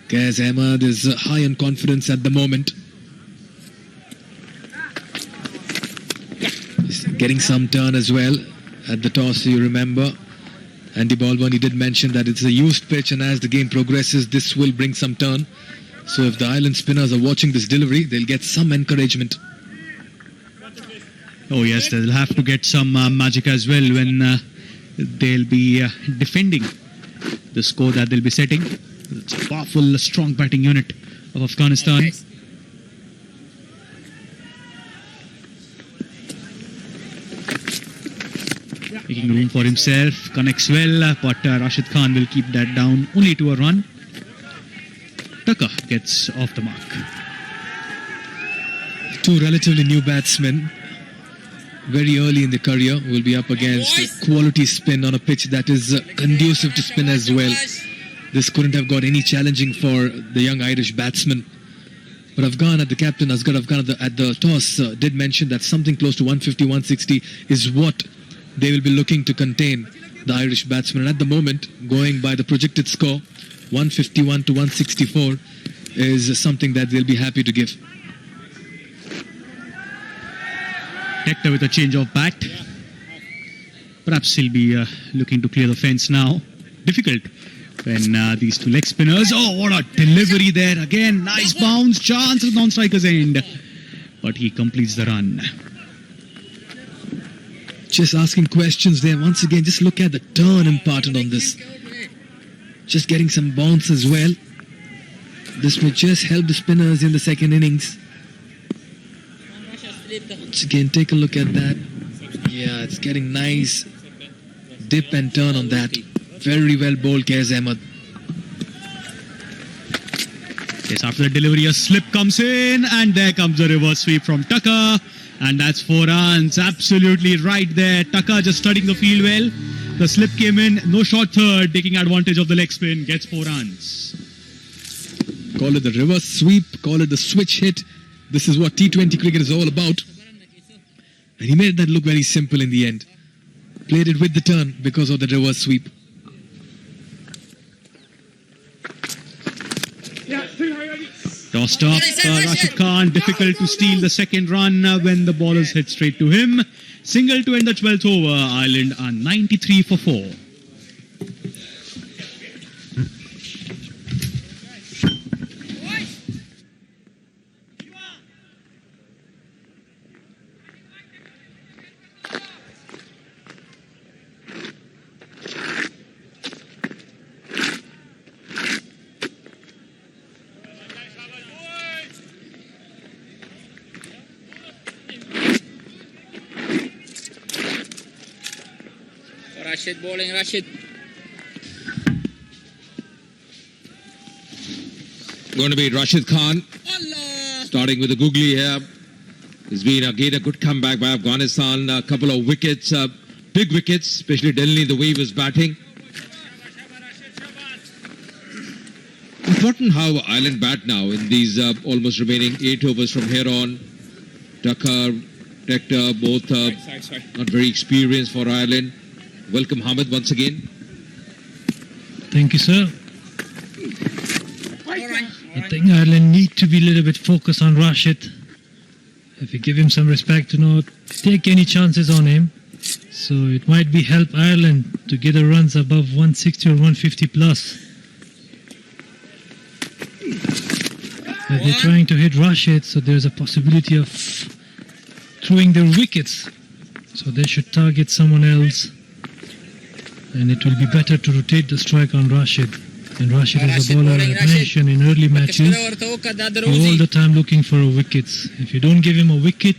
Qais Ahmed is high on confidence at the moment. He's getting some turn as well. at the toss, you remember. Andy Balwani did mention that it's a used pitch, and as the game progresses, this will bring some turn. So if the island spinners are watching this delivery, they'll get some encouragement. Oh yes, they'll have to get some magic as well when they'll be defending the score that they'll be setting. It's a powerful, strong batting unit of Afghanistan. Making room for himself, connects well, but Rashid Khan will keep that down only to a run. Tucker gets off the mark. Two relatively new batsmen, very early in the career, will be up against a quality spin on a pitch that is conducive to spin as well. This couldn't have got any challenging for the young Irish batsman. But Afghan, the captain Asghar Afghan at the toss did mention that something close to 150, 160 is what they will be looking to contain the Irish batsmen. And at the moment, going by the projected score, 151 to 164 is something that they'll be happy to give. Hector with a change of bat. Perhaps he'll be looking to clear the fence now. Difficult when these two leg spinners. Oh, what a delivery there. Again, nice bounce. Chance at non-striker's end. But he completes the run. Just asking questions there. Once again, just look at the turn imparted on this. Just getting some bounce as well. This may just help the spinners in the second innings. Once again, take a look at that. Yeah, it's getting nice dip and turn on that. Very well bowled, Kaz Ahmed. Yes, after the delivery, a slip comes in, and there comes a reverse sweep from Tucker. And that's 4 runs. Absolutely right there. Tucker just studying the field well. The slip came in. No short third. Taking advantage of the leg spin. Gets 4 runs. Call it the reverse sweep. Call it the switch hit. This is what T20 cricket is all about. And he made that look very simple in the end. Played it with the turn because of the reverse sweep. Tossed up, Rashid Khan, difficult to steal the second run when the ballers hit straight to him. Single to end the 12th over. Ireland are 93 for 4. Rashid bowling, Rashid. Going to be Rashid Khan. Starting with the googly here. It's been again a good comeback by Afghanistan. A couple of wickets, big wickets, especially Delhi, the way he was batting. Important how Ireland bat now in these almost remaining 8 overs from here on. Tucker, Hector, both not very experienced for Ireland. Welcome, Hamid, once again. Thank you, sir. I think Ireland need to be a little bit focused on Rashid. If you give him some respect, to not take any chances on him. So it might be help Ireland to get the runs above 160 or 150 plus. If they're trying to hit Rashid, so there's a possibility of throwing their wickets. So they should target someone else. And it will be better to rotate the strike on Rashid. And Rashid is a bowler I mentioned in early matches. He's all the time looking for wickets. If you don't give him a wicket,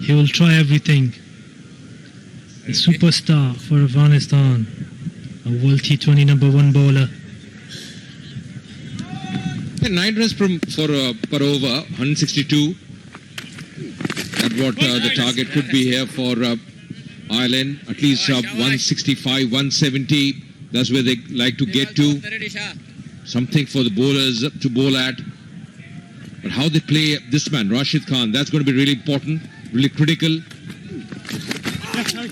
he will try everything. A superstar for Afghanistan. A World T20 #1 bowler. And 9 runs per over, 162. That's what the target could be here for Ireland. At least 165, 170. That's where they like to get to. Something for the bowlers to bowl at. But how they play this man, Rashid Khan, that's going to be really important, really critical.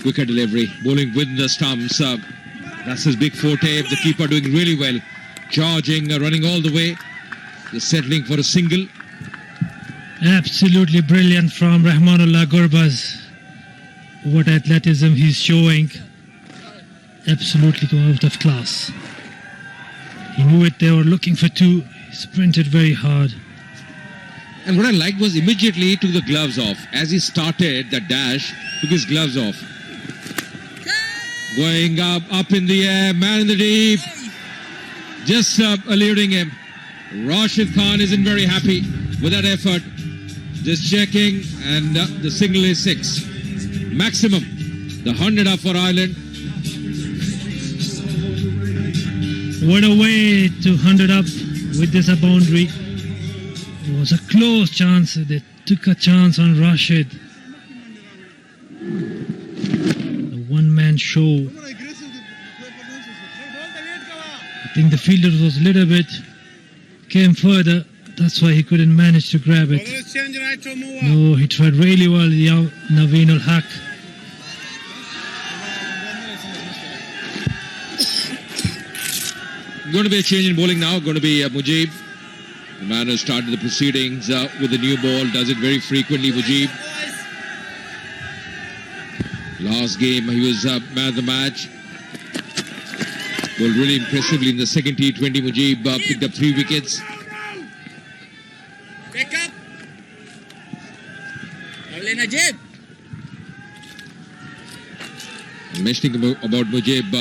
Quicker delivery, bowling with the stumps. That's his big forte. The keeper doing really well. Charging, running all the way. Just settling for a single. Absolutely brilliant from Rahmanullah Gurbaz. What athleticism he's showing. absolutely out of class. He knew it, they were looking for two, he sprinted very hard. And what I liked was immediately he took the gloves off. As he started the dash, took his gloves off. Going up in the air, man in the deep. Just eluding him. Rashid Khan isn't very happy with that effort. Just checking, and the single is 6. Maximum. The 100 up for Ireland. What a way to 100 up with this boundary. It was a close chance. They took a chance on Rashid. The one-man show. I think the fielder was a little bit, came further. That's why he couldn't manage to grab it. No, he tried really well, Naveen ul-Haq. Going to be a change in bowling now. Going to be Mujib. The man who started the proceedings with the new ball. Does it very frequently, Mujib. Last game, he was man of the match. Bowled really impressively in the second T20. Mujib picked up 3 wickets. Pick up. Najib. Mentioning about Mujib,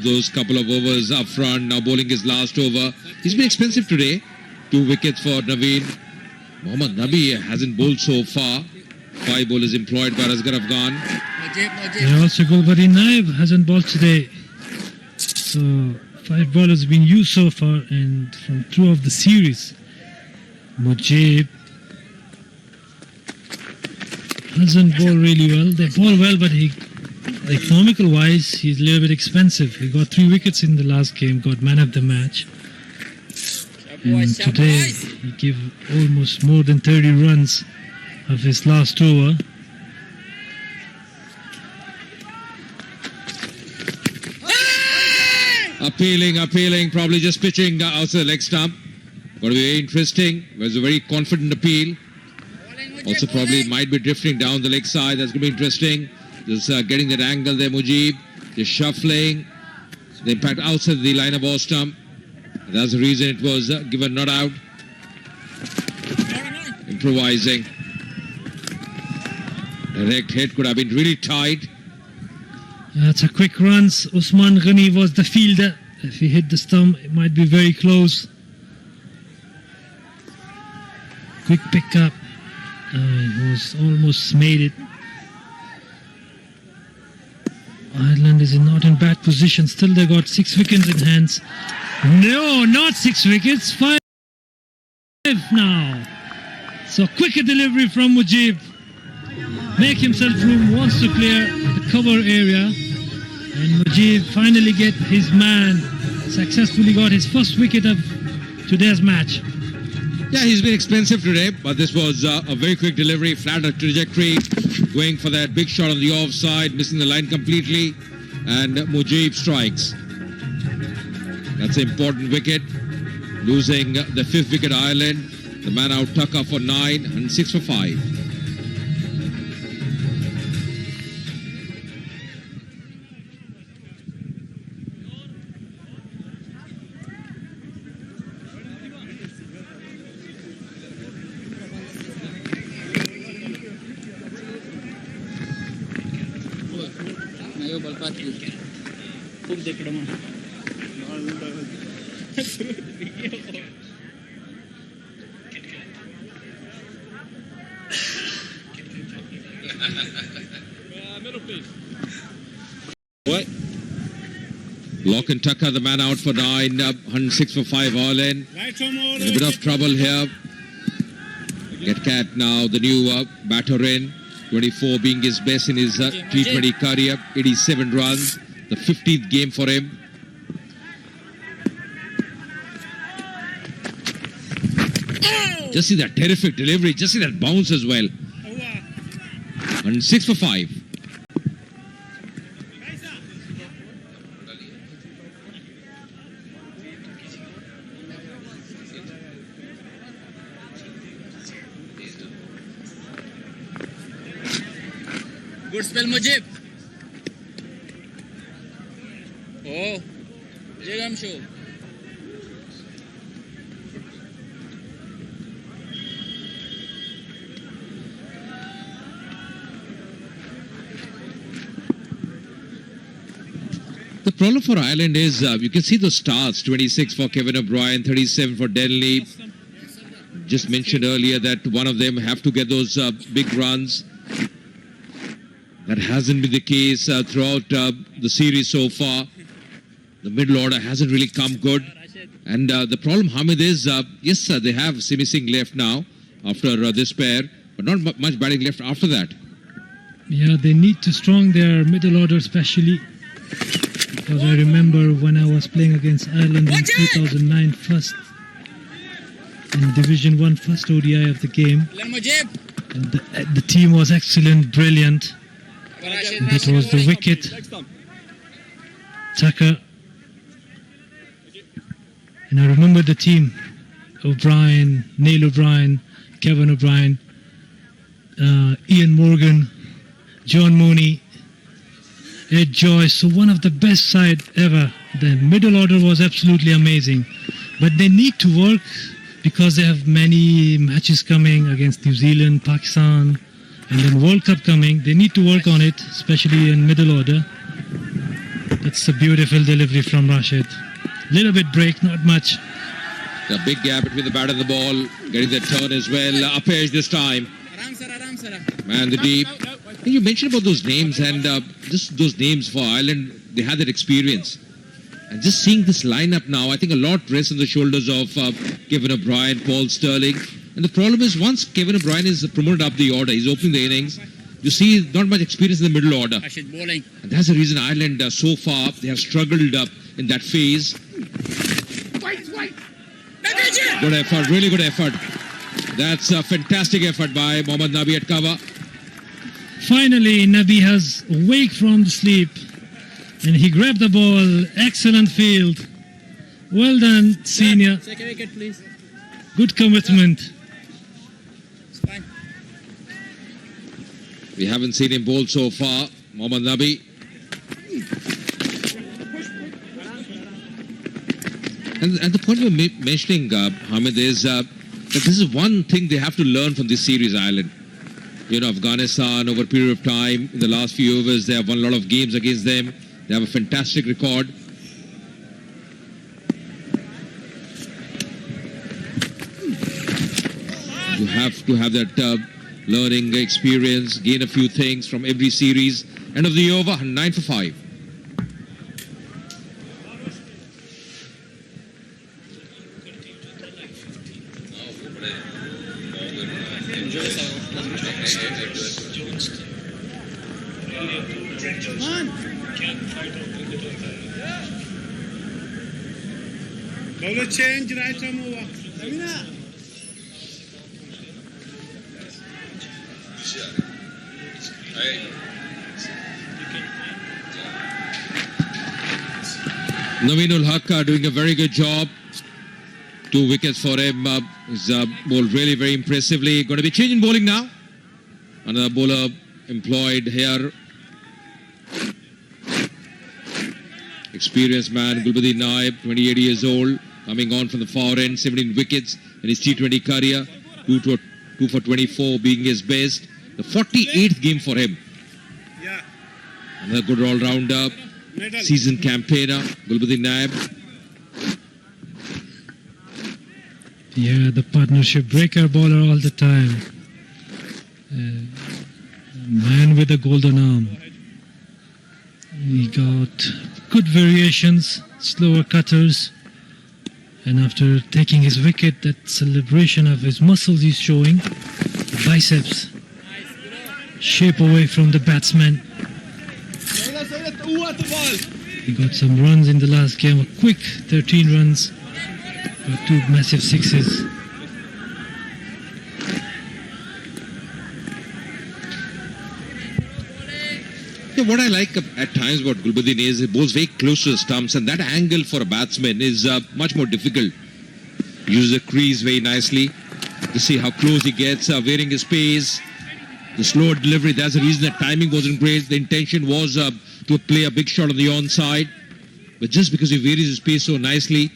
those couple of overs up front, now bowling his last over. He's been expensive today. 2 wickets for Naveen. Mohammad Nabi hasn't bowled so far. 5 bowlers employed by Asghar Afghan. And also Gulbadi Naib hasn't bowled today. So 5 bowlers have been used so far, and from 2 of the series, Mujib hasn't bowled really well. They bowl well, but he, economical wise, he's a little bit expensive. He got 3 wickets in the last game, got man of the match. And today he gave almost more than 30 runs of his last over. Appealing, probably just pitching outside the leg stump. Going to be very interesting. It was a very confident appeal. Also probably might be drifting down the leg side. That's going to be interesting. Just getting that angle there, Mujib. Just shuffling. The impact outside the line of ball stump. That's the reason it was given not out. Improvising. Direct hit could have been really tight. That's a quick runs. Usman Ghani was the fielder. If he hit the stump, it might be very close. Quick pickup. He was almost made it. Ireland is not in bad position. Still they got 6 wickets in hands. No, not 6 wickets. 5 now. So quicker delivery from Mujib. Make himself room, wants to clear the cover area. And Mujib finally get his man. Successfully got his first wicket of today's match. Yeah, he's been expensive today, but this was a very quick delivery, flatter trajectory, going for that big shot on the offside, missing the line completely, and Mujib strikes. That's an important wicket, losing the 5th wicket Ireland. The man out Tucker for 9 and 6 for 5. What? Lock and Tucker, the man out for 9, 106 for 5 Ireland. In a bit of trouble here. Get Cat now, the new batter in. 24 being his best in his T20 career. 87 runs. The 15th game for him. Just see that terrific delivery. Just see that bounce as well. And 6 for 5. Good spell, Mujib. Oh, Jagam show. The problem for Ireland is you can see those stars, 26 for Kevin O'Brien, 37 for Denley. Just mentioned earlier that one of them have to get those big runs. That hasn't been the case throughout the series so far. The middle order hasn't really come good. And the problem, Hamid, is, yes, they have Simi Singh left now after this pair, but not much batting left after that. Yeah, they need to strong their middle order especially. Because I remember when I was playing against Ireland in 2009 first in Division 1 first ODI of the game. And the team was excellent, brilliant. That was the wicket. Tucker. And I remember the team. O'Brien, Neil O'Brien, Kevin O'Brien, Ian Morgan, John Mooney, Ed Joyce. So one of the best side ever. The middle order was absolutely amazing. But they need to work because they have many matches coming against New Zealand, Pakistan, and then World Cup coming. They need to work on it, especially in middle order. That's a beautiful delivery from Rashid. Little bit break, not much. The big gap between the bat and the ball, getting that turn as well. Up edge this time. Man, the deep. You mentioned about those names, and just those names for Ireland, they had that experience. And just seeing this lineup now, I think a lot rests on the shoulders of Kevin O'Brien, Paul Sterling. And the problem is, once Kevin O'Brien is promoted up the order, he's opening the innings, you see not much experience in the middle order. And that's the reason Ireland so far, they have struggled in that phase. Good effort, really good effort. That's a fantastic effort by Mohammad Nabi at cover. Finally, Nabi has awake from the sleep and he grabbed the ball. Excellent field. Well done, senior. Take a wicket, please. Good commitment. It's fine. We haven't seen him bowl so far, Mohammad Nabi. And the point we're mentioning, Hamid, is that this is one thing they have to learn from this series, Ireland. You know, Afghanistan, over a period of time, in the last few overs, they have won a lot of games against them. They have a fantastic record. You have to have that learning experience, gain a few things from every series. End of the over, 9 for 5. Change right from over. Naveenul Haq doing a very good job. 2 wickets for him. He's bowled really very impressively. Going to be changing bowling now. Another bowler employed here. Experienced man, Gulbadin Naib, 28 years old, coming on from the far end, 17 wickets in his T20 career, 2 for 24 being his best. The 48th game for him. Another good all-rounder, seasoned campaigner, Gulbadin Naib. Yeah, the partnership breaker bowler all the time. Man with a golden arm. He got good variations, slower cutters, and after taking his wicket, that celebration of his muscles he's showing, the biceps, shape away from the batsman. He got some runs in the last game, a quick 13 runs, got 2 massive sixes. Yeah, what I like at times about Gulbadin is he bowls very close to the stumps, and that angle for a batsman is much more difficult. He uses the crease very nicely to see how close he gets, varying his pace, the slower delivery. That's the reason the timing wasn't great. The intention was to play a big shot on the onside, but just because he varies his pace so nicely.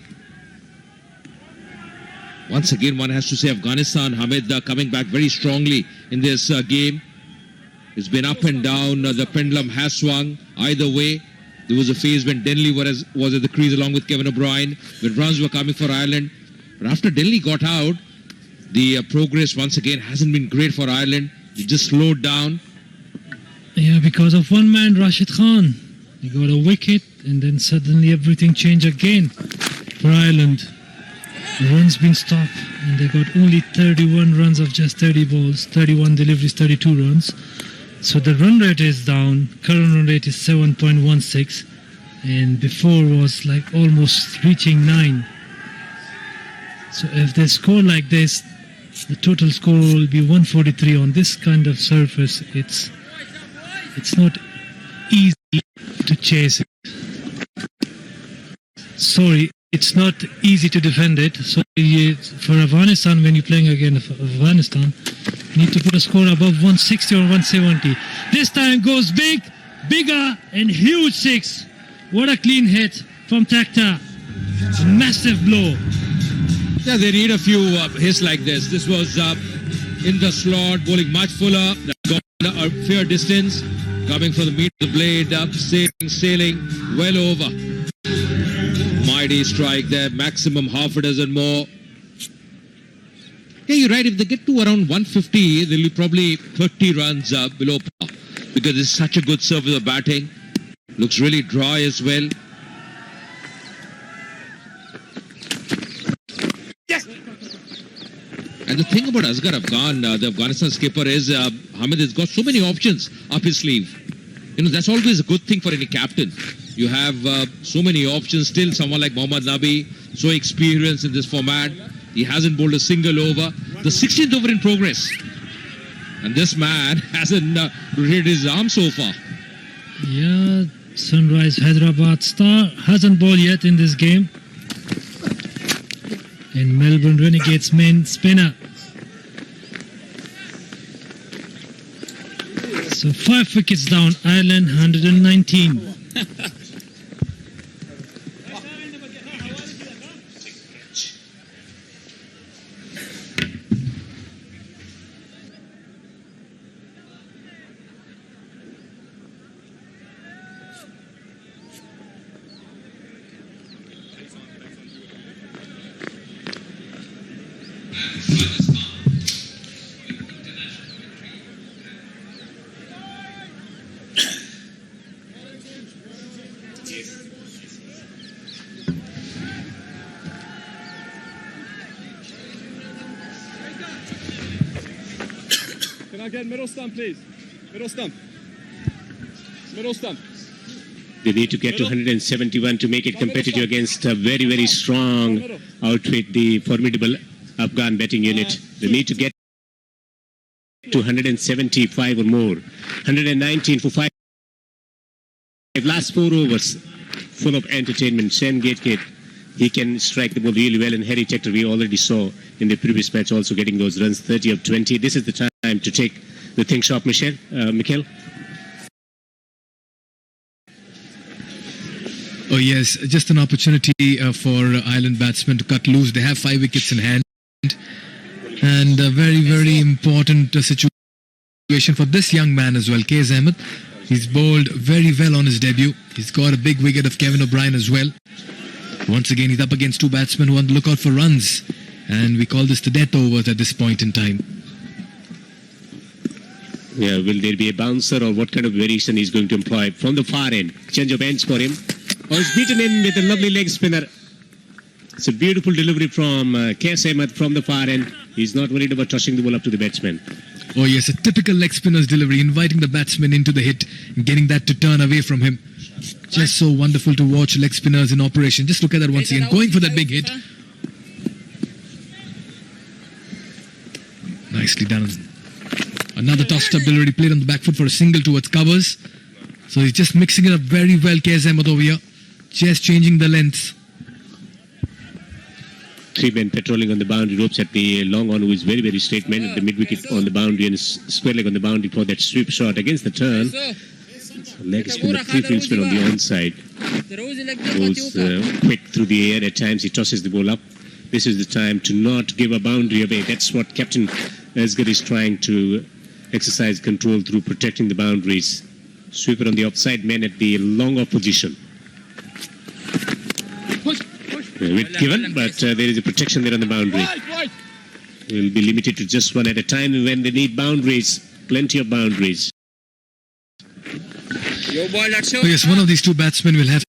Once again, one has to say Afghanistan, Hamid, coming back very strongly in this game. It's been up and down. The pendulum has swung either way. There was a phase when Denley was at the crease along with Kevin O'Brien, when runs were coming for Ireland. But after Denley got out, the progress once again hasn't been great for Ireland. It just slowed down. Yeah, because of one man, Rashid Khan. He got a wicket and then suddenly everything changed again for Ireland. The runs been stopped and they got only 31 runs of just 30 balls, 31 deliveries, 32 runs. So the run rate is down. Current run rate is 7.16 and before was like almost reaching 9. So if they score like this, the total score will be 143 on this kind of surface. It's not easy to chase it. Sorry, it's not easy to defend it. So for Afghanistan, when you're playing against Afghanistan, you need to put a score above 160 or 170. This time goes big, bigger and huge 6. What a clean hit from Takta. Massive blow. Yeah, they need a few hits like this. This was in the slot, bowling much fuller, got a fair distance, coming from the meat of the blade, sailing well over. Mighty strike there, maximum half a dozen more. Yeah, you're right. If they get to around 150, they'll be probably 30 runs below par because it's such a good surface of batting. Looks really dry as well. And the thing about Asghar Afghan, the Afghanistan skipper, is Hamid has got so many options up his sleeve. You know, that's always a good thing for any captain. You have so many options. Still, someone like Mohammad Nabi, so experienced in this format. He hasn't bowled a single over. The 16th over in progress. And this man hasn't rotated his arm so far. Yeah, Sunrise Hyderabad star hasn't bowled yet in this game. And Melbourne Renegades main spinner. So 5 wickets down, Ireland 119. Can I get middle stump, please? Middle stump. Middle stump. They need to get to 171 to make it competitive against a very, very strong outfit, the formidable Afghan batting unit. They need to get to 175 or more. 119 for 5. Last 4 overs, full of entertainment. Shane Gatgate, he can strike the ball really well. And Harry Tector, we already saw in the previous match, also getting those runs, 30 of 20. This is the time to take the things off, Mikel. Oh yes, just an opportunity for Ireland batsmen to cut loose. They have 5 wickets in hand, and a very, very important situation for this young man as well, K.S. Ahmed. He's bowled very well on his debut. He's got a big wicket of Kevin O'Brien as well. Once again, he's up against 2 batsmen who want to look out for runs, and we call this the death overs at this point in time. Yeah, will there be a bouncer or what kind of variation he's going to employ from the far end? Change of ends for him. Oh, he's beaten in with a lovely leg spinner. It's a beautiful delivery from K.S. Ahmed from the far end. He's not worried about tossing the ball up to the batsman. Oh yes, a typical leg spinner's delivery, inviting the batsman into the hit and getting that to turn away from him. Just so wonderful to watch leg spinners in operation. Just look at that once again, going for that big hit. Nicely done. Another tossed up delivery played on the back foot for a single towards covers. So he's just mixing it up very well, K.S. Ahmed over here. Just changing the length. 3 men patrolling on the boundary ropes at the long on, who is very, very straight man at the mid wicket on the boundary and square leg on the boundary for that sweep shot against the turn. Leg spinner, three fieldsmen on the onside. Goes quick through the air. At times he tosses the ball up. This is the time to not give a boundary away. That's what Captain Asghar is trying to exercise control through protecting the boundaries. Sweeper on the offside man at the long off position. A bit given, but there is a protection there on the boundary. Will be limited to just one at a time when they need boundaries. Plenty of boundaries. Yes, one of these two batsmen will have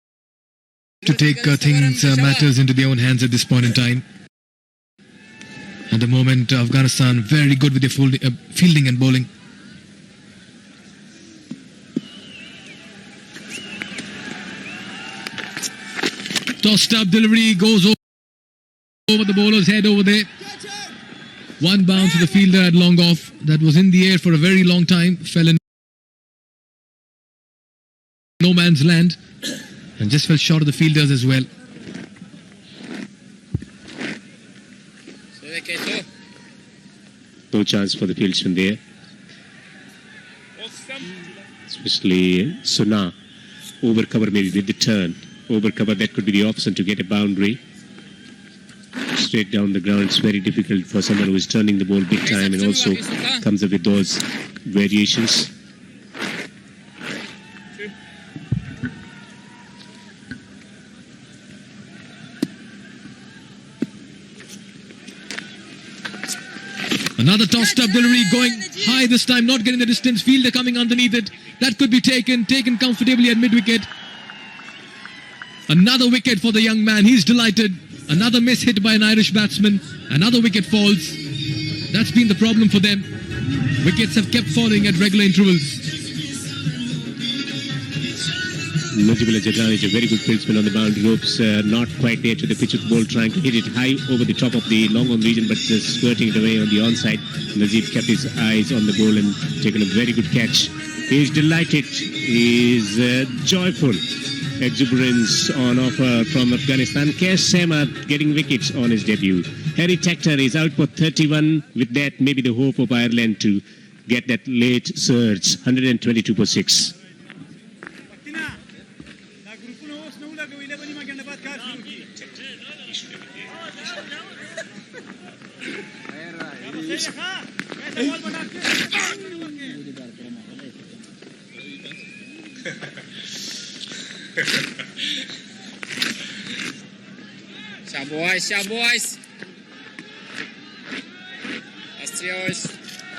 to take matters into their own hands at this point in time. At the moment, Afghanistan very good with their fielding and bowling. Tossed up delivery goes over the bowler's head over there. One bounce to the fielder at long off. That was in the air for a very long time. Fell in no man's land and just fell short of the fielders as well. No chance for the fieldsman there. Especially Sona. Over cover maybe with the turn. Over cover, that could be the option to get a boundary. Straight down the ground, it's very difficult for someone who is turning the ball big time and also comes up with those variations. Another tossed up delivery going high this time, not getting the distance. Fielder coming underneath it. That could be taken comfortably at mid-wicket. Another wicket for the young man. He's delighted. Another miss hit by an Irish batsman. Another wicket falls. That's been the problem for them. Wickets have kept falling at regular intervals. Najib Al-Jadran is a very good fieldsman on the boundary ropes, not quite there to the pitch of the ball, trying to hit it high over the top of the long on region, but skirting it away on the onside. Najib kept his eyes on the ball and taken a very good catch. He's delighted, he's joyful. Exuberance on offer from Afghanistan. Kesh Ahmed getting wickets on his debut. Harry Tactor is out for 31. With that, maybe the hope of Ireland to get that late surge. 122 for 6.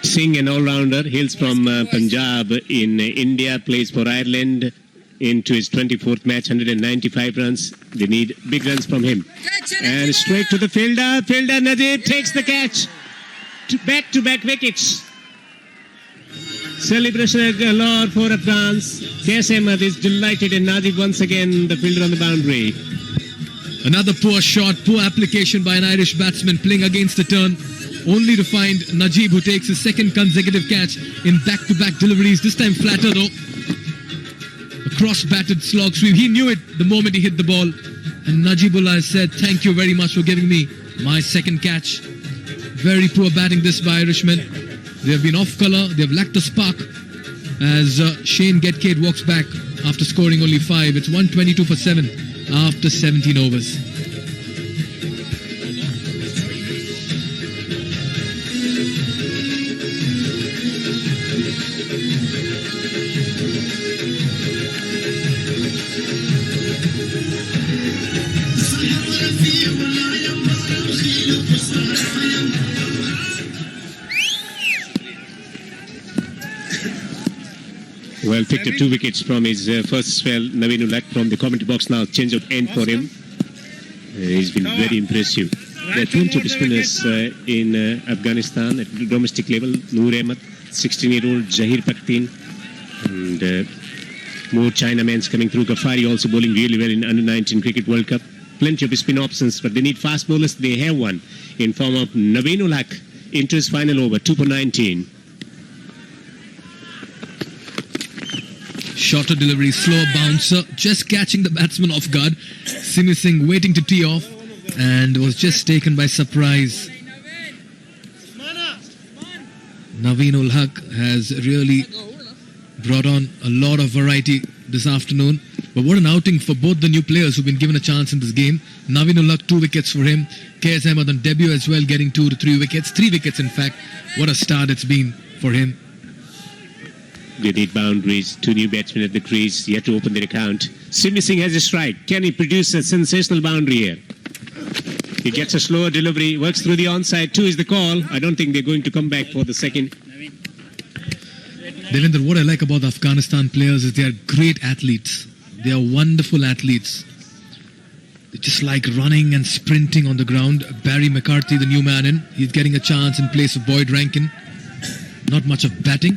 Singh, an all-rounder, hails from Punjab in India, plays for Ireland into his 24th match, 195 runs. They need big runs from him. And straight to the fielder. Fielder Najib takes the catch. Back-to-back wickets. Celebration galore for Afghans. Kesh Ahmed is delighted, and Najib once again the fielder on the boundary. Another poor shot, poor application by an Irish batsman playing against the turn, only to find Najib, who takes his second consecutive catch in back-to-back deliveries, this time flatter though. A cross-batted slog sweep. He knew it the moment he hit the ball, and Najibullah said, "Thank you very much for giving me my second catch." Very poor batting this by Irishmen. They have been off colour, they have lacked the spark as Shane Getcade walks back after scoring only 5. It's 122 for 7 after 17 overs. Well, picked up 2 wickets from his first spell. Naveen Ulak from the commentary box now. Change of end for him. He's been very impressive. There are 20 spinners in Afghanistan at the domestic level. Noor Ahmed, 16-year-old Zahir Paktin, and more Chinamans coming through. Ghaffari also bowling really well in Under-19 Cricket World Cup. Plenty of spin options, but they need fast bowlers. They have one in form of Naveen Ulak into his final over, 2 for 19. Shorter delivery, slower bouncer, just catching the batsman off guard. Simi Singh waiting to tee off and was just taken by surprise. Naveen ul Haq has really brought on a lot of variety this afternoon. But what an outing for both the new players who've been given a chance in this game. Navinullah, 2 wickets for him. KS Ahmed on debut as well, getting 2 to 3 wickets. 3 wickets, in fact. What a start it's been for him. They need boundaries. 2 new batsmen at the crease, yet to open their account. Simbi Singh has a strike. Can he produce a sensational boundary here? He gets a slower delivery, works through the onside. 2 is the call. I don't think they're going to come back for the second. Devendra, what I like about the Afghanistan players is they are great athletes. They are wonderful athletes. They just like running and sprinting on the ground. Barry McCarthy, the new man in, he's getting a chance in place of Boyd Rankin. Not much of batting.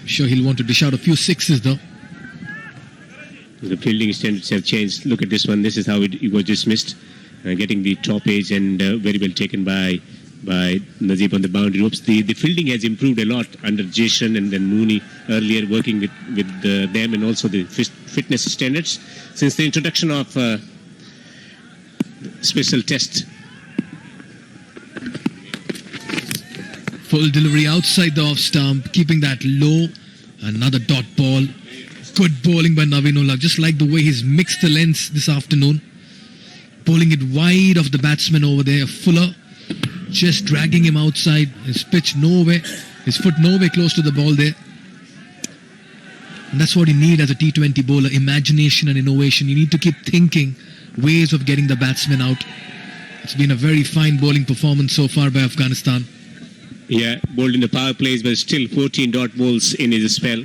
I'm sure he'll want to dish out a few sixes though. The fielding standards have changed. Look at this one. This is how it was dismissed. Getting the top edge and very well taken by Nazeeb on the boundary ropes. The fielding has improved a lot under Jason and then Mooney earlier, working with them, and also the fitness standards since the introduction of special test. Full delivery outside the off stump, keeping that low. Another dot ball. Good bowling by Navinullah, just like the way he's mixed the lengths this afternoon. Bowling it wide of the batsman over there, Fuller. Just dragging him outside. His pitch nowhere, his foot nowhere close to the ball there. And that's what you need as a T20 bowler, imagination and innovation. You need to keep thinking ways of getting the batsman out. It's been a very fine bowling performance so far by Afghanistan. Yeah, bowled in the power plays, but still 14 dot balls in his spell.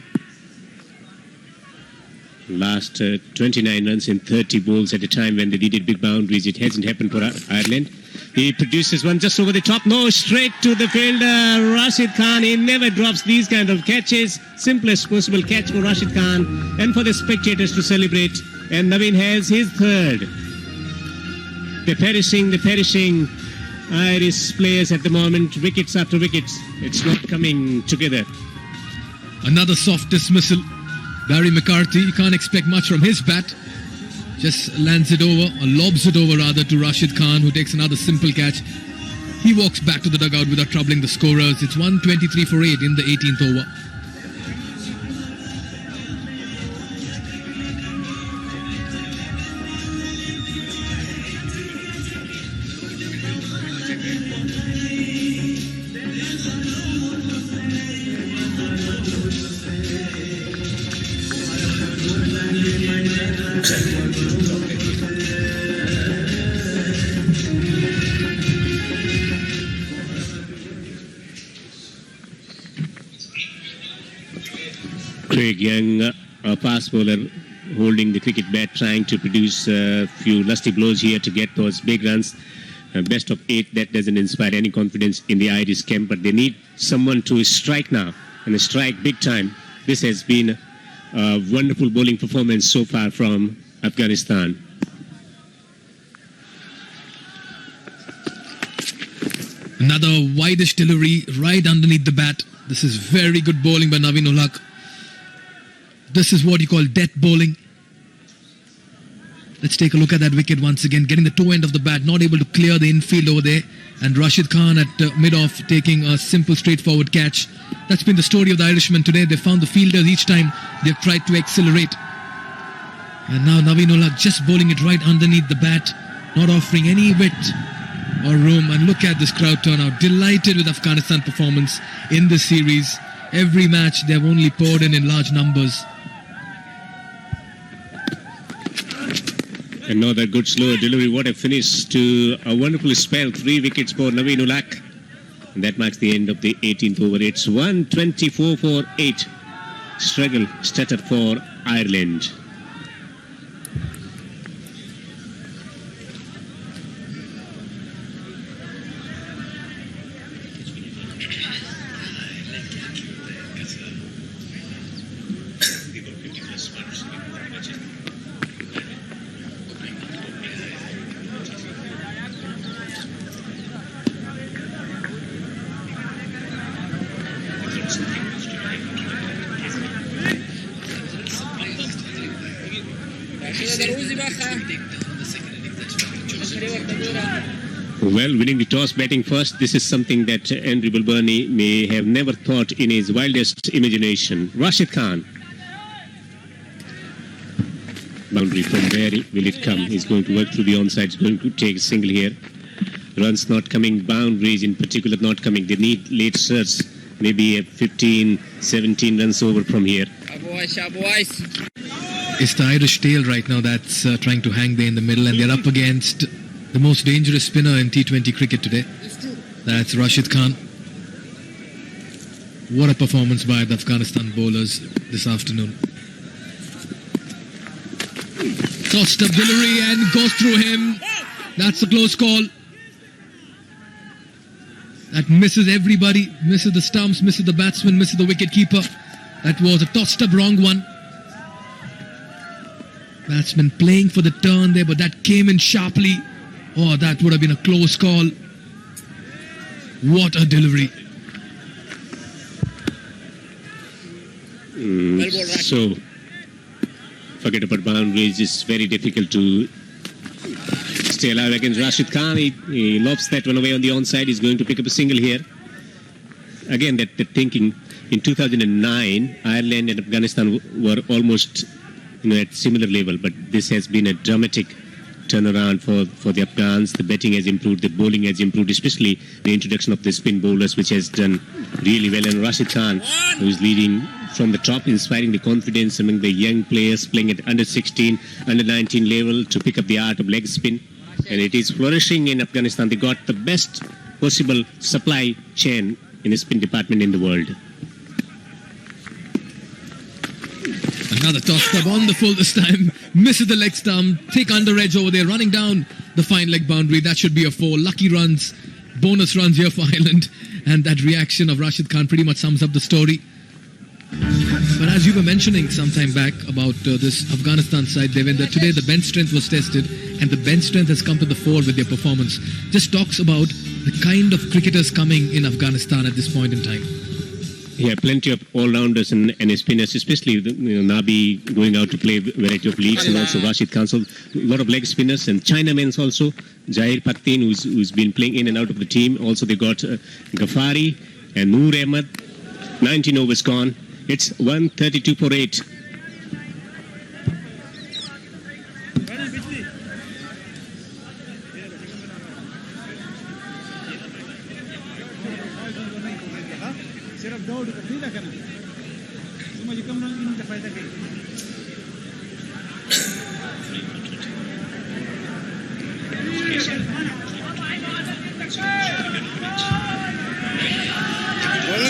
Last 29 runs in 30 balls at a time when they needed big boundaries. It hasn't happened for Ireland. He produces one just over the top. No, straight to the fielder. Rashid Khan, he never drops these kind of catches. Simplest possible catch for Rashid Khan and for the spectators to celebrate. And Naveen has his third. The perishing Irish players at the moment. Wickets after wickets. It's not coming together. Another soft dismissal. Barry McCarthy, you can't expect much from his bat. Just lands it over, or lobs it over rather, to Rashid Khan, who takes another simple catch. He walks back to the dugout without troubling the scorers. It's 123 for 8 in the 18th over. Craig Young, a fast bowler, holding the cricket bat, trying to produce a few lusty blows here to get those big runs. Best of 8, that doesn't inspire any confidence in the Irish camp, but they need someone to strike now, and strike big time. This has been a wonderful bowling performance so far from Afghanistan. Another wideish delivery right underneath the bat. This is very good bowling by Navinullah. This is what you call death bowling. Let's take a look at that wicket once again. Getting the toe end of the bat, not able to clear the infield over there. And Rashid Khan at mid-off taking a simple, straightforward catch. That's been the story of the Irishmen today. They found the fielders each time they've tried to accelerate. And now Navinullah just bowling it right underneath the bat, not offering any width or room. And look at this crowd turnout. Delighted with Afghanistan performance in this series. Every match they've only poured in large numbers. Another good slow delivery. What a finish to a wonderful spell. 3 wickets for Navinullah. And that marks the end of the 18th over. It's 124 for 8. Struggle started for Ireland. Well, winning the toss, batting first, this is something that Andrew Bilberni may have never thought in his wildest imagination. Rashid Khan. Boundary, from where will it come? He's going to work through the onside, he's going to take a single here. Runs not coming, boundaries in particular not coming. They need late serves, maybe a 15, 17 runs over from here. It's the Irish tail right now that's trying to hang there in the middle, and they're up against the most dangerous spinner in T20 cricket today. That's Rashid Khan. What a performance by the Afghanistan bowlers this afternoon. Tossed up delivery and goes through him. That's a close call. That misses everybody, misses the stumps, misses the batsman, misses the wicket keeper. That was a tossed up wrong one. Batsman playing for the turn there, but that came in sharply. Oh, that would have been a close call. What a delivery. So, forget about boundaries. It's very difficult to stay alive against Rashid Khan. He lobs that one away on the onside. He's going to pick up a single here. Again, that thinking in 2009, Ireland and Afghanistan were almost at similar level, but this has been a dramatic turnaround for the Afghans. The batting has improved, the bowling has improved, especially the introduction of the spin bowlers, which has done really well. And Rashid Khan, who is leading from the top, inspiring the confidence among the young players playing at under 16, under 19 level to pick up the art of leg spin. And it is flourishing in Afghanistan. They got the best possible supply chain in the spin department in the world. Another toss stub on the full this time. Misses the leg stump. Thick under edge over there. Running down the fine leg boundary. That should be a 4. Lucky runs. Bonus runs here for Ireland. And that reaction of Rashid Khan pretty much sums up the story. But as you were mentioning some time back about this Afghanistan side, Devendra, today the bench strength was tested. And the bench strength has come to the fore with their performance. Just talks about the kind of cricketers coming in Afghanistan at this point in time. Yeah, plenty of all-rounders and spinners, especially Nabi going out to play a variety of leagues, and also Rashid Khan. So a lot of leg spinners and Chinamen also. Zahir Paktin, who's been playing in and out of the team. Also they got Ghaffari and Noor Ahmed. 19 overs gone. It's 132 for 8.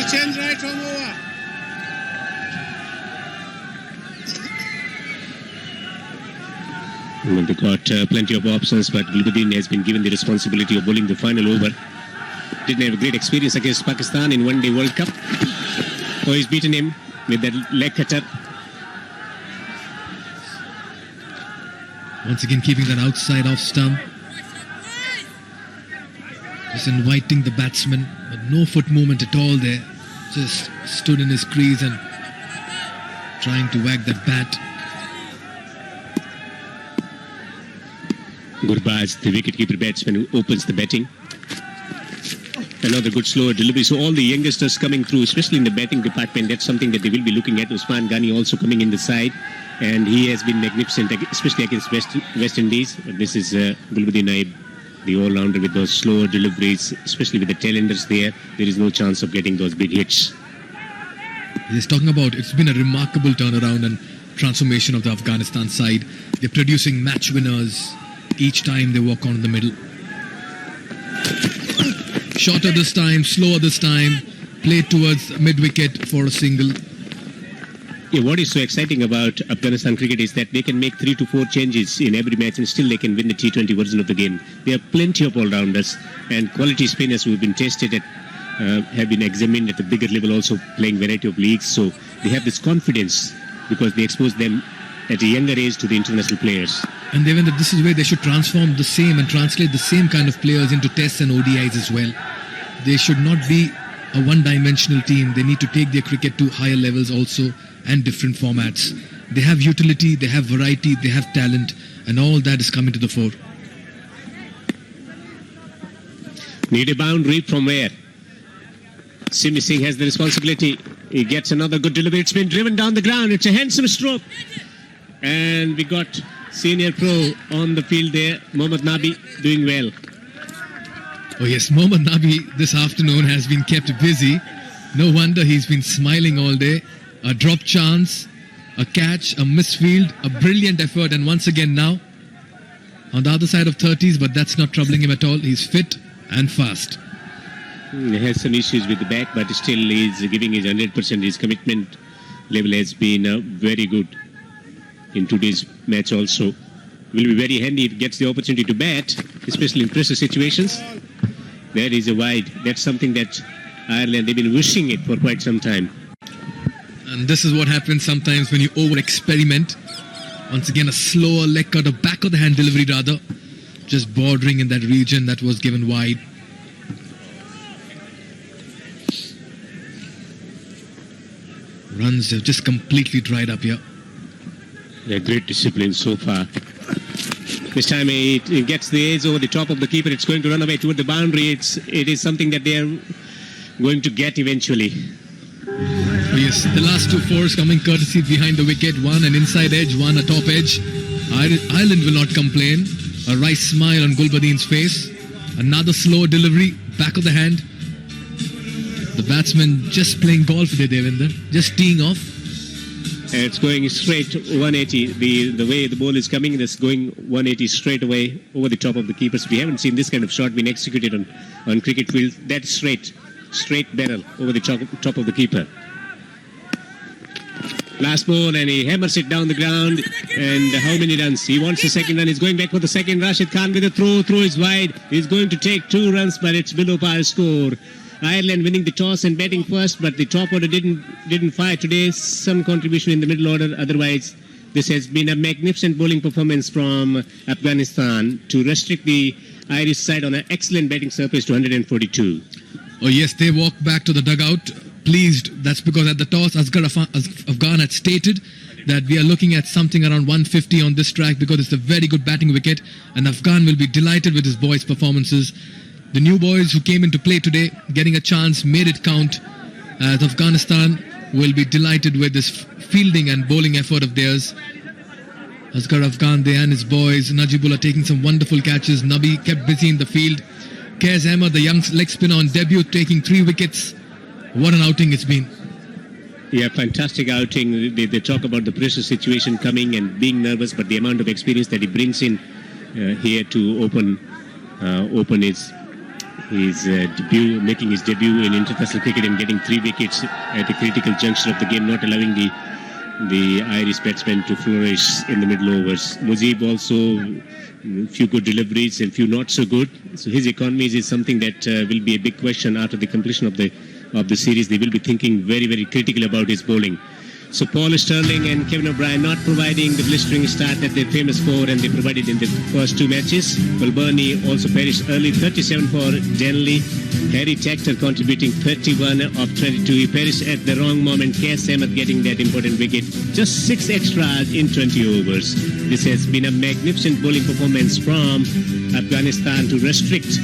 Change right from over. Well, they got plenty of options, but Gulbuddin has been given the responsibility of bowling the final over. Didn't have a great experience against Pakistan in One Day World Cup. So he's beaten him with that leg cutter. Once again keeping that outside off stump. Just inviting the batsman, but no foot movement at all there. Just stood in his crease and trying to whack that bat. Gurbaz, the wicketkeeper batsman who opens the batting. Another good slower delivery. So all the youngsters coming through, especially in the batting department, that's something that they will be looking at. Usman Ghani also coming in the side, and he has been magnificent, especially against West Indies. This is Gulbuddin Naib, the all-rounder, with those slower deliveries, especially with the tailenders there. There is no chance of getting those big hits. He's talking about it's been a remarkable turnaround and transformation of the Afghanistan side. They're producing match winners each time they walk on in the middle. Shorter this time, slower this time, played towards mid-wicket for a single. Yeah, what is so exciting about Afghanistan cricket is that they can make 3 to 4 changes in every match and still they can win the T20 version of the game. There are plenty of all-rounders and quality spinners who have been tested at, have been examined at the bigger level, also playing variety of leagues. So they have this confidence because they expose them at a younger age to the international players. And Devendra, this is where they should transform the same and translate the same kind of players into tests and ODIs as well. They should not be a one-dimensional team. They need to take their cricket to higher levels also and different formats. They have utility, they have variety, they have talent, and all that is coming to the fore. Need a boundary from where? Simi Singh has the responsibility. He gets another good delivery. It's been driven down the ground. It's a handsome stroke. And we got senior pro on the field there. Mohammad Nabi doing well. Oh yes, Mohammad Nabi this afternoon has been kept busy. No wonder he's been smiling all day. A drop chance, a catch, a misfield, a brilliant effort, and once again now on the other side of 30s, but that's not troubling him at all. He's fit and fast. He has some issues with the back, but still he's giving his 100%. His commitment level has been very good in today's match also. Will be very handy if he gets the opportunity to bat, especially in pressure situations. There is a wide. That's something that Ireland, they've been wishing it for quite some time. And this is what happens sometimes when you over-experiment. Once again, a slower leg cut, a back of the hand delivery rather, just bordering in that region that was given wide. Runs have just completely dried up here. They're great discipline so far. This time it gets the edge over the top of the keeper. It's going to run away toward the boundary. It is something that they are going to get eventually. Oh yes, the last two fours coming courtesy behind the wicket. One an inside edge, one a top edge. Ireland will not complain. A right smile on Gulbadin's face. Another slow delivery, back of the hand. The batsman just playing golf there, Devinder. Just teeing off. It's going straight 180. The way the ball is coming, it's going 180 straight away over the top of the keepers. We haven't seen this kind of shot being executed on cricket field. That's straight barrel over the top of the keeper. Last ball, and he hammers it down the ground. And how many runs? He wants the second run. He's going back for the second. Rashid Khan with a throw. Throw is wide. He's going to take 2 runs, but it's below par score. Ireland winning the toss and batting first, but the top order didn't fire today. Some contribution in the middle order. Otherwise, this has been a magnificent bowling performance from Afghanistan to restrict the Irish side on an excellent batting surface to 142. Oh yes, they walked back to the dugout pleased. That's because at the toss, Asghar Afghan had stated that we are looking at something around 150 on this track because it's a very good batting wicket, and Afghan will be delighted with his boys' performances. The new boys who came into play today, getting a chance, made it count, as Afghanistan will be delighted with this fielding and bowling effort of theirs. Asghar Afghan, they and his boys, Najibullah taking some wonderful catches, Nabi kept busy in the field. Kaz Ahmed, the young leg spinner on debut, taking 3 wickets. What an outing it's been. Yeah, fantastic outing. They talk about the pressure situation coming and being nervous, but the amount of experience that he brings in here to open his debut, making his debut in international cricket and getting 3 wickets at a critical juncture of the game, not allowing the Irish batsmen to flourish in the middle overs. Mujib also, a few good deliveries and few not so good. So his economies is something that will be a big question after the completion of the series. They will be thinking very, very critically about his bowling. So Paul Sterling and Kevin O'Brien not providing the blistering start that they're famous for, and they provided in the first 2 matches. Kulburni also perished early, 37 for Denley. Harry Tactor contributing 31 of 22. He perished at the wrong moment. Kaz Ahmed getting that important wicket. Just 6 extras in 20 overs. This has been a magnificent bowling performance from Afghanistan to restrict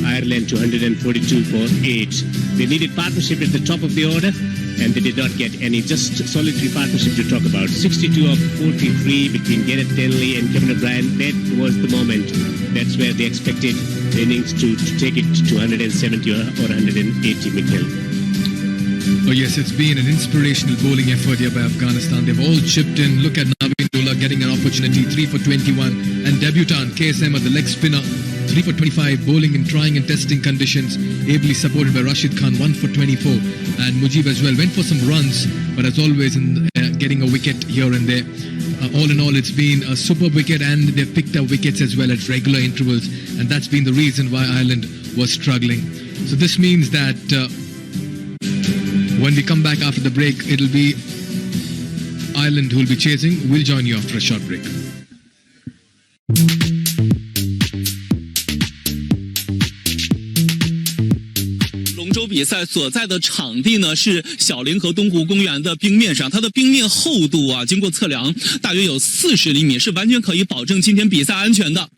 Ireland to 142 for 8. They needed partnership at the top of the order, and they did not get any. Just solitary partnership to talk about. 62 of 43 between Gareth Denley and Kevin O'Brien. That was the moment. That's where they expected the innings to take it to 170 or 180, Mikhail. Oh yes, it's been an inspirational bowling effort here by Afghanistan. They've all chipped in. Look at Navindullah getting an opportunity, 3 for 21. And debutant Kaz Ahmed, the leg spinner, 3 for 25, bowling in trying and testing conditions, ably supported by Rashid Khan, 1 for 24. And Mujib as well went for some runs, but as always in getting a wicket here and there. All in all, it's been a superb wicket, and they've picked up wickets as well at regular intervals, and that's been the reason why Ireland was struggling. So this means that when we come back after the break, it'll be Ireland who will be chasing. We'll join you after a short break. 比赛所在的场地呢是小凌河东湖公园的冰面上，它的冰面厚度啊，经过测量大约有40厘米，是完全可以保证今天比赛安全的。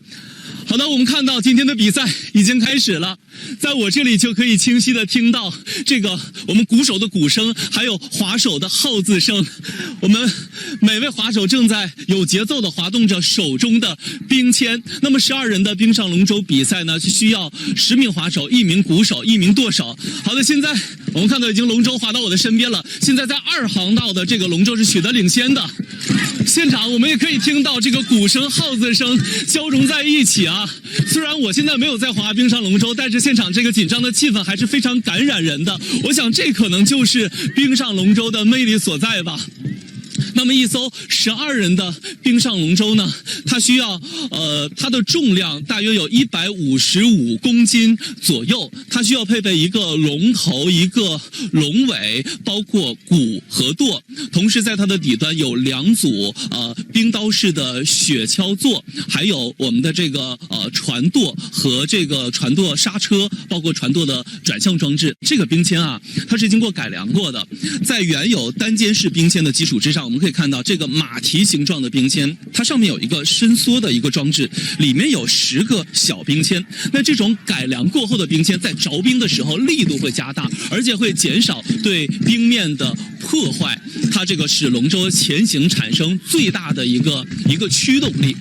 好的，我们看到今天的比赛已经开始了，在我这里就可以清晰的听到这个我们鼓手的鼓声，还有滑手的号字声。我们每位滑手正在有节奏的滑动着手中的冰签。那么12人的冰上龙舟比赛呢，是需要10名滑手、1名鼓手、1名舵手。好的，现在我们看到已经龙舟滑到我的身边了，现在在2航道的这个龙舟是取得领先的。现场我们也可以听到这个鼓声、号字声交融在一起啊！虽然我现在没有在滑冰上龙舟，但是现场这个紧张的气氛还是非常感染人的。我想这可能就是冰上龙舟的魅力所在吧。那么一艘12人的冰上龙舟呢，它需要它的重量大约有155公斤左右，它需要配备一个龙头、一个龙尾，包括鼓和舵，同时在它的底端有2组冰刀式的雪橇座，还有我们的这个船舵和这个船舵刹车，包括船舵的转向装置。这个冰签啊，它是经过改良过的，在原有单肩式冰签的基础之上，我们可以看到这个马蹄形状的冰签，它上面有一个伸缩的一个装置，里面有10个小冰签。那这种改良过后的冰签在着冰的时候力度会加大，而且会减少对冰面的破坏，它这个使龙舟前行产生最大的一个驱动力。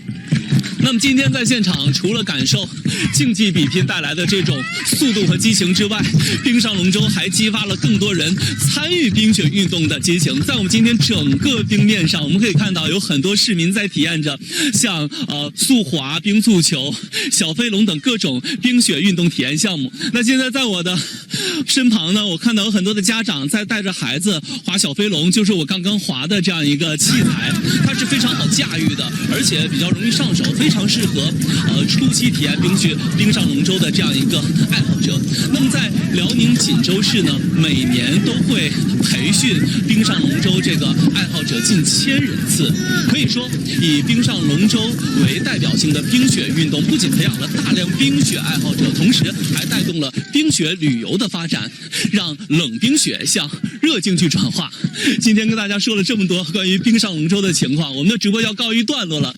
那么今天在现场，除了感受竞技比拼带来的这种速度和激情之外，冰上龙舟还激发了更多人参与冰雪运动的激情。在我们今天整个冰面上，我们可以看到有很多市民在体验着像速滑、冰速球、小飞龙等各种冰雪运动体验项目。那现在在我的身旁呢，我看到有很多的家长在带着孩子滑小飞龙，就是我刚刚滑的这样一个器材，它是非常好驾驭的，而且比较容易上手，非常适合初期体验冰上龙舟的这样一个爱好者。那么在辽宁锦州市呢，每年都会培训冰上龙舟这个爱好者近1000人次。可以说，以冰上龙舟为代表性的冰雪运动，不仅培养了大量冰雪爱好者，同时还带动了冰雪旅游的发展，让冷冰雪向热竞技转化。今天跟大家说了这么多关于冰上龙舟的情况，我们的直播要告一段落了。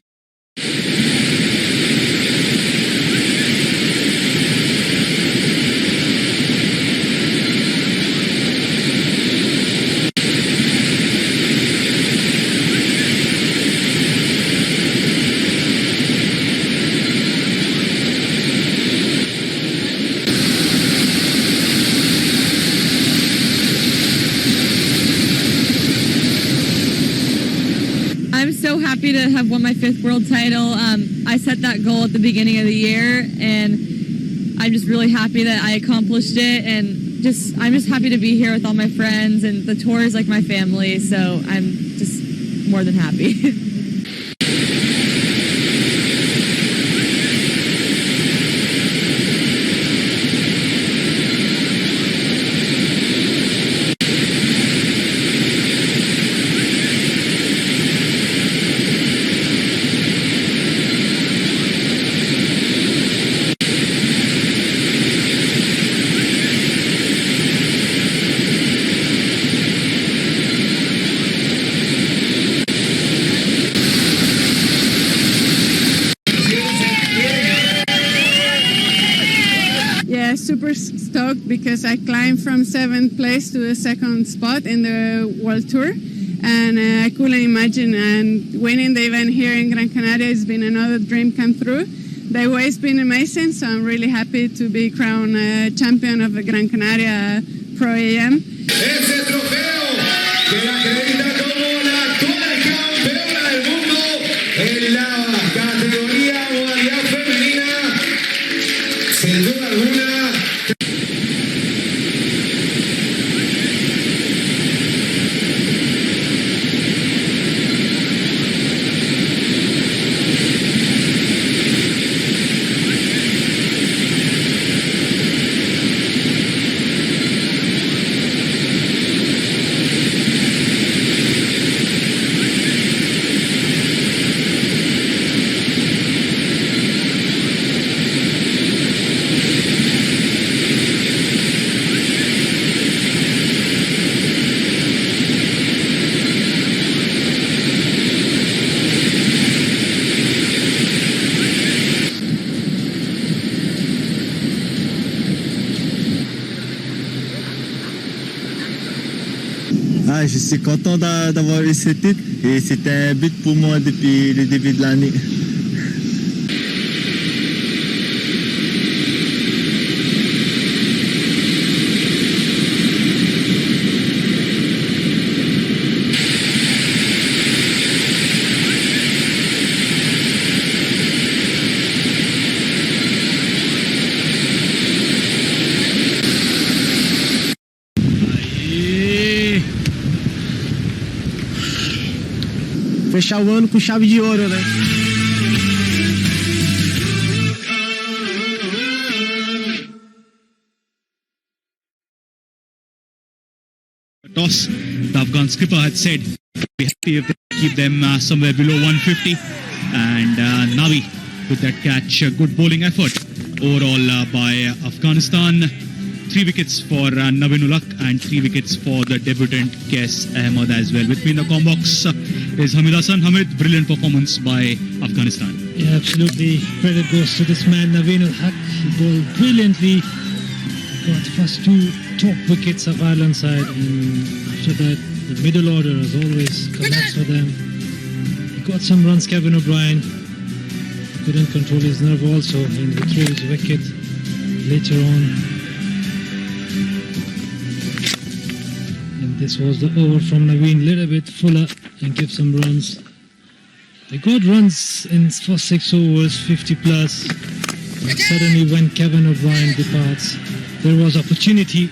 I'm so happy to have won my 5th world title. I set that goal at the beginning of the year, and I'm just really happy that I accomplished it. And I'm just happy to be here with all my friends, and the tour is like my family, so I'm just more than happy. Super stoked because I climbed from 7th place to the 2nd spot in the World Tour, and I couldn't imagine. And winning the event here in Gran Canaria has been another dream come true. The way's been amazing, so I'm really happy to be crowned champion of the Gran Canaria Pro AM. Ese trofeo que la acredita como la actual campeona del mundo en la categoría modalidad femenina, sin duda alguna. je suis content d'avoir eu ce titre et c'était un but pour moi depuis le début de l'année. Fechar o ano com chave de ouro, né? Toss, the Afghan skipper had said, be happy if they keep them somewhere below 150. And Navi with that catch, good bowling effort overall by Afghanistan. 3 wickets for Navin-ul-Haq and 3 wickets for the debutant Qais Ahmed as well. With me in the combox is Hamid Hassan. Hamid, brilliant performance by Afghanistan. Yeah, absolutely. Credit goes to this man, Navin-ul-Haq. He bowled brilliantly. Got the first 2 top wickets of Ireland side, and after that, the middle order as always collapsed for them. He got some runs, Kevin O'Brien. Couldn't control his nerve also, and he threw his wicket later on. And this was the over from Naveen, little bit fuller and give some runs. They got runs in first 6 overs, 50 plus. But suddenly when Kevin O'Brien departs, there was opportunity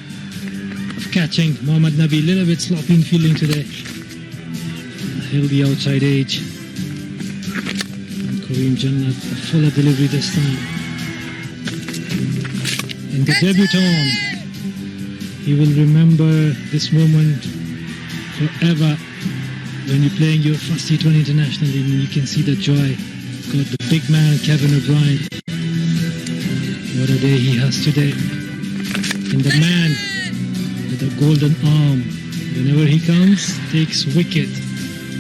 of catching Mohammad Nabi, little bit sloppy in fielding today. Held the outside edge. And Kareem Jannat, a fuller delivery this time. And the debutant, he will remember this moment forever when you're playing your first T20 international and you can see the joy. Got the big man, Kevin O'Brien. What a day he has today. And the man with a golden arm, whenever he comes, takes wicket.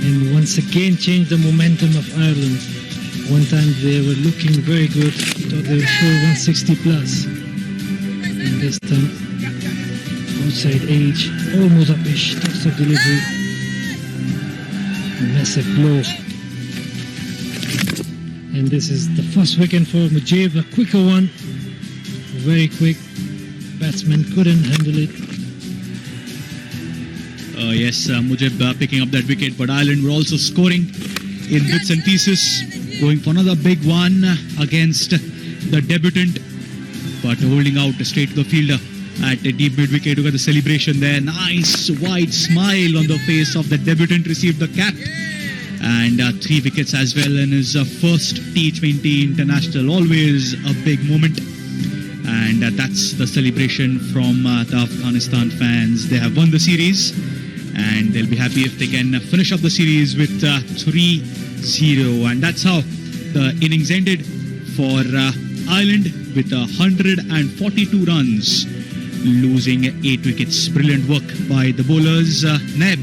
And once again changed the momentum of Ireland. One time they were looking very good. Thought they were sure 160 plus. And this time, outside edge, almost upish, toss of delivery. Massive blow. And this is the first wicket for Mujib, a quicker one. Very quick. Batsman couldn't handle it. Yes, Mujib picking up that wicket, but Ireland were also scoring in bits and pieces, going for another big one against the debutant, but holding out straight to the fielder at a deep mid wicket. Look at the celebration there. Nice wide smile on the face of the debutant. Received the cap and 3 wickets as well in his first T20 international. Always a big moment. And that's the celebration from the Afghanistan fans. They have won the series and they'll be happy if they can finish up the series with 3-0. And that's how the innings ended for Ireland with 142 runs, losing 8 wickets. Brilliant work by the bowlers. Neb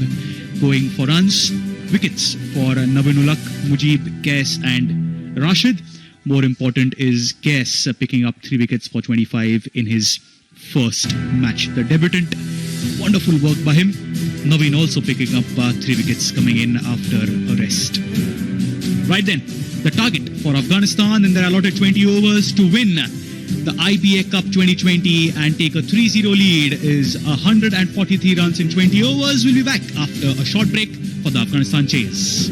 going for runs. Wickets for Navin-ul-Haq, Mujib, Qais and Rashid. More important is Qais picking up 3 wickets for 25 in his first match. The debutant, wonderful work by him. Naveen also picking up 3 wickets coming in after a rest. Right then, the target for Afghanistan in their allotted 20 overs to win the IPA Cup 2020 and take a 3-0 lead is 143 runs in 20 overs. We'll be back after a short break for the Afghanistan chase.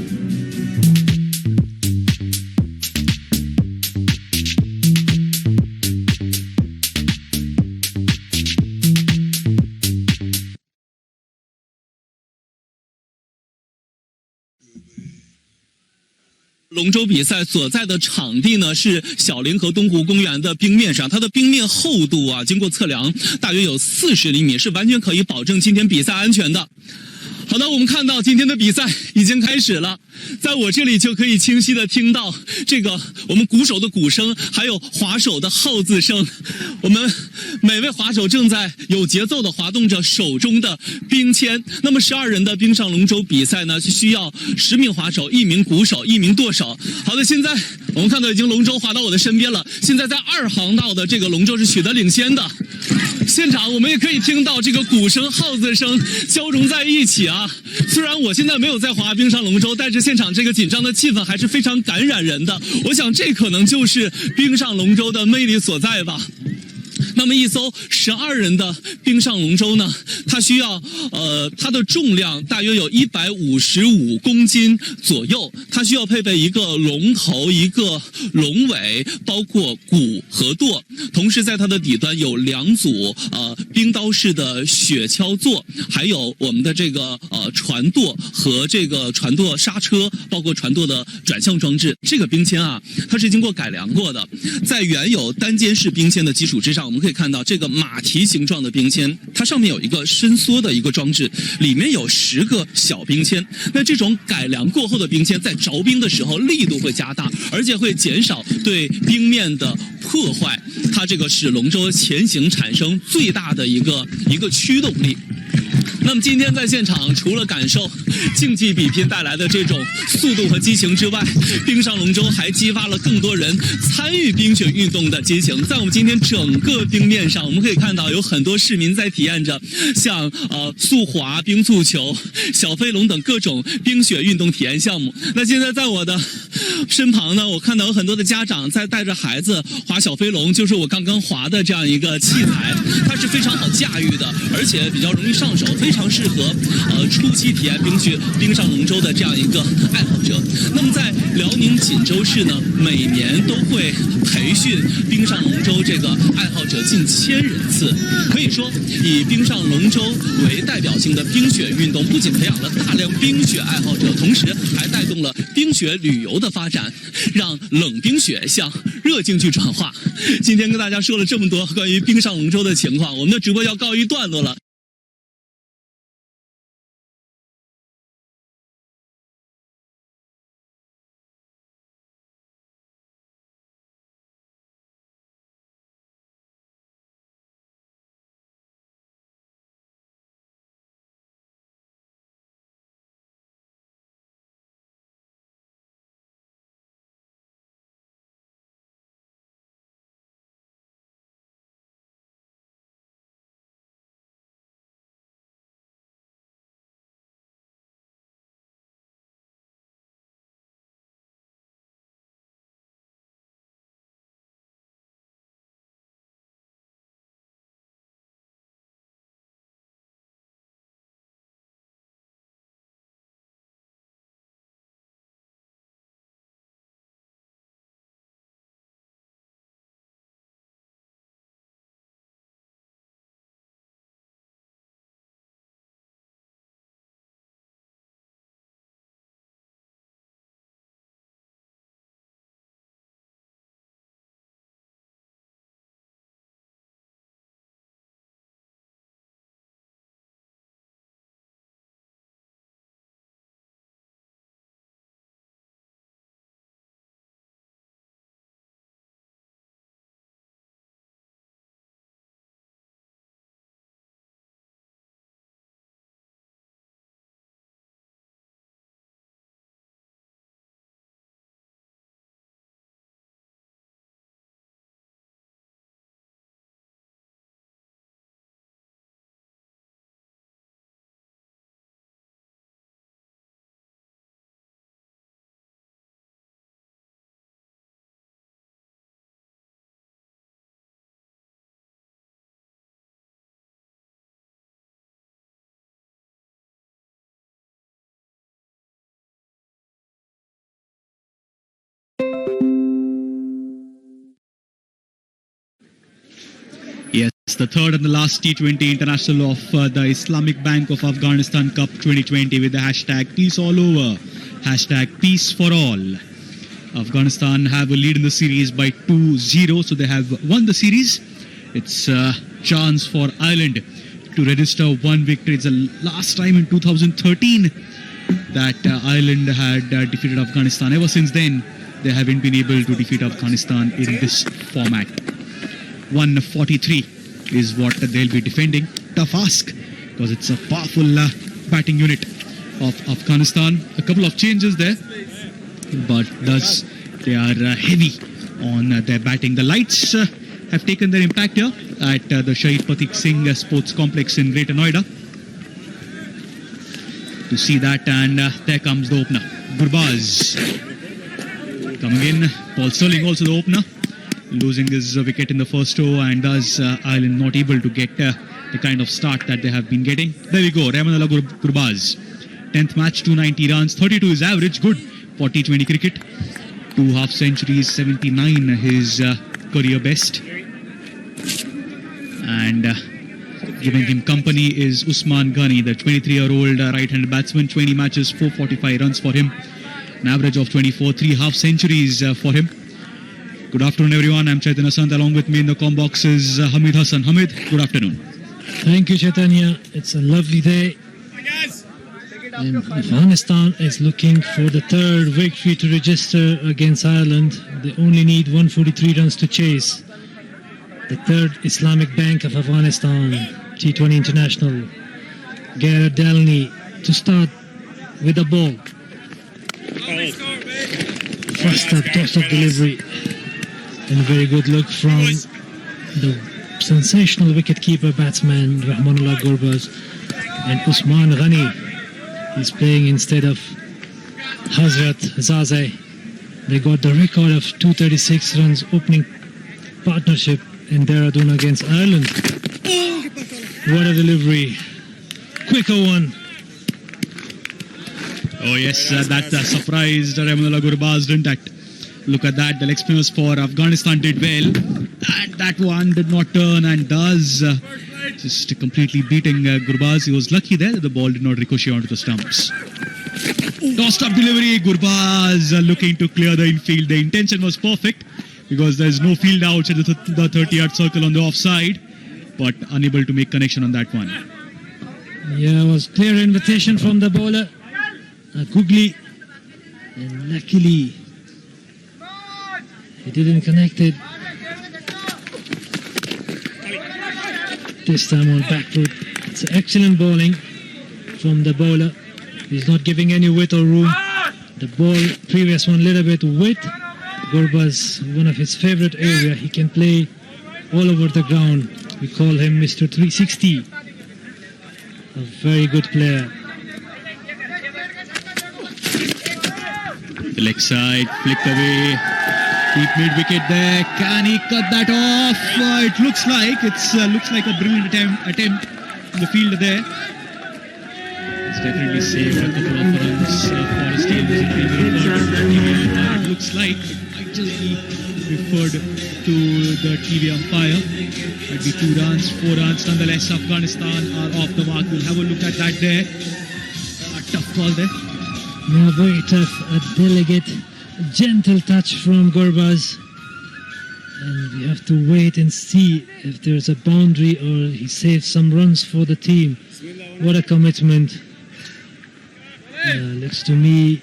龙舟比赛所在的场地呢是小凌河东湖公园的冰面上，它的冰面厚度啊，经过测量大约有40厘米，是完全可以保证今天比赛安全的。好的，我们看到今天的比赛已经开始了。在我这里就可以清晰的听到这个我们鼓手的鼓声，还有滑手的号字声。我们每位滑手正在有节奏的滑动着手中的冰签。那么12人的冰上龙舟比赛呢，是需要10名滑手、1名鼓手、1名舵手。好的，现在我们看到已经龙舟滑到我的身边了。现在在2航道的这个龙舟是取得领先的。现场我们也可以听到这个鼓声、号子声交融在一起啊！虽然我现在没有在滑冰上龙舟，但是现场这个紧张的气氛还是非常感染人的。我想这可能就是冰上龙舟的魅力所在吧。那么一艘12人的冰上龙舟呢，它需要它的重量大约有155公斤左右，它需要配备一个龙头、一个龙尾，包括鼓和舵。同时在它的底端有2组冰刀式的雪橇座，还有我们的这个船舵和这个船舵刹车，包括船舵的转向装置。这个冰签啊，它是经过改良过的，在原有单肩式冰签的基础之上，我们可以看到这个马蹄形状的冰签，它上面有一个伸缩的一个装置，里面有10个小冰签。那这种改良过后的冰签在着冰的时候力度会加大，而且会减少对冰面的破坏，它这个使龙舟前行产生最大的一个驱动力。那么今天在现场，除了感受竞技比拼带来的这种速度和激情之外，冰上龙舟还激发了更多人参与冰雪运动的激情。在我们今天整个冰面上，我们可以看到有很多市民在体验着像速滑、冰足球、小飞龙等各种冰雪运动体验项目。那现在在我的身旁呢，我看到有很多的家长在带着孩子滑小飞龙，就是我刚刚滑的这样一个器材，它是非常好驾驭的，而且比较容易上手，非常适合初期体验冰上龙舟的这样一个爱好者。那么在辽宁锦州市呢，每年都会培训冰上龙舟这个爱好者近1000人次。可以说，以冰上龙舟为代表性的冰雪运动，不仅培养了大量冰雪爱好者，同时还带动了冰雪旅游的发展，让冷冰雪向热竞技转化。今天跟大家说了这么多关于冰上龙舟的情况，我们的直播要告一段落了。Yes, the third and the last T20 international of the Islamic Bank of Afghanistan Cup 2020 with the hashtag peace all over, hashtag peace for all. Afghanistan have a lead in the series by 2-0, so they have won the series. It's a chance for Ireland to register one victory. It's the last time in 2013 that Ireland had defeated Afghanistan. Ever since then, they haven't been able to defeat Afghanistan in this format. 143 is what they'll be defending. Tough ask, because it's a powerful batting unit of Afghanistan. A couple of changes there, but thus they are heavy on their batting. The lights have taken their impact here at the Shahid Patik Singh Sports Complex in Greater Noida. To see that, and there comes the opener, Gurbaz. Coming in, Paul Sterling also the opener, losing his wicket in the first over, and thus Ireland not able to get the kind of start that they have been getting. There we go, Rahmanullah Gurbaz. 10th match, 290 runs, 32 is average, good for T20 cricket. 2 half centuries, 79 his career best. And giving him company is Usman Ghani, the 23-year-old right-handed batsman. 20 matches, 445 runs for him. An average of 24, 3 half centuries for him. Good afternoon, everyone. I'm Chaitanya Sant. Along with me in the comm box is Hamid Hassan. Hamid, good afternoon. Thank you, Chaitanya. It's a lovely day. And Afghanistan is looking for the third victory to register against Ireland. They only need 143 runs to chase. The third Islamic Bank of Afghanistan, T20 International. Gareth Delany to start with the ball. First up, toss-up delivery. And a very good look from the sensational wicket-keeper batsman Rahmanullah Gurbaz. And Usman Ghani is playing instead of Hazrat Zazai. They got the record of 236 runs opening partnership in Dehradun against Ireland. What a delivery. Quicker one. Oh yes, that surprised Rahmanullah Gurbaz, didn't it? Look at that, the leg spinners for Afghanistan did well. And that one did not turn, and does just completely beating Gurbaz. He was lucky there that the ball did not ricochet onto the stumps. Tossed up delivery, Gurbaz looking to clear the infield. The intention was perfect because there is no field outs at the 30-yard circle on the offside, but unable to make connection on that one. Yeah, it was clear invitation from the bowler, Googly, and luckily he didn't connect it. This time on back foot. It's excellent bowling from the bowler. He's not giving any width or room. The ball, previous one, little bit width. Gurbaz, one of his favorite area. He can play all over the ground. We call him Mr. 360. A very good player. The leg side, flicked away. Deep mid-wicket there. Can he cut that off? It looks like a brilliant attempt in the field there. It's definitely saved a couple of runs for his team. It looks like it might just be referred to the TV umpire. Might be 2 runs, 4 runs. Nonetheless, Afghanistan are off the mark. We'll have a look at that there. A tough call there. Yeah, very tough. A delicate, gentle touch from Gurbaz. And we have to wait and see if there's a boundary or he saves some runs for the team. What a commitment. Looks to me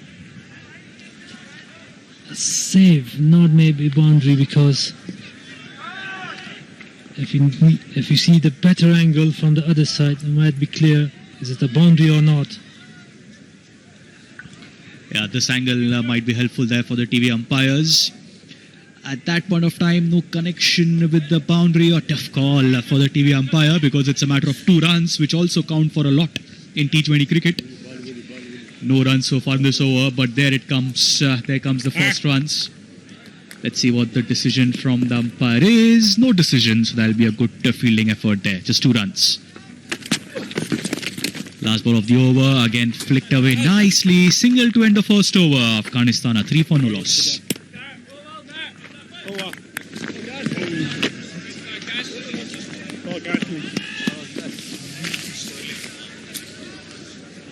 a save, not maybe boundary, because if you see the better angle from the other side, it might be clear, is it a boundary or not? Yeah, this angle might be helpful there for the TV umpires. At that point of time, no connection with the boundary. A tough call for the TV umpire because it's a matter of 2 runs, which also count for a lot in T20 cricket. No runs so far in this over, but there it comes. There comes the first runs. Let's see what the decision from the umpire is. No decision, so that'll be a good fielding effort there. Just 2 runs. Last ball of the over, again flicked away nicely. Single to end the first over. Afghanistan a 3 for no loss.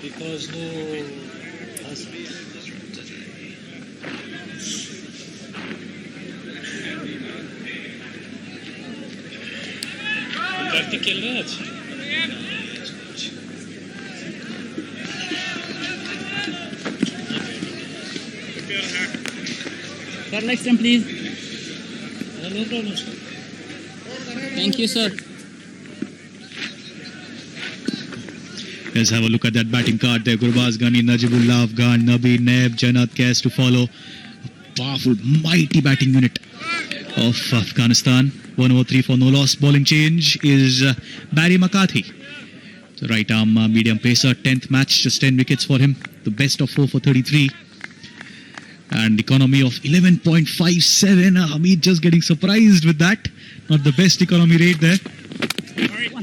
Because no Sir, next time, please. Thank you, sir. Let's have a look at that batting card there. Gurbaz Ghani, Najibullah Afghan, Nabi, Neb, Janat, Kes to follow. A powerful, mighty batting unit of Afghanistan. 103 for no loss. Bowling change is Barry McCarthy. The right arm medium pacer. 10th match, just 10 wickets for him. The best of 4 for 33. And economy of 11.57. Hamid just getting surprised with that. Not the best economy rate there.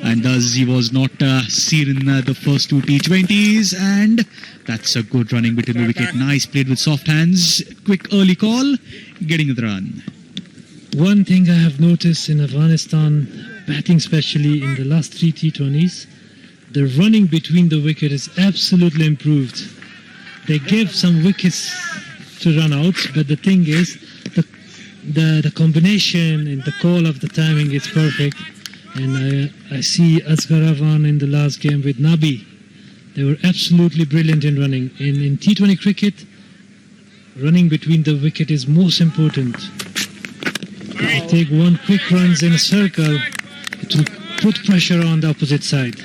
And thus he was not seen in the first two T20s. And that's a good running between the wicket. Nice, played with soft hands. Quick early call, getting the run. One thing I have noticed in Afghanistan, batting especially in the last three T20s, the running between the wicket is absolutely improved. They gave some wickets to run out, but the thing is, the combination and the call of the timing is perfect. And I see Asghar Afghan in the last game with Nabi. They were absolutely brilliant in running. In T20 cricket, running between the wicket is most important. If you take one quick runs in a circle, it will put pressure on the opposite side.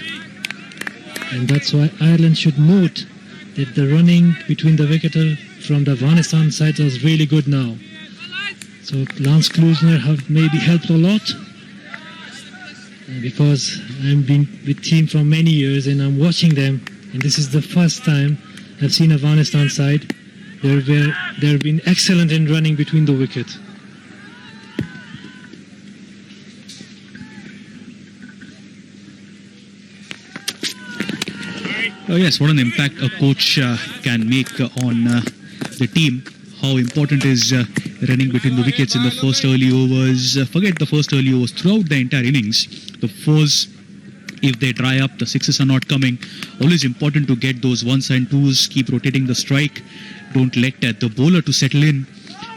And that's why Ireland should note that the running between the wicket from the Afghanistan side was really good now. So Lance Klusner have maybe helped a lot. Because I've been with team for many years and I'm watching them, and this is the first time I've seen Afghanistan side. They've been excellent in running between the wicket. Oh yes, what an impact a coach can make on the team. How important is running between the wickets in the first early overs. Forget the first early overs. Throughout the entire innings, the fours, if they dry up, the sixes are not coming. Always important to get those ones and twos. Keep rotating the strike. Don't let the bowler to settle in.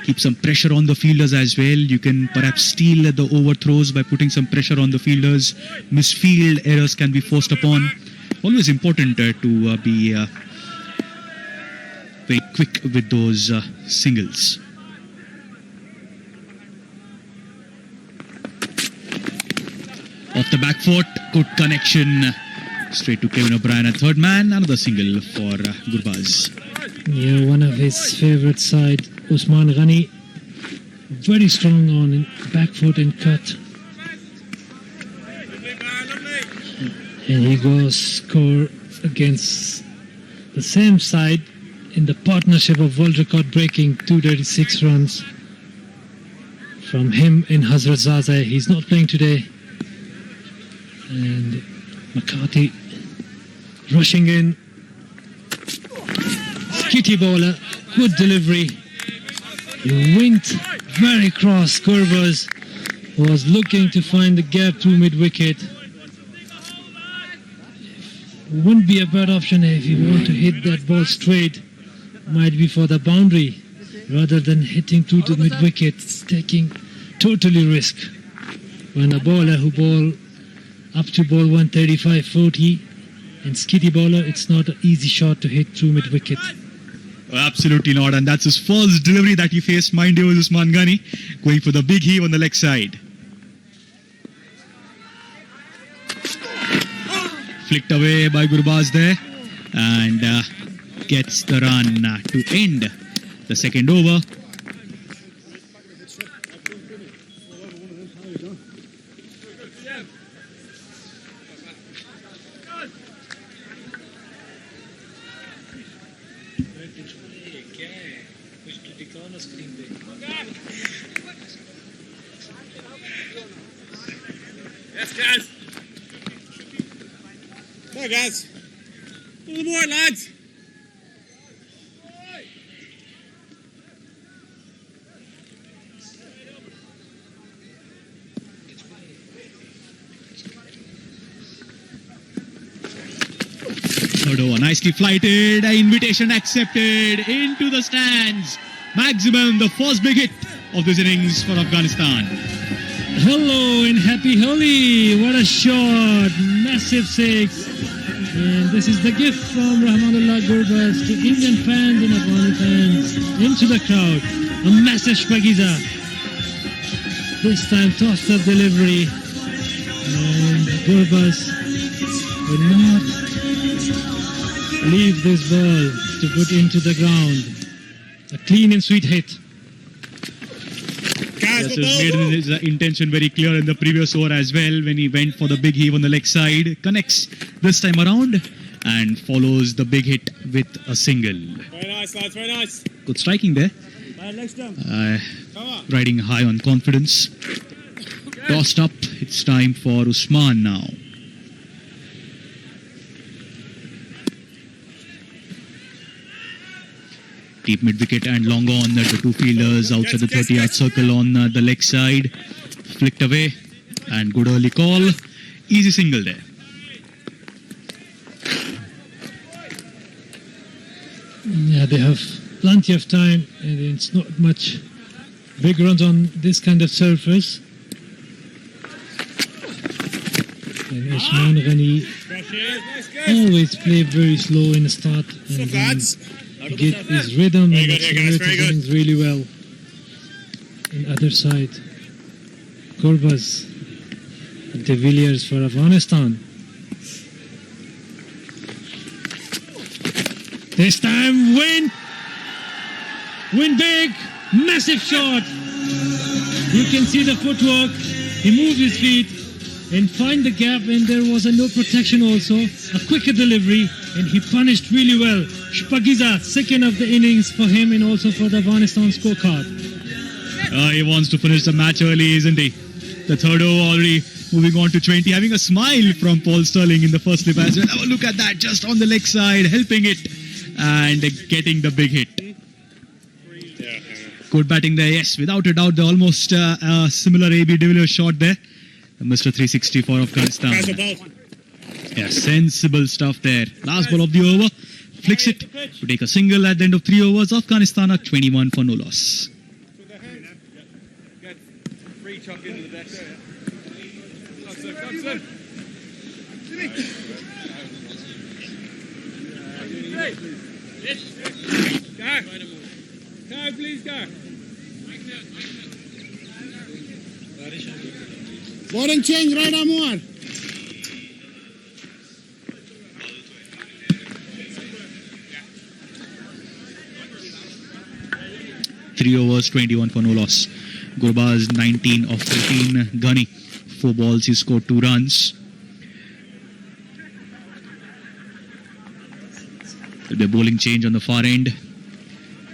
Keep some pressure on the fielders as well. You can perhaps steal the overthrows by putting some pressure on the fielders. Misfield errors can be forced upon. Always important to be very quick with those singles. Off the back foot, good connection. Straight to Kevin O'Brien at third man. Another single for Gurbaz. Yeah, one of his favourite side, Usman Ghani. Very strong on back foot and cut. And he goes score against the same side in the partnership of world record breaking 236 runs from him in Hazrat Zaza. He's not playing today. And McCarthy rushing in. Skitty bowler, good delivery. He went very cross. Gurbaz was looking to find the gap through mid-wicket. Wouldn't be a bad option if you want to hit that ball straight. Might be for the boundary rather than hitting through the mid-wicket. It's taking totally risk. When a bowler who bowl up to ball 135-40 and skitty bowler, it's not an easy shot to hit through mid-wicket. Absolutely not, and that's his first delivery that he faced. Mind you, Usman Ghani going for the big heave on the leg side. Flicked away by Gurbaz there and gets the run to end the second over. Yes, guys. Come on, guys. A little more, lads. Third over, nicely flighted, invitation accepted into the stands. Maximum, the first big hit of this innings for Afghanistan. Hello and happy Holi. What a shot. Massive six. And this is the gift from Rahmanullah Gurbaz to Indian fans and Afghani fans into the crowd. A massive Shpagiza. This time tossed up delivery. And Gurbaz will not leave this ball to put into the ground. A clean and sweet hit. Yes, he's made his intention very clear in the previous over as well when he went for the big heave on the leg side. Connects this time around and follows the big hit with a single. Very nice, lads, very nice. Good striking there. Riding high on confidence. Tossed up. It's time for Usman now. Deep mid-wicket and long on. The two fielders outside the 30-yard circle on the leg side. Flicked away. And good early call. Easy single there. Yeah, they have plenty of time, and it's not much big runs on this kind of surface. And Usman Ghani always play very slow in the start and get his rhythm and accelerate things really well. On the other side, Gurbaz, De Villiers for Afghanistan. This time win big, massive shot. You can see the footwork. He moved his feet and find the gap, and there was no protection also. A quicker delivery, and he punished really well. Shpagiza, second of the innings for him and also for the Afghanistan scorecard. He wants to finish the match early, isn't he? The third over already moving on to 20. Having a smile from Paul Sterling in the first slip as well. Oh, look at that, just on the leg side, helping it and getting the big hit. Good batting there, yes, without a doubt. The almost similar AB de Villiers shot there. Mr. 360 for Afghanistan. Yeah, sensible stuff there. Last ball of the over. Flicks it to take a single at the end of 3 overs. Afghanistan are 21 for no loss. Go, please go. Bowling change, right arm over. Three overs, 21 for no loss. Gurbaz 19 of 13. Ghani 4 balls, he scored 2 runs. There'll be a bowling change on the far end.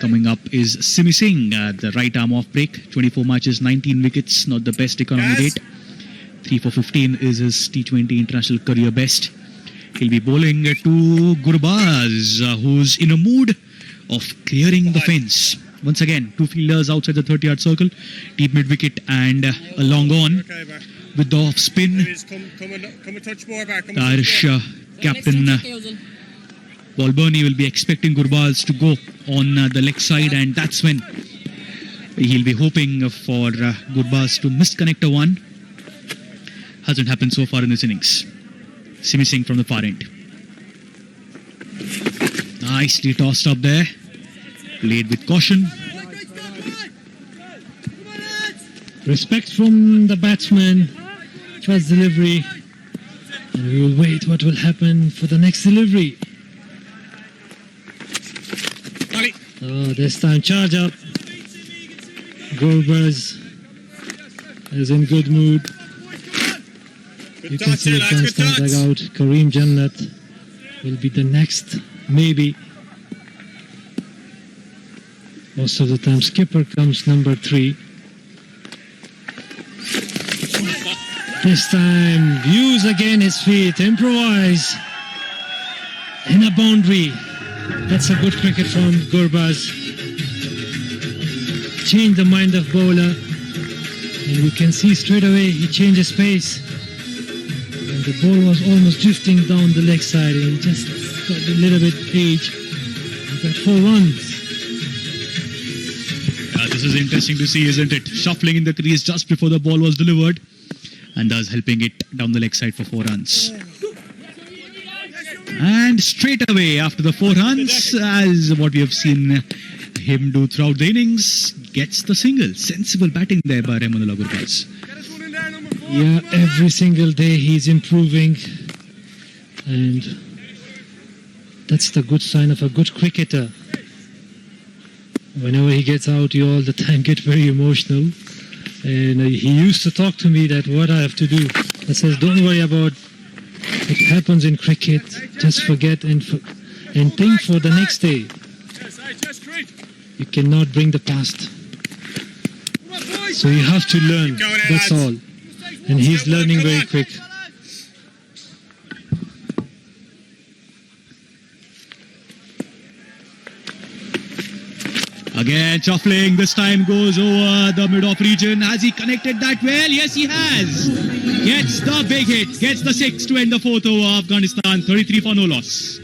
Coming up is Simi Singh at the right arm off break. 24 matches, 19 wickets, not the best economy rate. 3 for 15 is his T20 international career best. He'll be bowling to Gurbaz, who's in a mood of clearing the fence. Once again, 2 fielders outside the 30-yard circle. Deep mid-wicket and a long on with the off spin. The Irish captain Paul Burney will be expecting Gurbaz to go on the leg side, and that's when he'll be hoping for Gurbaz to misconnect a one. Hasn't happened so far in this innings. Simi Singh from the far end. Nicely tossed up there. Played with caution. Respect from the batsman. First delivery. And we will wait what will happen for the next delivery. Oh, this time charge up. Gurbaz is in good mood. You can see the Afghanistan dugout. Kareem Jannat will be the next, maybe. Most of the time skipper comes number 3. This time use again his feet, improvise in a boundary. That's a good cricket from Gurbaz. Change the mind of bowler, and you can see straight away he changes pace. And the ball was almost drifting down the leg side, and he just got a little bit edge. He got 4 runs. This is interesting to see, isn't it? Shuffling in the crease just before the ball was delivered, and thus helping it down the leg side for 4 runs. And straight away after the 4 runs, as what we have seen him do throughout the innings. Gets the single. Sensible batting there by Rahmanullah Gurbaz. Yeah, every single day he's improving, and that's the good sign of a good cricketer. Whenever he gets out, you all the time get very emotional. And he used to talk to me that what I have to do. I says, don't worry about what happens in cricket. Just forget and think for the next day. You cannot bring the past. So you have to learn. That's all. And he's learning very quick. Again, shuffling. This time goes over the mid-off region. Has he connected that well? Yes, he has. Gets the big hit. Gets the 6 to end the fourth over. Afghanistan 33 for no loss.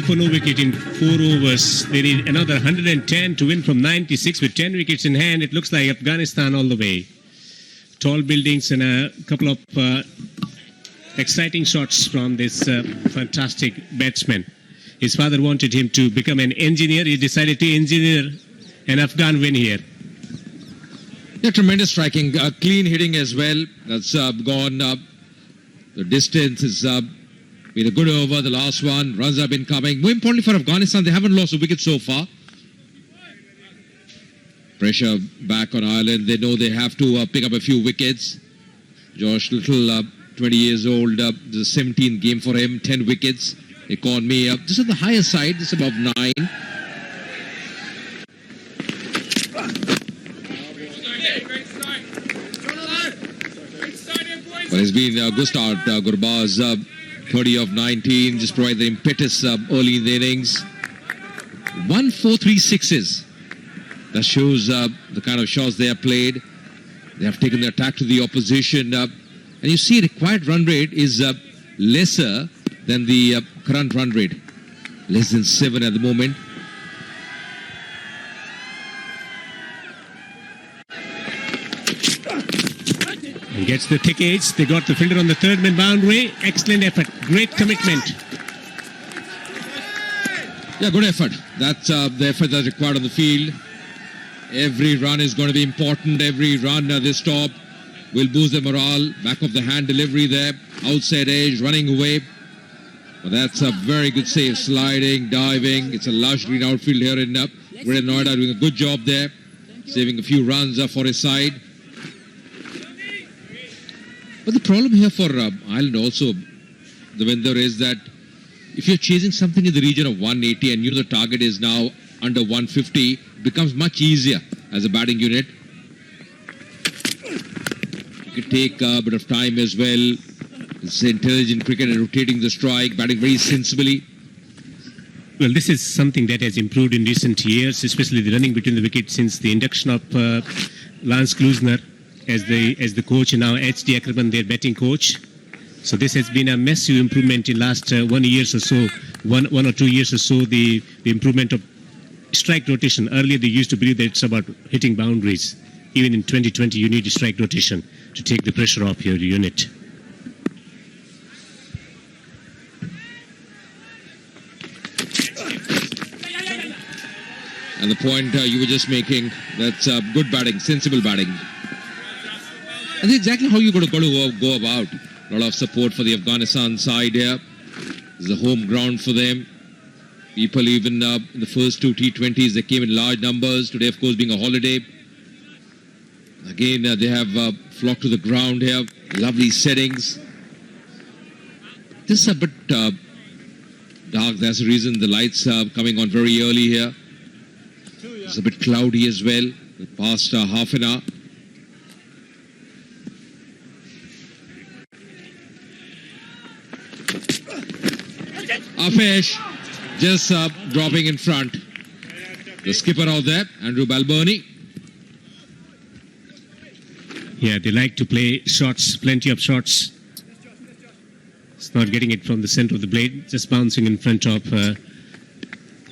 For no wicket in 4 overs. They need another 110 to win from 96 with 10 wickets in hand. It looks like Afghanistan all the way. Tall buildings and a couple of exciting shots from this fantastic batsman. His father wanted him to become an engineer. He decided to engineer an Afghan win here. Yeah, tremendous striking. Clean hitting as well. That's gone up. The distance is been a good over, the last one. Runs have been coming. More importantly for Afghanistan, they haven't lost a wicket so far. Pressure back on Ireland. They know they have to pick up a few wickets. Josh Little, 20 years old. This is a 17th game for him. 10 wickets. Economy. This is on the higher side. This is above 9. But it's been a good start. Gurbaz 30 of 19, just provide the impetus early in the innings. 1, 4, 3 sixes. That shows the kind of shots they have played. They have taken the attack to the opposition. And you see required run rate is lesser than the current run rate. Less than 7 at the moment. He gets the thick edge. They got the fielder on the third man boundary. Excellent effort. Great commitment. Yeah, good effort. That's the effort that's required on the field. Every run is going to be important. Every run they stop will boost the morale. Back of the hand delivery there. Outside edge, running away. But that's a very good save. Sliding, diving. It's a lush green outfield here in Greater Noida, doing a good job there. Saving a few runs for his side. But the problem here for Ireland also, Devinder, is that if you're chasing something in the region of 180 and the target is now under 150, it becomes much easier as a batting unit. You can take a bit of time as well. It's intelligent cricket and rotating the strike, batting very sensibly. Well, this is something that has improved in recent years, especially the running between the wickets since the induction of Lance Klusner as the coach, and now H.D. Ackerman, their batting coach. So this has been a massive improvement in last 1 year or so, one or 2 years or so, the improvement of strike rotation. Earlier they used to believe that it's about hitting boundaries. Even in 2020 you need a strike rotation to take the pressure off your unit. And the point you were just making, that's good batting, sensible batting. And that's exactly how you're going to go about. A lot of support for the Afghanistan side here. This is a home ground for them. People even in the first 2 T20s, they came in large numbers. Today, of course, being a holiday. Again, they have flocked to the ground here. Lovely settings. This is a bit dark. That's the reason the lights are coming on very early here. It's a bit cloudy as well. The past half an hour. Afesh just dropping in front. The skipper out there, Andrew Balboni. Yeah, they like to play shots, plenty of shots. It's not getting it from the center of the blade, just bouncing in front of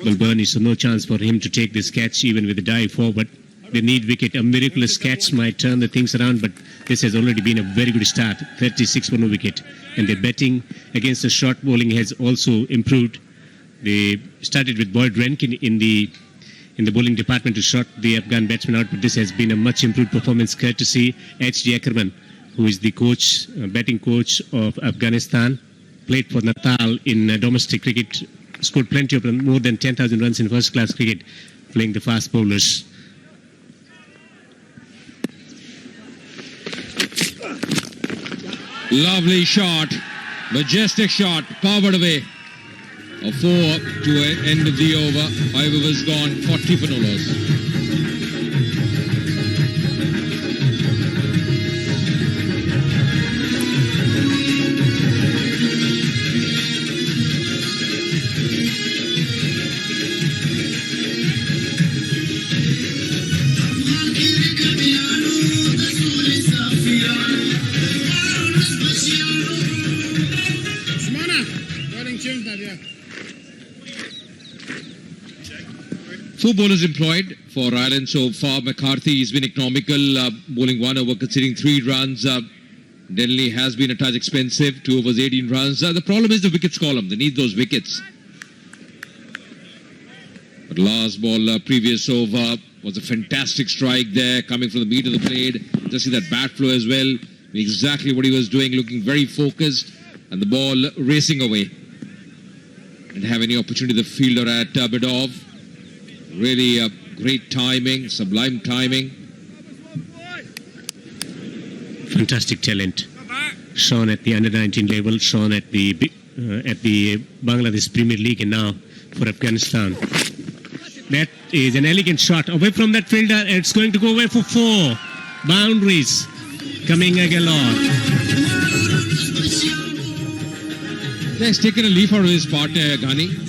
Balbani, so no chance for him to take this catch even with a dive forward. They need wicket. A miraculous catch might turn the things around, but this has already been a very good start. 36 for no wicket. And their batting against the short bowling has also improved. They started with Boyd Rankin in the bowling department to shut the Afghan batsmen out, but this has been a much improved performance courtesy H.G. Ackerman, who is the coach, batting coach of Afghanistan. Played for Natal in domestic cricket, scored plenty of runs, more than 10,000 runs in first-class cricket, playing the fast bowlers. Lovely shot, majestic shot, powered away. A 4 to end of the over. However, was gone 40 for no loss. Four bowlers employed for Ireland so far. McCarthy has been economical, bowling 1 over, conceding 3 runs. Denley has been a touch expensive, 2 overs, 18 runs. The problem is the wickets column. They need those wickets. But last ball, previous over, was a fantastic strike there, coming from the meat of the blade. Just see that bat flow as well. Exactly what he was doing, looking very focused. And the ball racing away. Didn't have any opportunity, the fielder at Bedov. Really great timing, sublime timing. Fantastic talent. Shown at the under-19 level, shown at the Bangladesh Premier League, and now for Afghanistan. That is an elegant shot away from that fielder. It's going to go away for 4 boundaries. Coming galore. He's taken a leaf out of his partner, Ghani.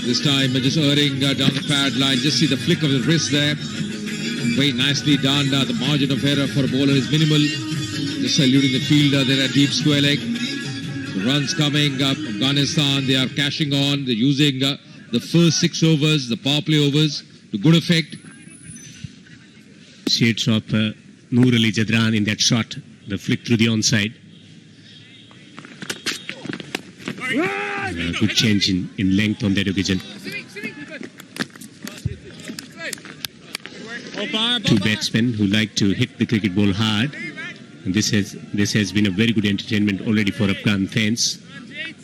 This time just erring down the pad line. Just see the flick of the wrist there. Very nicely done. The margin of error for a bowler is minimal. Just saluting the fielder there at deep square leg. The runs coming up. Afghanistan, they are cashing on. They're using the first 6 overs, the power play overs, to good effect. Shades of Noor Ali Jadran in that shot. The flick through the onside. Good change in length on that occasion. 2 batsmen who like to hit the cricket ball hard. And this has been a very good entertainment already for Afghan fans.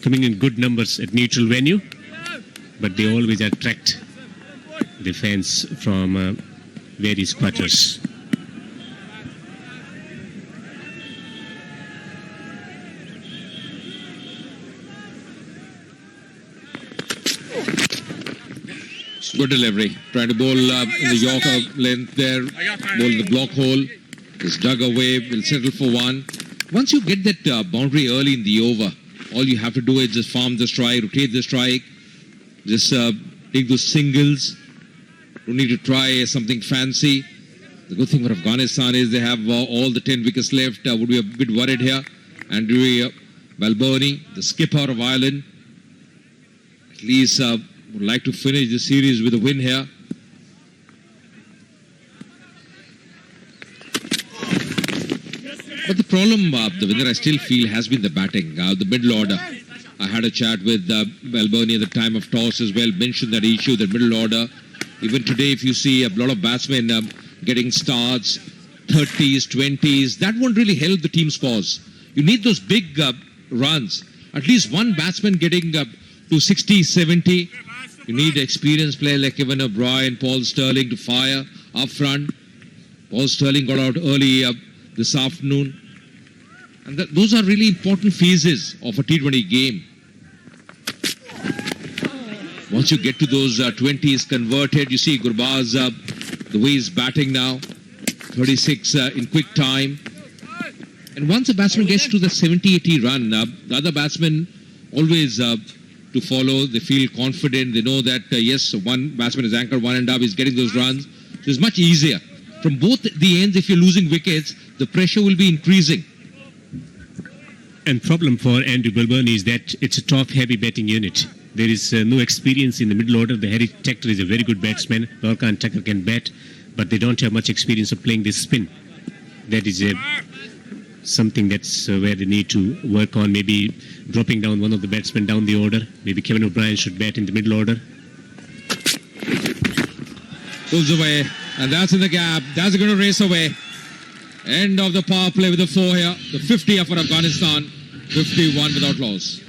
Coming in good numbers at neutral venue. But they always attract the fans from various quarters. Good delivery. Trying to bowl in the Yorker length there. Bowl in the block hole. Just dug away. Will settle for 1. Once you get that boundary early in the over, all you have to do is just farm the strike, rotate the strike. Just take those singles. Don't need to try something fancy. The good thing for Afghanistan is they have all the 10 wickets left. Would be a bit worried here. Andrew Balboni, the skipper of Ireland, at least would like to finish the series with a win here. But the problem, the winner I still feel has been the batting, the middle order. I had a chat with Balboni at the time of toss as well, mentioned that issue, the middle order. Even today, if you see a lot of batsmen getting starts, 30s, 20s, that won't really help the team's cause. You need those big runs. At least one batsman getting to 60, 70. You need experienced players like Kevin O'Brien, Paul Sterling to fire up front. Paul Sterling got out early this afternoon. And those are really important phases of a T20 game. Once you get to those 20s converted, you see Gurbaz, the way he's batting now, 36 in quick time. And once a batsman gets to the 70-80 run, the other batsmen always to follow. They feel confident. They know that, yes, one batsman is anchored, one end up, is getting those runs. So it's much easier. From both the ends, if you're losing wickets, the pressure will be increasing. And problem for Andrew Bilburn is that it's a top-heavy batting unit. There is no experience in the middle order. The Harry Tector is a very good batsman. Lorca and Tucker can bat, but they don't have much experience of playing this spin. That is something that's where they need to work on, maybe dropping down one of the batsmen down the order. Maybe Kevin O'Brien should bat in the middle order. Pulls away, and that's in the gap. That's going to race away. End of the power play with the 4 here. The 50 for Afghanistan. 51 without loss.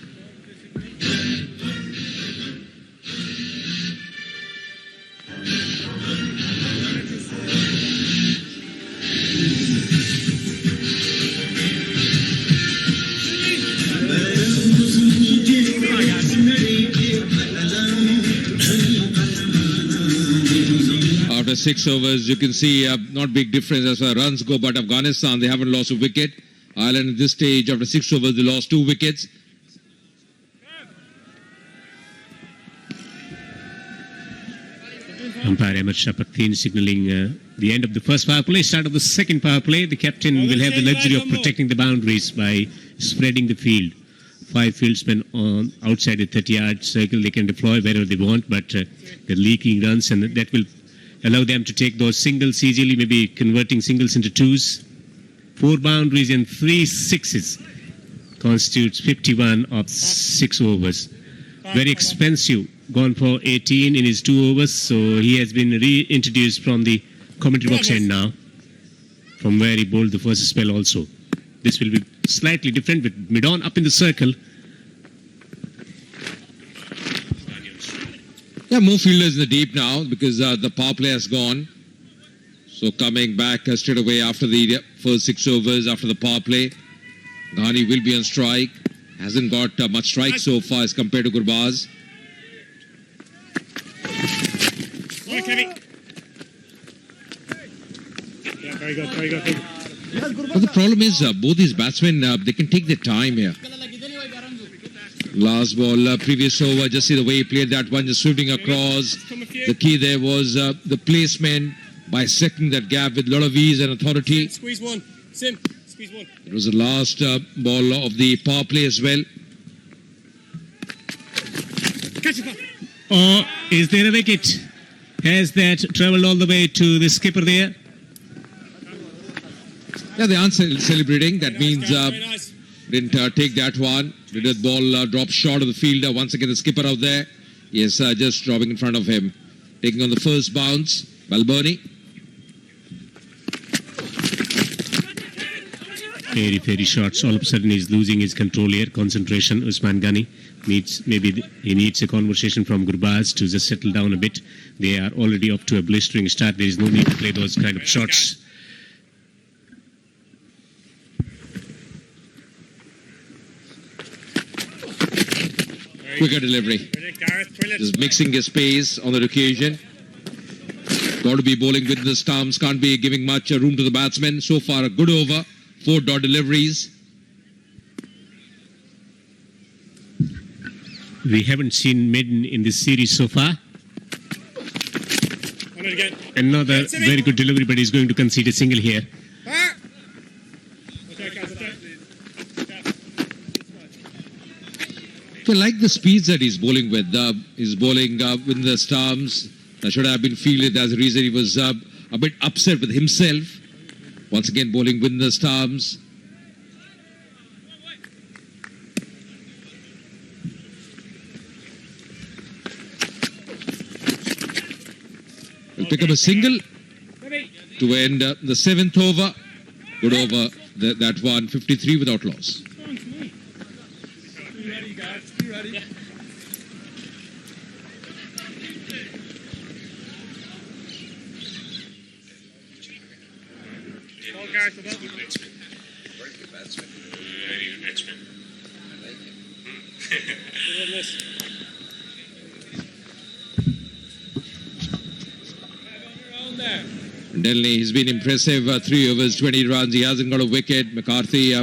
After 6 overs, you can see not big difference as far as runs go, but Afghanistan, they haven't lost a wicket. Ireland at this stage, after 6 overs, they lost 2 wickets. Umpire Ahmed Shapaktin signalling the end of the first power play, start of the second power play. The captain will have the luxury of protecting the boundaries by spreading the field. 5 fieldsmen on outside the 30-yard circle. They can deploy wherever they want, but they're leaking runs, and that will allow them to take those singles easily, maybe converting singles into twos. 4 boundaries and 3 sixes constitutes 51 of 6 overs. Very expensive, gone for 18 in his 2 overs, so he has been reintroduced from the commentary box end now, from where he bowled the first spell also. This will be slightly different with mid-on up in the circle. Yeah, more fielders in the deep now because the power play has gone. So coming back straight away after the first 6 overs, after the power play. Ghani will be on strike. Hasn't got much strike so far as compared to Gurbaz. Yeah, very good, very good. But the problem is both these batsmen, they can take their time here. Last ball, previous over, just see the way he played that one, just sweeping across. The key there was the placement, bisecting that gap with a lot of ease and authority. Squeeze one. Sim, squeeze one. It was the last ball of the power play as well. Catch it. Or is there a wicket? Has that travelled all the way to the skipper there? Yeah, they aren't celebrating. That means didn't take that one. Did the ball drop short of the fielder? Once again, the skipper out there. Yes, just dropping in front of him. Taking on the first bounce. Balboni. Very shots. All of a sudden, he's losing his control here. Concentration. Usman Ghani he needs a conversation from Gurbaz to just settle down a bit. They are already off to a blistering start. There is no need to play those kind of shots. Quicker delivery. Just mixing his pace on that occasion. Got to be bowling with the stumps. Can't be giving much room to the batsmen. So far, a good over. 4 dot deliveries. We haven't seen Maiden in this series so far. Another very good delivery, but he's going to concede a single here. I like the speeds that he's bowling with. He's bowling with the stumps. That should have been fielded. That's the reason he was a bit upset with himself. Once again, bowling with the stumps. Will pick up a single to end the 7th over. Good over that one, 53 without loss. Delhi, he's been impressive. 3 overs, 20 runs. He hasn't got a wicket. McCarthy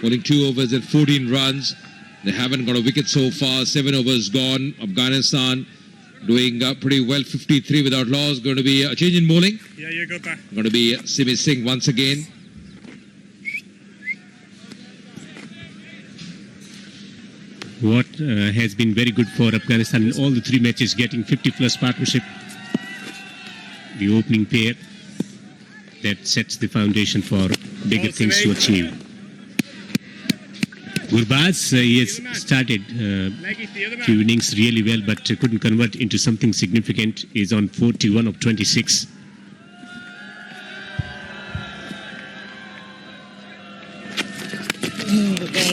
bowling 2 overs and 14 runs. They haven't got a wicket so far. 7 overs gone. Afghanistan doing pretty well. 53 without loss. Going to be a change in bowling. Yeah, you're good back. Going to be Simi Singh once again. what has been very good for Afghanistan in all the three matches, getting 50-plus partnership, the opening pair, that sets the foundation for bigger things to achieve. Gurbaz, he has started few innings really well, but couldn't convert into something significant. He's on 41 of 26.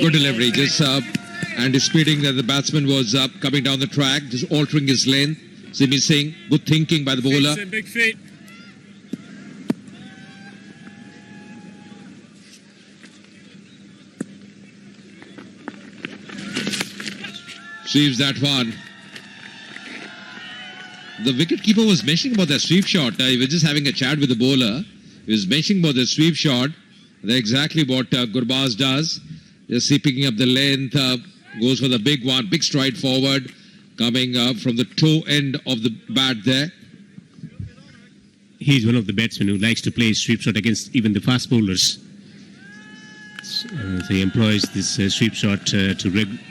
Good delivery, just anticipating that the batsman was coming down the track, just altering his length. Simi Singh, good thinking by the bowler. Big feet. Sweeps that one. The wicketkeeper was mentioning about that sweep shot. He was just having a chat with the bowler. He was mentioning about the sweep shot. That's exactly what Gurbaz does. Just picking up the length, goes for the big one, big stride forward, coming from the toe end of the bat there. He's one of the batsmen who likes to play sweep shot against even the fast bowlers. So he employs this sweep shot to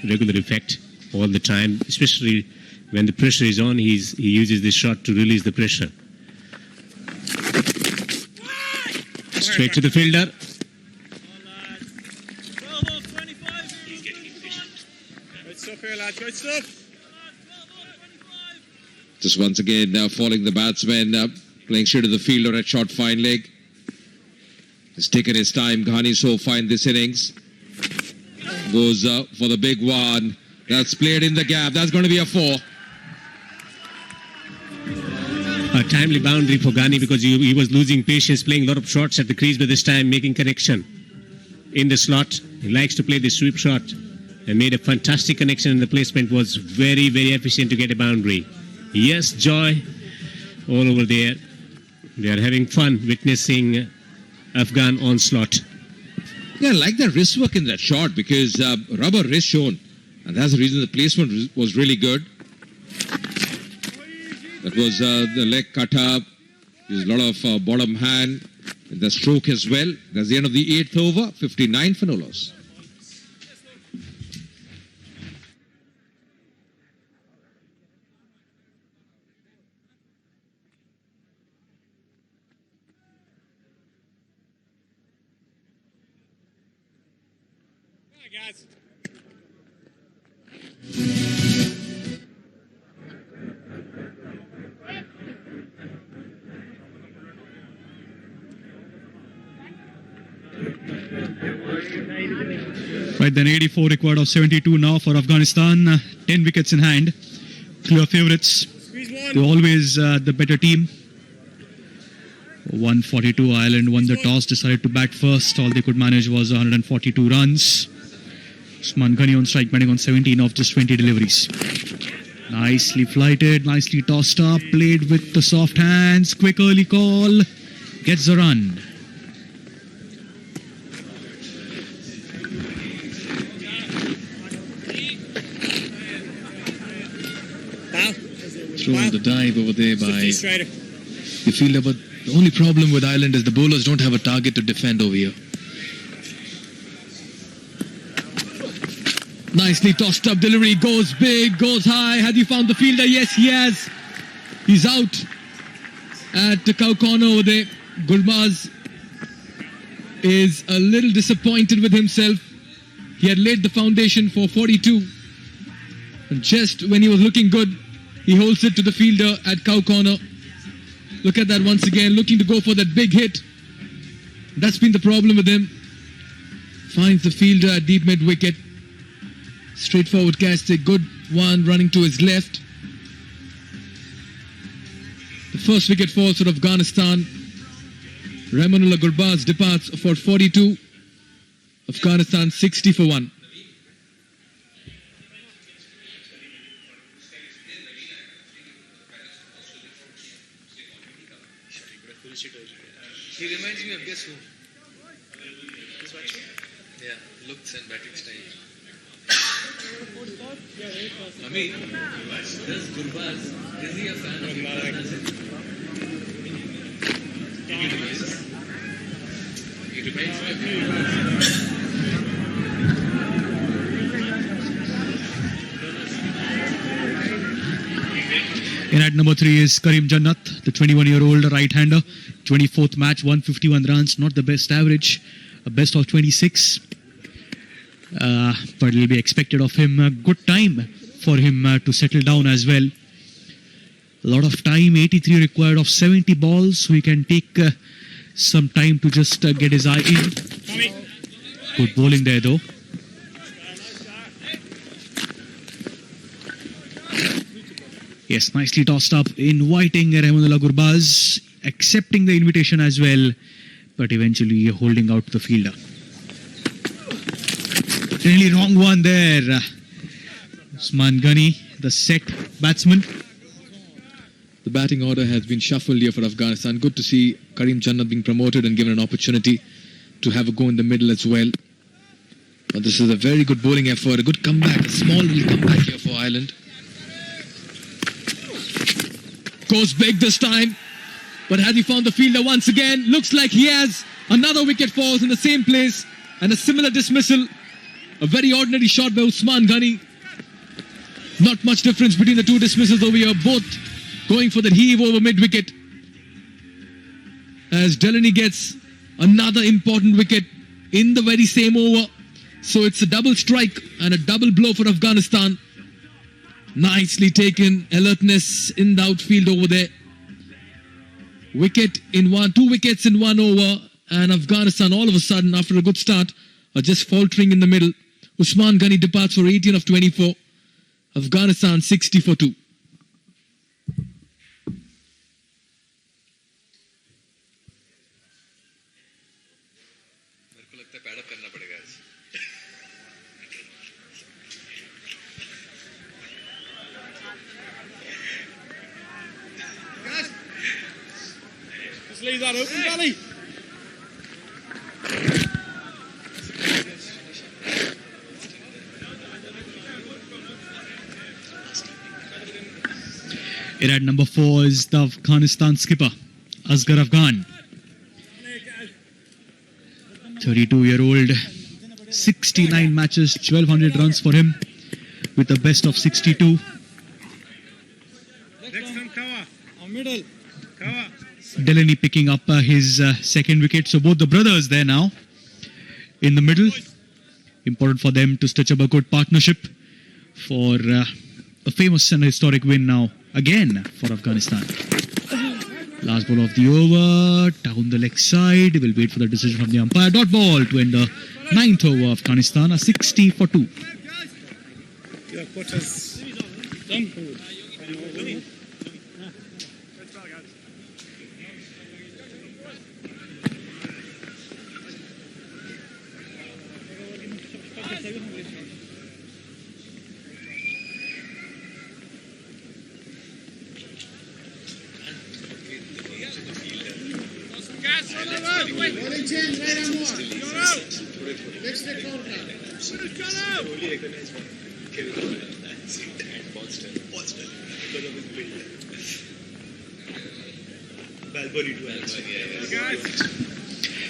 regular effect all the time, especially when the pressure is on. He uses this shot to release the pressure. Straight to the fielder. Just once again falling the batsman, playing straight to the fielder at short fine leg. He's taken his time. Ghani so fine this innings. Goes for the big one. That's played in the gap. That's going to be a 4. A timely boundary for Ghani because he was losing patience, playing a lot of shots at the crease, but this time making connection in the slot. He likes to play the sweep shot and made a fantastic connection, and the placement was very, very efficient to get a boundary. Yes, joy all over there. They are having fun witnessing Afghan onslaught. Yeah, I like the wrist work in that shot because rubber wrist shown. And that's the reason the placement was really good. That was the leg cut up. There's a lot of bottom hand. The stroke as well. That's the end of the 8th over. 59 for no loss. Guys. Right, then 84 required of 72 now for Afghanistan. 10 wickets in hand. Clear favourites. They're always the better team. 142, Ireland won the toss, decided to bat first. All they could manage was 142 runs. Usman Ghani on strike, batting on 17 of just 20 deliveries. Nicely flighted, nicely tossed up, played with the soft hands. Quick early call, gets the run. Thrown the dive over there by the fielder, but the only problem with Ireland is the bowlers don't have a target to defend over here. Nicely tossed up delivery, goes big, goes high. Have you found the fielder? Yes, he has. He's out at the cow corner over there. Gurbaz is a little disappointed with himself. He had laid the foundation for 42. And just when he was looking good, he holds it to the fielder at cow corner. Look at that once again, looking to go for that big hit. That's been the problem with him. Finds the fielder at deep mid wicket. Straightforward cast, a good one running to his left. The first wicket falls for Afghanistan. Rahmanullah Gurbaz departs for 42. Afghanistan 60 for 1. He reminds me of guess who? Yeah, looks and batting style. I mean, does Gurbaz, is he a fan of He reminds me of In at number 3 is Karim Jannat, the 21-year-old right-hander. 24th match, 151 runs, not the best average, a best of 26. But it will be expected of him a good time for him to settle down as well. A lot of time, 83 required of 70 balls, so he can take some time to just get his eye in. Good bowling there though. Yes, nicely tossed up, inviting Rahmanullah Gurbaz, accepting the invitation as well, but eventually holding out the fielder. Really wrong one there. Usman Ghani, the set batsman. The batting order has been shuffled here for Afghanistan. Good to see Karim Jannat being promoted and given an opportunity to have a go in the middle as well. But this is a very good bowling effort, a good comeback, a small little comeback here for Ireland. Goes big this time, but has he found the fielder once again? Looks like he has. Another wicket falls in the same place and a similar dismissal. A very ordinary shot by Usman Ghani. Not much difference between the two dismissals over here, both going for the heave over mid-wicket. As Delaney gets another important wicket in the very same over. So it's a double strike and a double blow for Afghanistan. Nicely taken, alertness in the outfield over there. Two wickets in one over, and Afghanistan all of a sudden, after a good start, are just faltering in the middle. Usman Ghani departs for 18 of 24. Afghanistan 60 for 2. Just leave that open, Danny. In at number 4 is the Afghanistan skipper, Asghar Afghan. 32-year-old, 69 matches, 1,200 runs for him with a best of 62. Middle. Delaney picking up his second wicket. So both the brothers there now in the middle. Important for them to stitch up a good partnership for a famous and historic win now again for Afghanistan. Last ball of the over, down the leg side. We'll wait for the decision from the umpire. Dot ball to end the 9th over. Afghanistan are 60 for 2. Your quarters done.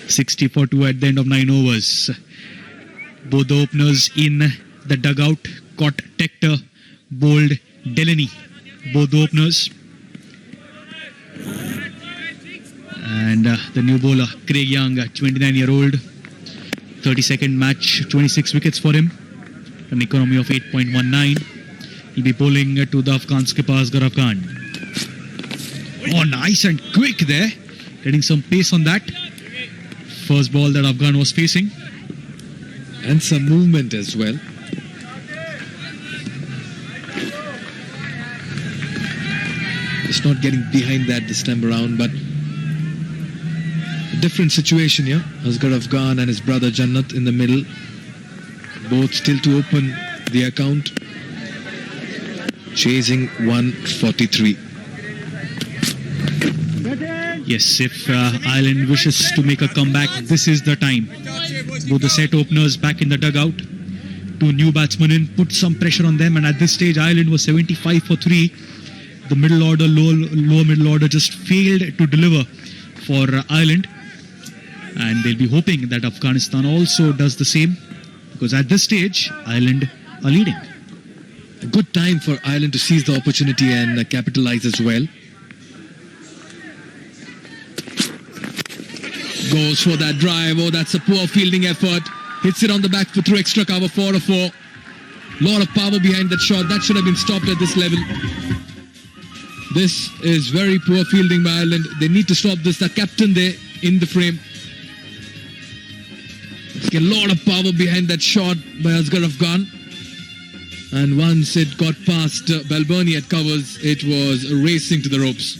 60 for 2 at the end of 9 overs. Both the openers in the dugout. Caught Tector, bowled Delaney. Both the openers. And the new bowler, Craig Young, 29-year-old. 32nd match, 26 wickets for him. An economy of 8.19. He'll be bowling to the Afghan skipper, Asghar Afghan. Oh, nice and quick there. Getting some pace on that. First ball that Afghan was facing. And some movement as well. Just not getting behind that this time around, but a different situation here. Asghar Afghan and his brother Jannat in the middle. Both still to open the account. Chasing 143. Yes, if Ireland wishes to make a comeback, this is the time. Both the set openers back in the dugout. Two new batsmen in, put some pressure on them, and at this stage Ireland was 75 for 3. The middle order, lower middle order just failed to deliver for Ireland, and they'll be hoping that Afghanistan also does the same, because at this stage Ireland are leading. A good time for Ireland to seize the opportunity and capitalize as well. Goes for that drive. Oh, that's a poor fielding effort. Hits it on the back foot through extra cover, 4-4. Lot of power behind that shot. That should have been stopped at this level. This is very poor fielding by Ireland. They need to stop this. The captain there in the frame. A lot of power behind that shot by Asghar Afghan. And once it got past Balboni at covers, it was racing to the ropes.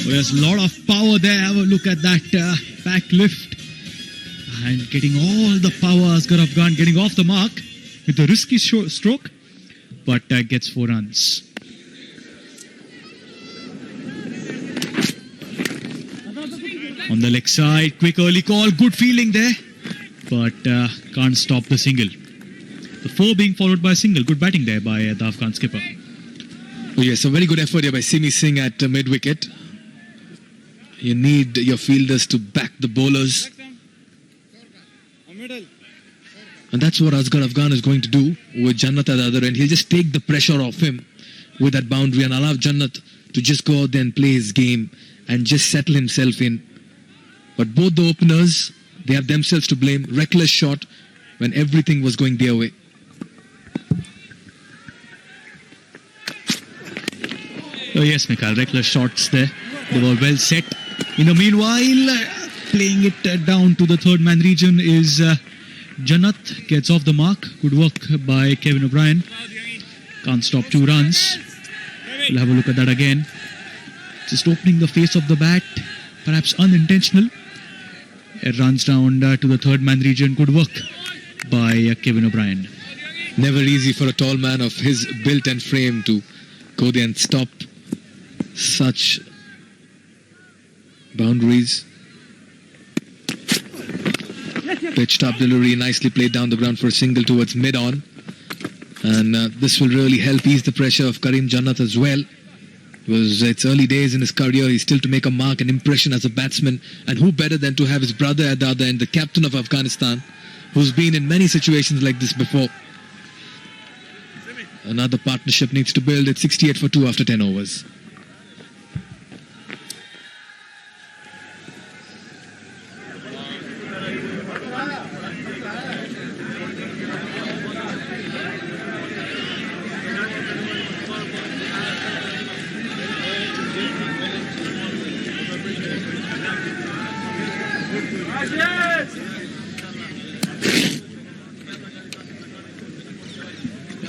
Well, there's a lot of power there. Have a look at that back lift. And getting all the power, Asghar Afghan getting off the mark with a risky stroke. But gets 4 runs. On the leg side, quick early call, good fielding there. But can't stop the single. The 4 being followed by a single. Good batting there by the Afghan skipper. Oh yes, a very good effort here by Simi Singh at mid-wicket. You need your fielders to back the bowlers. And that's what Asghar Afghan is going to do with Jannat at the other end. He'll just take the pressure off him with that boundary and allow Jannat to just go out there and play his game and just settle himself in. But both the openers, they have themselves to blame. Reckless shot when everything was going their way. Oh yes, Mikhail, reckless shots there. They were well set. In the meanwhile, playing it down to the third man region is Jannat. Gets off the mark. Good work by Kevin O'Brien. Can't stop 2 runs. We'll have a look at that again. Just opening the face of the bat. Perhaps unintentional. It runs down to the third man region. Good work by Kevin O'Brien. Never easy for a tall man of his build and frame to go there and stop such boundaries. Pitched up delivery, nicely played down the ground for a single towards mid-on. And this will really help ease the pressure of Karim Jannat as well. Because it's early days in his career, he's still to make a mark, an impression as a batsman. And who better than to have his brother at the other end, the captain of Afghanistan, who's been in many situations like this before. Another partnership needs to build. It's 68 for 2 after 10 overs.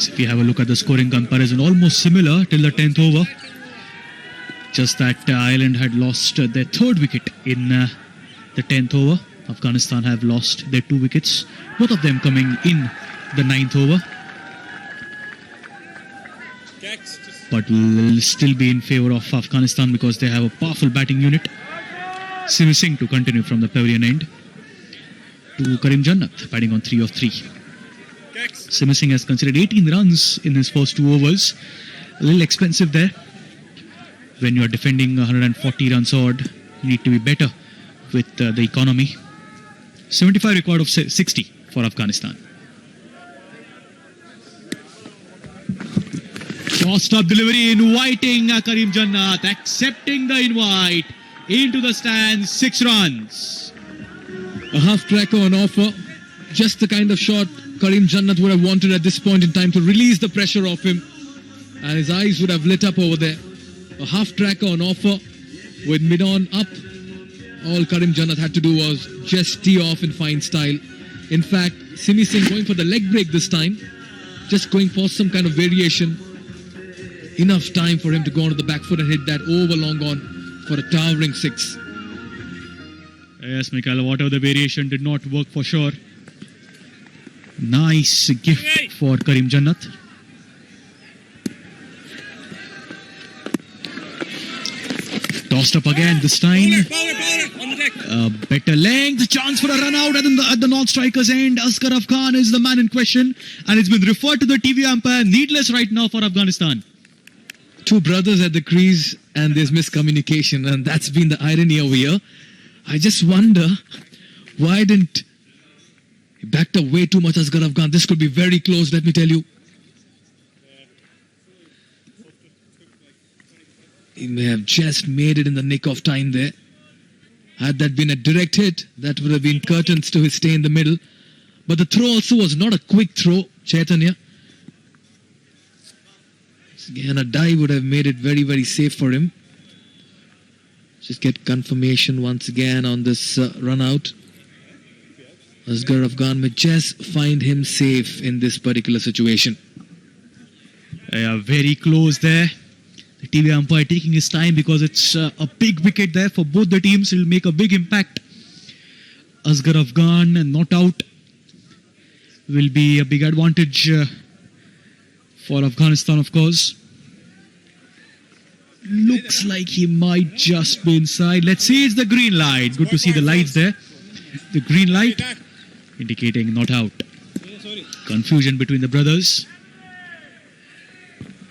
If you have a look at the scoring comparison, almost similar till the 10th over. Just that Ireland had lost their 3rd wicket in the 10th over. Afghanistan have lost their 2 wickets, both of them coming in the 9th over. But will still be in favour of Afghanistan because they have a powerful batting unit. Simi Singh to continue from the pavilion end to Karim Jannat, batting on 3 of 3. Simi Singh has considered 18 runs in his first 2 overs. A little expensive there. When you are defending 140 runs odd, you need to be better with the economy. 75 required of 60 for Afghanistan. Tossed up delivery, inviting Karim Jannat, accepting the invite into the stands, 6 runs. A half tracker on offer. Just the kind of shot Karim Jannat would have wanted at this point in time to release the pressure off him. And his eyes would have lit up over there. A half tracker on offer with mid-on up. All Karim Jannat had to do was just tee off in fine style. In fact, Simi Singh going for the leg break this time. Just going for some kind of variation. Enough time for him to go onto the back foot and hit that over long on for a towering 6. Yes, Mikhail, whatever the variation did not work for sure. Nice gift for Karim Jannat. Tossed up again this time. Better length, chance for a run out at the non-striker's end. Asghar Afghan is the man in question and it's been referred to the TV umpire. Needless right now for Afghanistan. 2 brothers at the crease and there's miscommunication, and that's been the irony over here. I just wonder why didn't he backed up way too much Asghar Afghan. This could be very close, let me tell you. He may have just made it in the nick of time there. Had that been a direct hit, that would have been curtains to his stay in the middle. But the throw also was not a quick throw, Chaitanya. Again, a dive would have made it very, very safe for him. Just get confirmation once again on this run out. Asghar Afghan may just find him safe in this particular situation. Very close there. The TV umpire taking his time because it's a big wicket there for both the teams. It will make a big impact. Asghar Afghan not out will be a big advantage for Afghanistan, of course. Looks like he might just be inside. Let's see, it's the green light. Good to see the lights there. The green light indicating not out. Confusion between the brothers.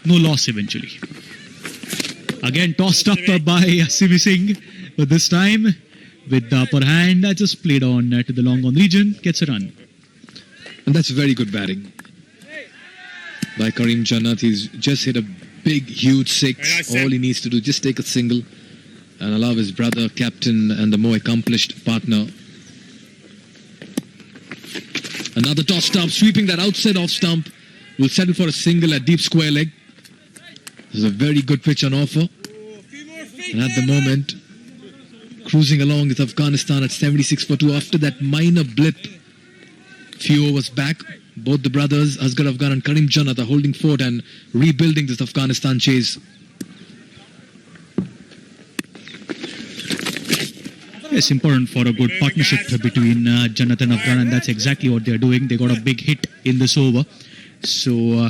No loss eventually. Again tossed up by Simi Singh, but this time with the upper hand, just played on to the long on region, gets a run. And that's very good batting by Karim Jannat. He's just hit a big, huge six. All he needs to do, just take a single and allow his brother, captain, and the more accomplished partner. Another toss stump, sweeping that outside off stump. Will settle for a single at deep square leg. This is a very good pitch on offer. And at the moment, cruising along with Afghanistan at 76 for 2 after that minor blip. Few overs back. Both the brothers, Asghar Afghan and Karim Jannat, are holding fort and rebuilding this Afghanistan chase. It's important for a good partnership between Jannat and Afghan, and that's exactly what they're doing. They got a big hit in this over. So,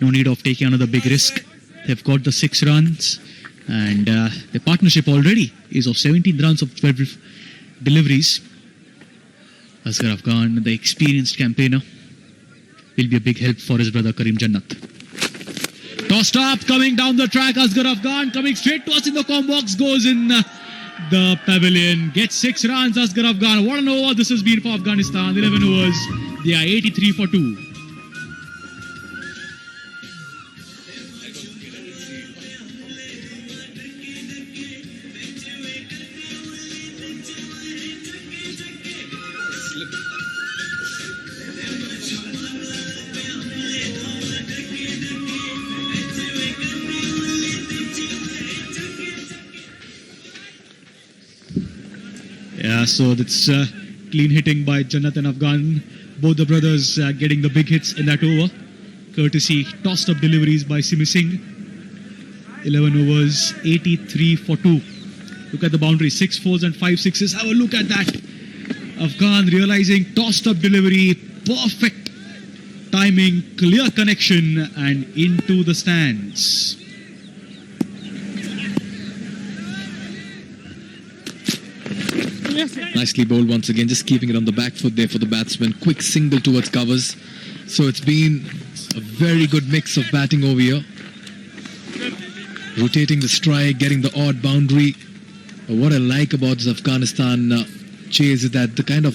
no need of taking another big risk. They've got the 6 runs, and the partnership already is of 17 runs of 12 deliveries. Asghar Afghan, the experienced campaigner, will be a big help for his brother Karim Jannat. Tossed up, coming down the track, Asghar Afghan coming straight to us in the com box, goes in the pavilion, gets 6 runs. Asghar Afghan, what an over this has been for Afghanistan. 11 overs, they are 83 for 2. So that's clean hitting by Jannat and Afghan. Both the brothers getting the big hits in that over. Courtesy tossed up deliveries by Simi Singh. 11 overs, 83 for 2. Look at the boundary, 6 fours and 5 sixes. Have a look at that. Afghan realizing tossed up delivery, perfect timing, clear connection, and into the stands. Nicely bowled once again, just keeping it on the back foot there for the batsman. Quick single towards covers. So it's been a very good mix of batting over here. Rotating the strike, getting the odd boundary. What I like about this Afghanistan chase is that the kind of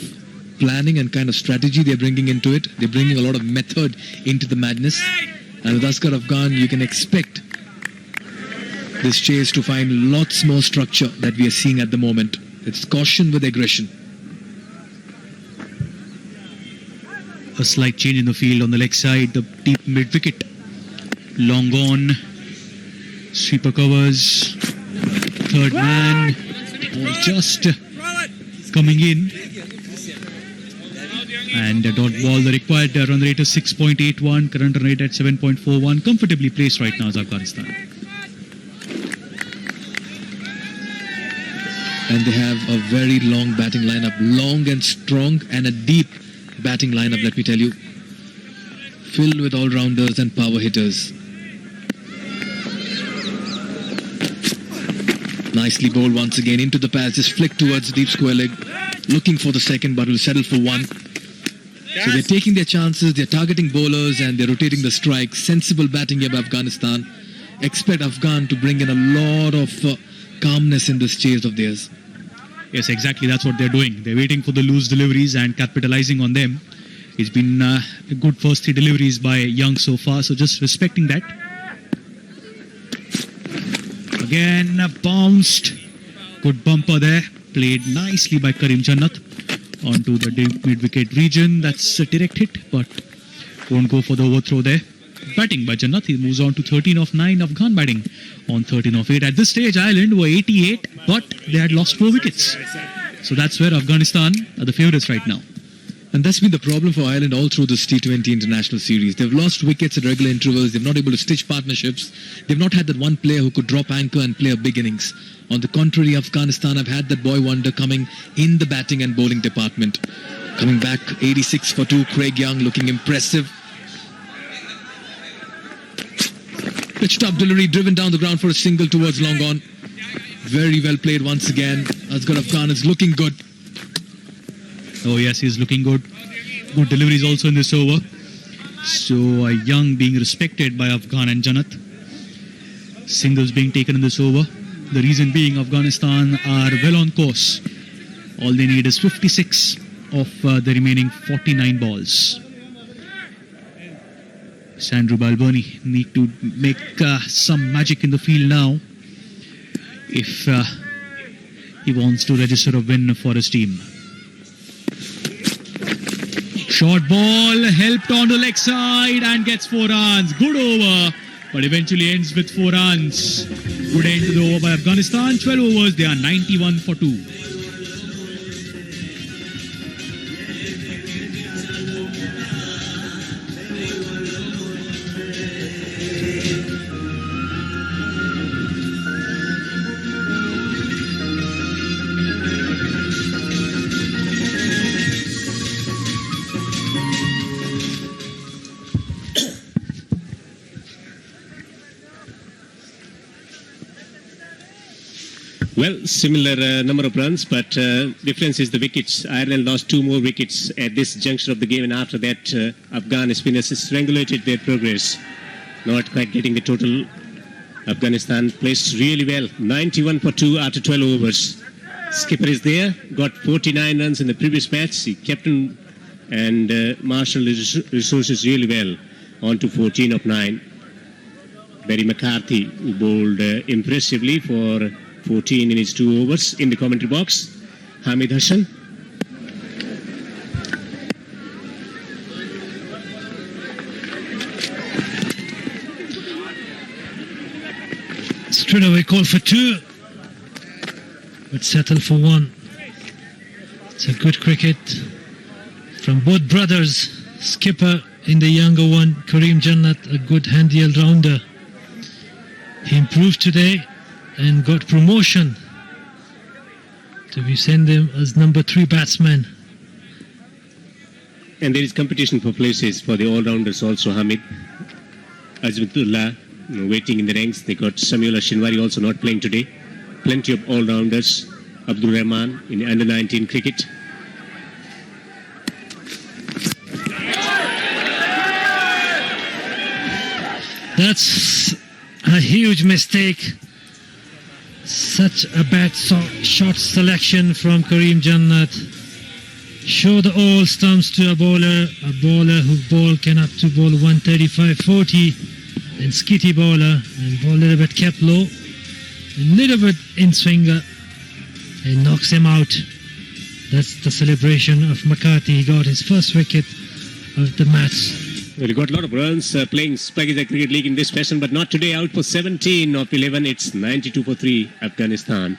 planning and kind of strategy they're bringing into it. They're bringing a lot of method into the madness. And with Asghar Afghan, you can expect this chase to find lots more structure that we are seeing at the moment. It's caution with aggression. A slight change in the field on the leg side, the deep mid wicket. Long on. Sweeper covers. Third man. Ball just coming in. And a dot ball. The required run rate is 6.81. Current run rate at 7.41. Comfortably placed right now is Afghanistan. And they have a very long batting lineup, long and strong, and a deep batting lineup, let me tell you, filled with all-rounders and power hitters. Nicely bowled once again into the pass, just flick towards deep square leg, looking for the second, but will settle for 1. So they're taking their chances, they're targeting bowlers, and they're rotating the strike. Sensible batting here by Afghanistan. Expect Afghan to bring in a lot of calmness in this chase of theirs. Yes, exactly. That's what they're doing. They're waiting for the loose deliveries and capitalizing on them. It's been a good first 3 deliveries by Young so far, so just respecting that. Again, bounced. Good bumper there. Played nicely by Karim Jannat onto the mid-wicket region. That's a direct hit, but won't go for the overthrow there. Batting by Jannat. He moves on to 13 of 9. Afghan batting on 13 of 8. At this stage, Ireland were 88, but they had lost 4 wickets. So that's where Afghanistan are the favourites right now. And that's been the problem for Ireland all through this T20 international series. They've lost wickets at regular intervals. They've not able to stitch partnerships. They've not had that one player who could drop anchor and play a big innings. On the contrary, Afghanistan have had that boy wonder coming in the batting and bowling department. Coming back 86 for 2. Craig Young looking impressive. Pitched up delivery, driven down the ground for a single towards long on. Very well played once again. Asghar Afghan is looking good. Oh yes, he's looking good. Good deliveries also in this over. So Young being respected by Afghan and Jannat. Singles being taken in this over. The reason being Afghanistan are well on course. All they need is 56 of the remaining 49 balls. Sandro Balboni need to make some magic in the field now if he wants to register a win for his team. Short ball helped on the leg side and gets 4 runs. Good over, but eventually ends with 4 runs. Good end to the over by Afghanistan. 12 overs, they are 91 for 2. Well, similar number of runs, but difference is the wickets. Ireland lost 2 more wickets at this juncture of the game, and after that, Afghan spinners strangulated their progress. Not quite getting the total. Afghanistan placed really well. 91 for 2 after 12 overs. Skipper is there, got 49 runs in the previous match. He kept him and marshaled his resources really well. On to 14 of 9. Barry McCarthy bowled impressively for 14 in his 2 overs. In the commentary box, Hamid Hassan. Straight away call for 2, but settle for 1. It's a good cricket from both brothers. Skipper in the younger one, Karim Jannat, a good handy all-rounder. He improved today and got promotion to be sent him as number 3 batsman. And there is competition for places for the all-rounders also. Hamid, Azmatullah waiting in the ranks. They got Samuel Shinwari also not playing today. Plenty of all-rounders. Abdul Rahman in under-19 cricket. That's a huge mistake. Such a bad shot selection from Karim Jannat. Show the all stumps to a bowler who can up to bowl 135-40, and skitty bowler, and ball a little bit kept low, a little bit in swinger, and knocks him out. That's the celebration of McCarthy. He got his first wicket of the match. Well, he got a lot of runs playing Pakistan Cricket League in this fashion, but not today. Out for 17 of 11. It's 92 for 3, Afghanistan.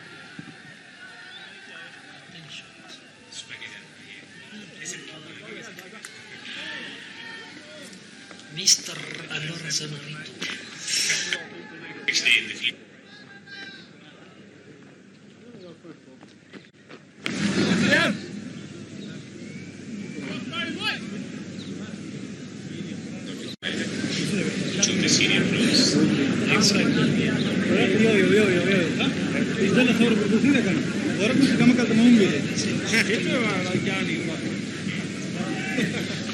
Mr. Alonso. The senior pros.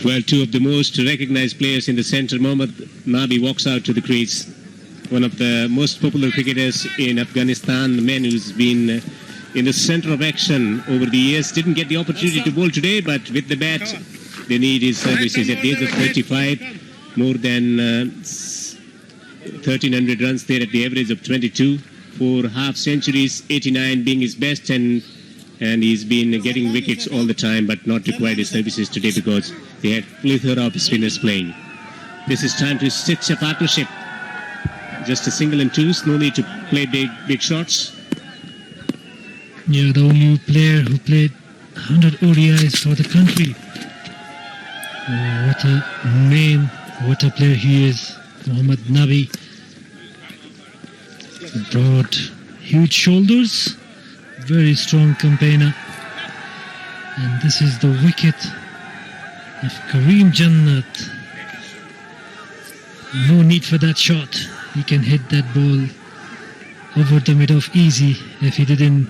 Well, 2 of the most recognized players in the centre. Mohammad Nabi walks out to the crease. One of the most popular cricketers in Afghanistan, the man who's been in the centre of action over the years. Didn't get the opportunity to bowl today, but with the bat, they need his services at the age of 35. More than 1,300 runs there at the average of 22. 4 half centuries, 89 being his best, and he's been getting wickets all the time, but not required his services today because they had plethora of spinners playing. This is time to stitch a partnership. Just a single and twos, no need to play big shots. Yeah, the only player who played 100 ODIs for the country. Oh, what a name, what a player he is, Mohammad Nabi. Broad, huge shoulders, very strong campaigner. And this is the wicket of Kareem Jannat. No need for that shot. He can hit that ball over the mid-off easy if he didn't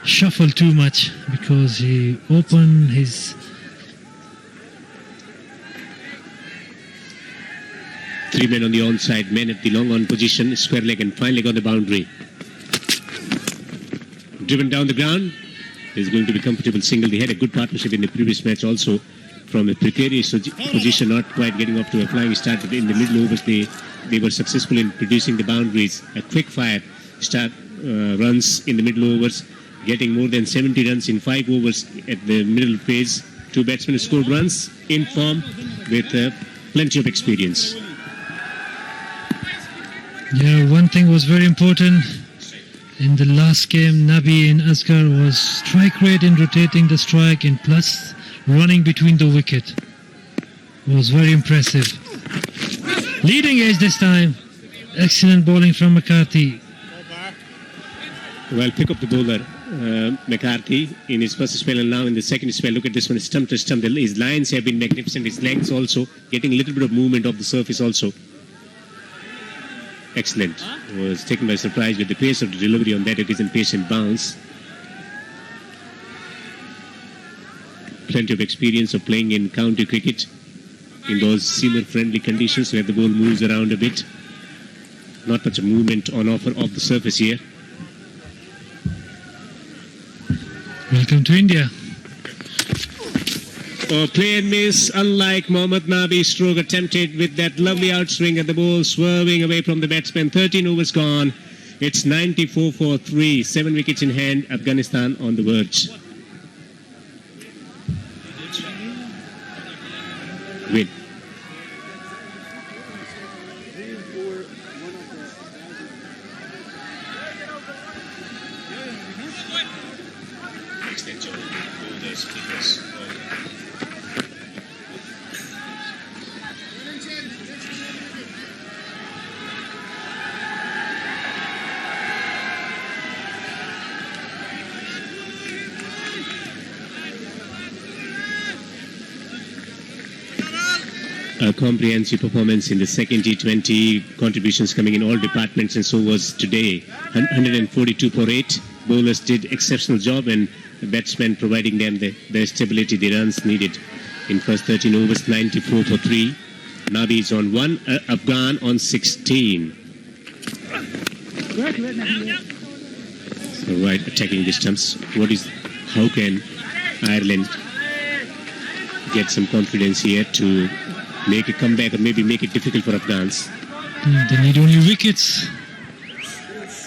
shuffle too much, because he opened his... Three men on the onside, men at the long on position, square leg and fine leg on the boundary. Driven down the ground, is going to be comfortable single. They had a good partnership in the previous match also. From a precarious position, not quite getting off to a flying start, but in the middle overs they were successful in producing the boundaries. A quick fire start runs in the middle overs, getting more than 70 runs in 5 overs at the middle phase. 2 batsmen scored runs in form with plenty of experience. Yeah, one thing was very important in the last game. Nabi and Asghar was strike rate in rotating the strike, and plus running between the wicket was very impressive. Leading edge this time. Excellent bowling from McCarthy. Well, pick up the bowler, McCarthy, in his first spell, and now in the second spell. Look at this one, stump to stump. His lines have been magnificent. His legs also getting a little bit of movement of the surface also. Excellent. Was taken by surprise with the pace of the delivery on that. It is impatient bounce. Plenty of experience of playing in county cricket in those seamer-friendly conditions where the ball moves around a bit. Not much movement on offer off the surface here. Welcome to India. Oh, play and miss, unlike Mohammad Nabi. Stroke attempted with that lovely outswing, and the ball swerving away from the batsman. 13 overs gone. It's 94 for 3. 7 wickets in hand. Afghanistan on the verge. Win. A comprehensive performance in the second T20, contributions coming in all departments, and so was today. 142 for 8. Bowlers did exceptional job, and the batsmen providing them the stability, the runs needed. In first 13 overs, 94 for 3. Nabi is on 1, Afghan on 16. So right, attacking the stumps. How can Ireland get some confidence here to make a comeback or maybe make it difficult for Afghans? They need only wickets.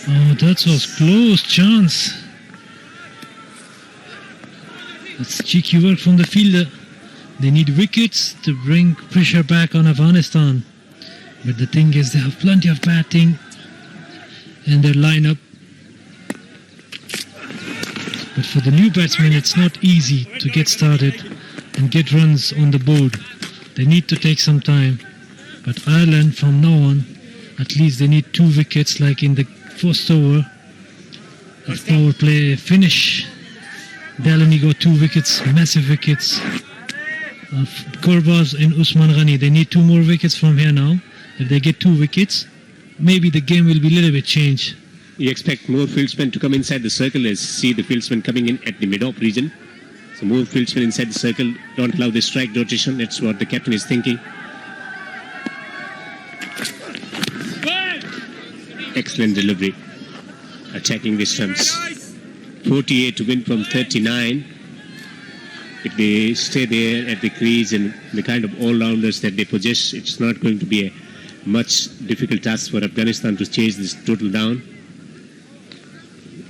Oh, that was close chance. That's cheeky work from the fielder. They need wickets to bring pressure back on Afghanistan. But the thing is, they have plenty of batting in their lineup. But for the new batsmen, it's not easy to get started and get runs on the board. They need to take some time. But Ireland, from now on, at least they need 2 wickets, like in the first over of power play finish. They'll only got 2 wickets, massive wickets of Gurbaz and Usman Ghani. They need 2 more wickets from here now. If they get 2 wickets, maybe the game will be a little bit changed. You expect more fieldsmen to come inside the circle. As see the fieldsmen coming in at the mid-off region. So more fieldsmen inside the circle. Don't allow the strike rotation. That's what the captain is thinking. Excellent delivery. Attacking the stumps. 48 to win from 39. If they stay there at the crease and the kind of all-rounders that they possess, it's not going to be a much difficult task for Afghanistan to chase this total down.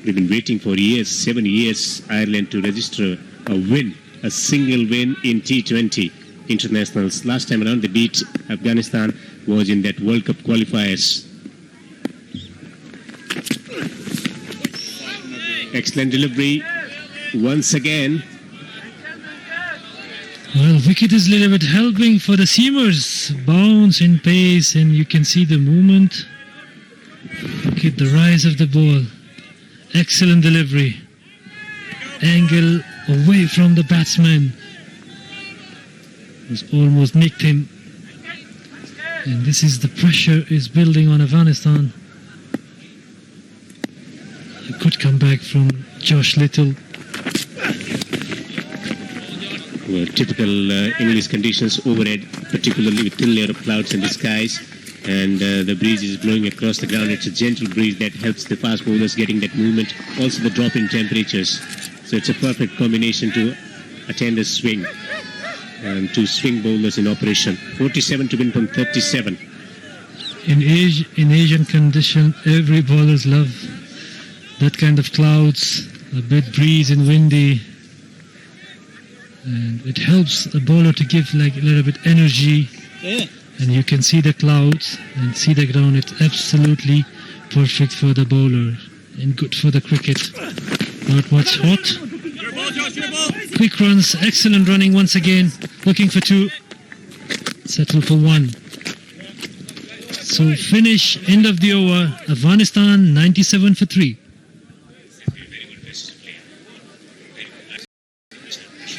We've been waiting for years, 7 years, Ireland to register a win, a single win in T20 internationals. Last time around they beat Afghanistan was in that World Cup qualifiers. Excellent delivery once again. Well, wicket is a little bit helping for the seamers. Bounce in pace, and you can see the movement. Look at the rise of the ball. Excellent delivery. Angle away from the batsman. Was almost nicked him. And this is the pressure is building on Afghanistan. A good comeback from Josh Little. Well, typical English conditions overhead, particularly with thin layer of clouds in the skies, and the breeze is blowing across the ground. It's a gentle breeze that helps the fast bowlers getting that movement, also the drop in temperatures. So it's a perfect combination to attend a swing, and two swing bowlers in operation. 47 to win from 37. In Asian condition, every bowlers love that kind of clouds, a bit breeze and windy. And it helps the bowler to give like a little bit energy. Yeah. And you can see the clouds and see the ground. It's absolutely perfect for the bowler and good for the cricket. Not much hot. Quick runs, excellent running once again. Looking for 2. Settle for 1. So finish, end of the over. Afghanistan 97 for 3.